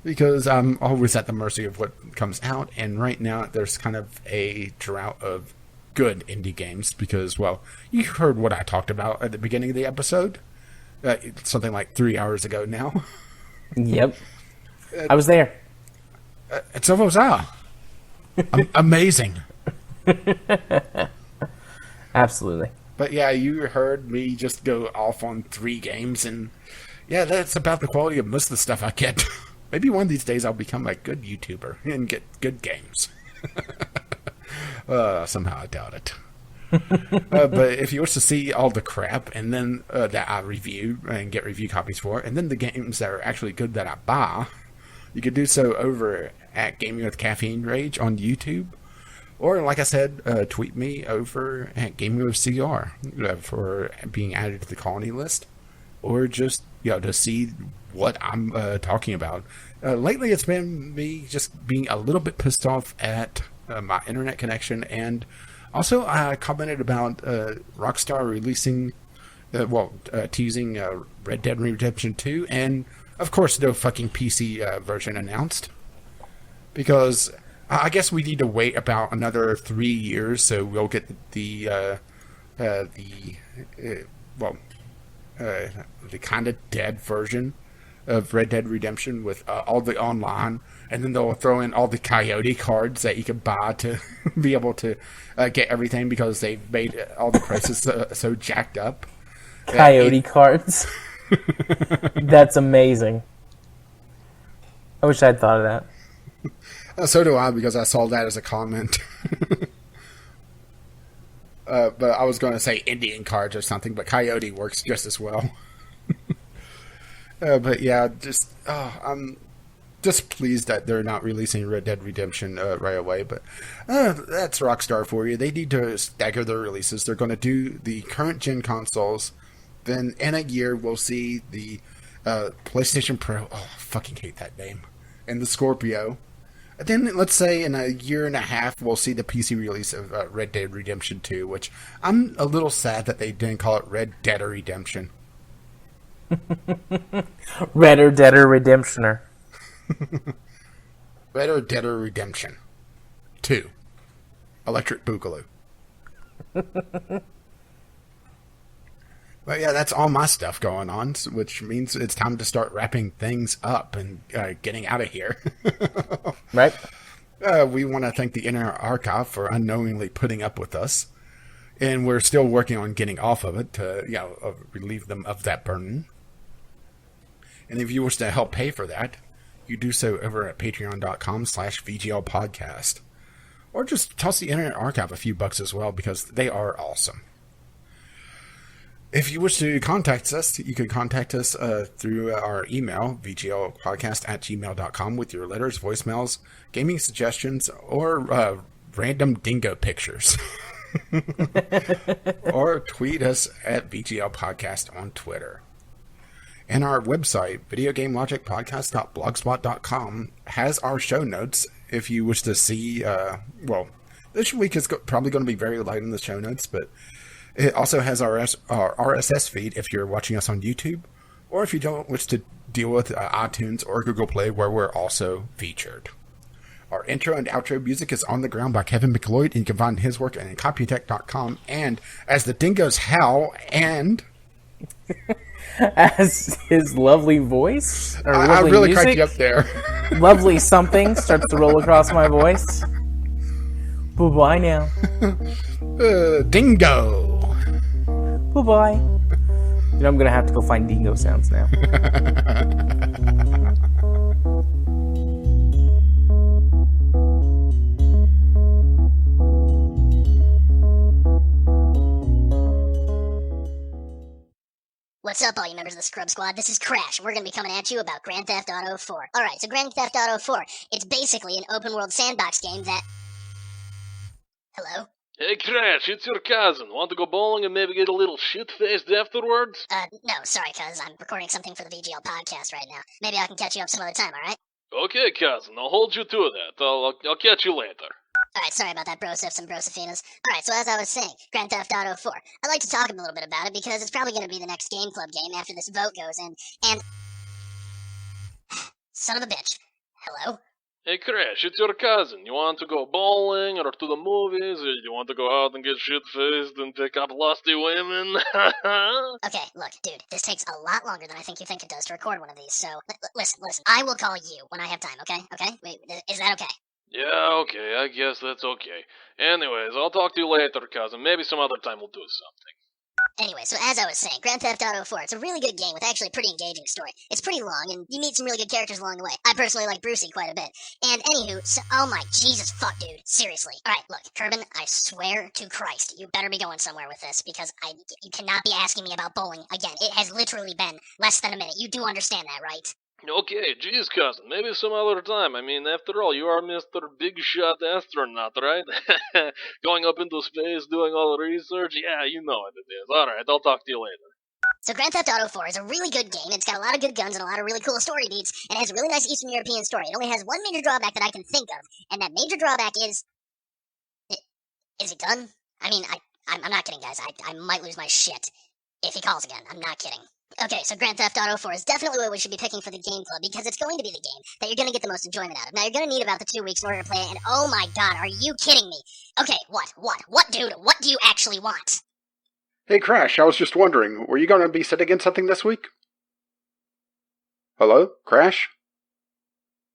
Because I'm always at the mercy of what comes out, and right now there's kind of a drought of good indie games because, well, you heard what I talked about at the beginning of the episode. Something like 3 hours ago now. Yep. I was there. And so was I. Amazing. Absolutely. But yeah, you heard me just go off on 3 games, and yeah, that's about the quality of most of the stuff I get. Maybe one of these days I'll become a good YouTuber and get good games. Somehow I doubt it. But if you wish to see all the crap and then that I review and get review copies for, and then the games that are actually good that I buy, you could do so over at Gaming with Caffeine Rage on YouTube. Or, like I said, tweet me over at Gaming with CR for being added to the colony list. Or just, to see what I'm talking about. Lately, it's been me just being a little bit pissed off at my internet connection. And also, I commented about Rockstar releasing, teasing Red Dead Redemption 2. And, of course, no fucking PC version announced. Because I guess we need to wait about another 3 years so we'll get the kind of dead version of Red Dead Redemption with all the online, and then they'll throw in all the Coyote cards that you can buy to be able to get everything because they've made all the prices so jacked up. Coyote cards. That's amazing. I wish I'd thought of that. So do I, because I saw that as a comment. But I was going to say Indian cards or something, but Coyote works just as well. But yeah, I'm just pleased that they're not releasing Red Dead Redemption right away. But that's Rockstar for you. They need to stagger their releases. They're going to do the current gen consoles. Then in a year, we'll see the PlayStation Pro. Oh, I fucking hate that name. And the Scorpio. And then, let's say in a year and a half, we'll see the PC release of Red Dead Redemption 2, which I'm a little sad that they didn't call it Red Dead Redemption. Redder Deader Redemptioner. Red Dead Redemption 2. Electric Boogaloo. But yeah, that's all my stuff going on, which means it's time to start wrapping things up and getting out of here. Right. We want to thank the Internet Archive for unknowingly putting up with us. And we're still working on getting off of it to relieve them of that burden. And if you wish to help pay for that, you do so over at patreon.com/VGL podcast. Or just toss the Internet Archive a few bucks as well, because they are awesome. If you wish to contact us, you can contact us through our email, vglpodcast@gmail.com, with your letters, voicemails, gaming suggestions, or random dingo pictures. Or tweet us at VGL Podcast on Twitter. And our website, videogamelogicpodcast.blogspot.com, has our show notes if you wish to see, this week is probably going to be very light in the show notes, but it also has our RSS feed if you're watching us on YouTube, or if you don't wish to deal with iTunes or Google Play, where we're also featured. Our intro and outro music is On the Ground by Kevin McLeod, and you can find his work at Incompetech.com, and As the Dingoes Howl, and... as his lovely voice, or I lovely really music, cracked you up there. lovely something starts to roll across my voice. Bye-bye now. Dingo! Bye-bye. You know, I'm gonna have to go find dingo sounds now. What's up, all you members of the Scrub Squad? This is Crash, and we're going to be coming at you about Grand Theft Auto 4. Alright, so Grand Theft Auto 4, it's basically an open-world sandbox game that... Hello? Hey, Crash, it's your cousin. Want to go bowling and maybe get a little shit-faced afterwards? No, sorry, cuz. I'm recording something for the VGL podcast right now. Maybe I can catch you up some other time, alright? Okay, cousin, I'll hold you to that. I'll catch you later. Alright, sorry about that, brosifs and brosofinas. Alright, so as I was saying, Grand Theft Auto 4. I'd like to talk a little bit about it because it's probably going to be the next Game Club game after this vote goes in, and... Son of a bitch. Hello? Hey, Crash, it's your cousin. You want to go bowling or to the movies, or you want to go out and get shit-faced and pick up lusty women? Okay, look, dude, this takes a lot longer than I think you think it does to record one of these, so... Listen, I will call you when I have time, okay? Okay? Wait, is that okay? Yeah, okay, I guess that's okay. Anyways, I'll talk to you later, cousin. Maybe some other time we'll do something. Anyway, so as I was saying, Grand Theft Auto 4, it's a really good game with actually a pretty engaging story. It's pretty long, and you meet some really good characters along the way. I personally like Brucey quite a bit. And anywho, so, oh my Jesus fuck, dude. Seriously. Alright, look, Kerbin, I swear to Christ, you better be going somewhere with this, because you cannot be asking me about bowling again. It has literally been less than a minute. You do understand that, right? Okay, geez, cousin, maybe some other time. I mean, after all, you are Mr. Big Shot Astronaut, right? Going up into space, doing all the research, yeah, you know what it is. Alright, I'll talk to you later. So Grand Theft Auto 4 is a really good game. It's got a lot of good guns and a lot of really cool story beats, and it has a really nice Eastern European story. It only has one major drawback that I can think of, and that major drawback is... Is it done? I mean, I'm not kidding, guys. I might lose my shit if he calls again. I'm not kidding. Okay, so Grand Theft Auto 4 is definitely what we should be picking for the Game Club, because it's going to be the game that you're going to get the most enjoyment out of. Now, you're going to need about the 2 weeks in order to play it, and oh my god, are you kidding me? Okay, what, dude, what do you actually want? Hey, Crash, I was just wondering, were you going to be sitting in something this week? Hello? Crash?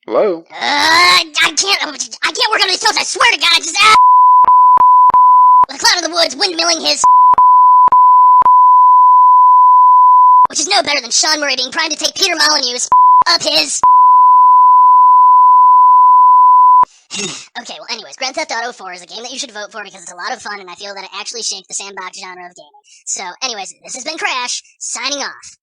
Hello? I can't work on these toes, I swear to god, I just... The Cloud of the Woods, windmilling his... Which is no better than Sean Murray being primed to take Peter Molyneux's up his... Okay, well anyways, Grand Theft Auto 4 is a game that you should vote for because it's a lot of fun and I feel that it actually shaped the sandbox genre of gaming. So anyways, this has been Crash, signing off.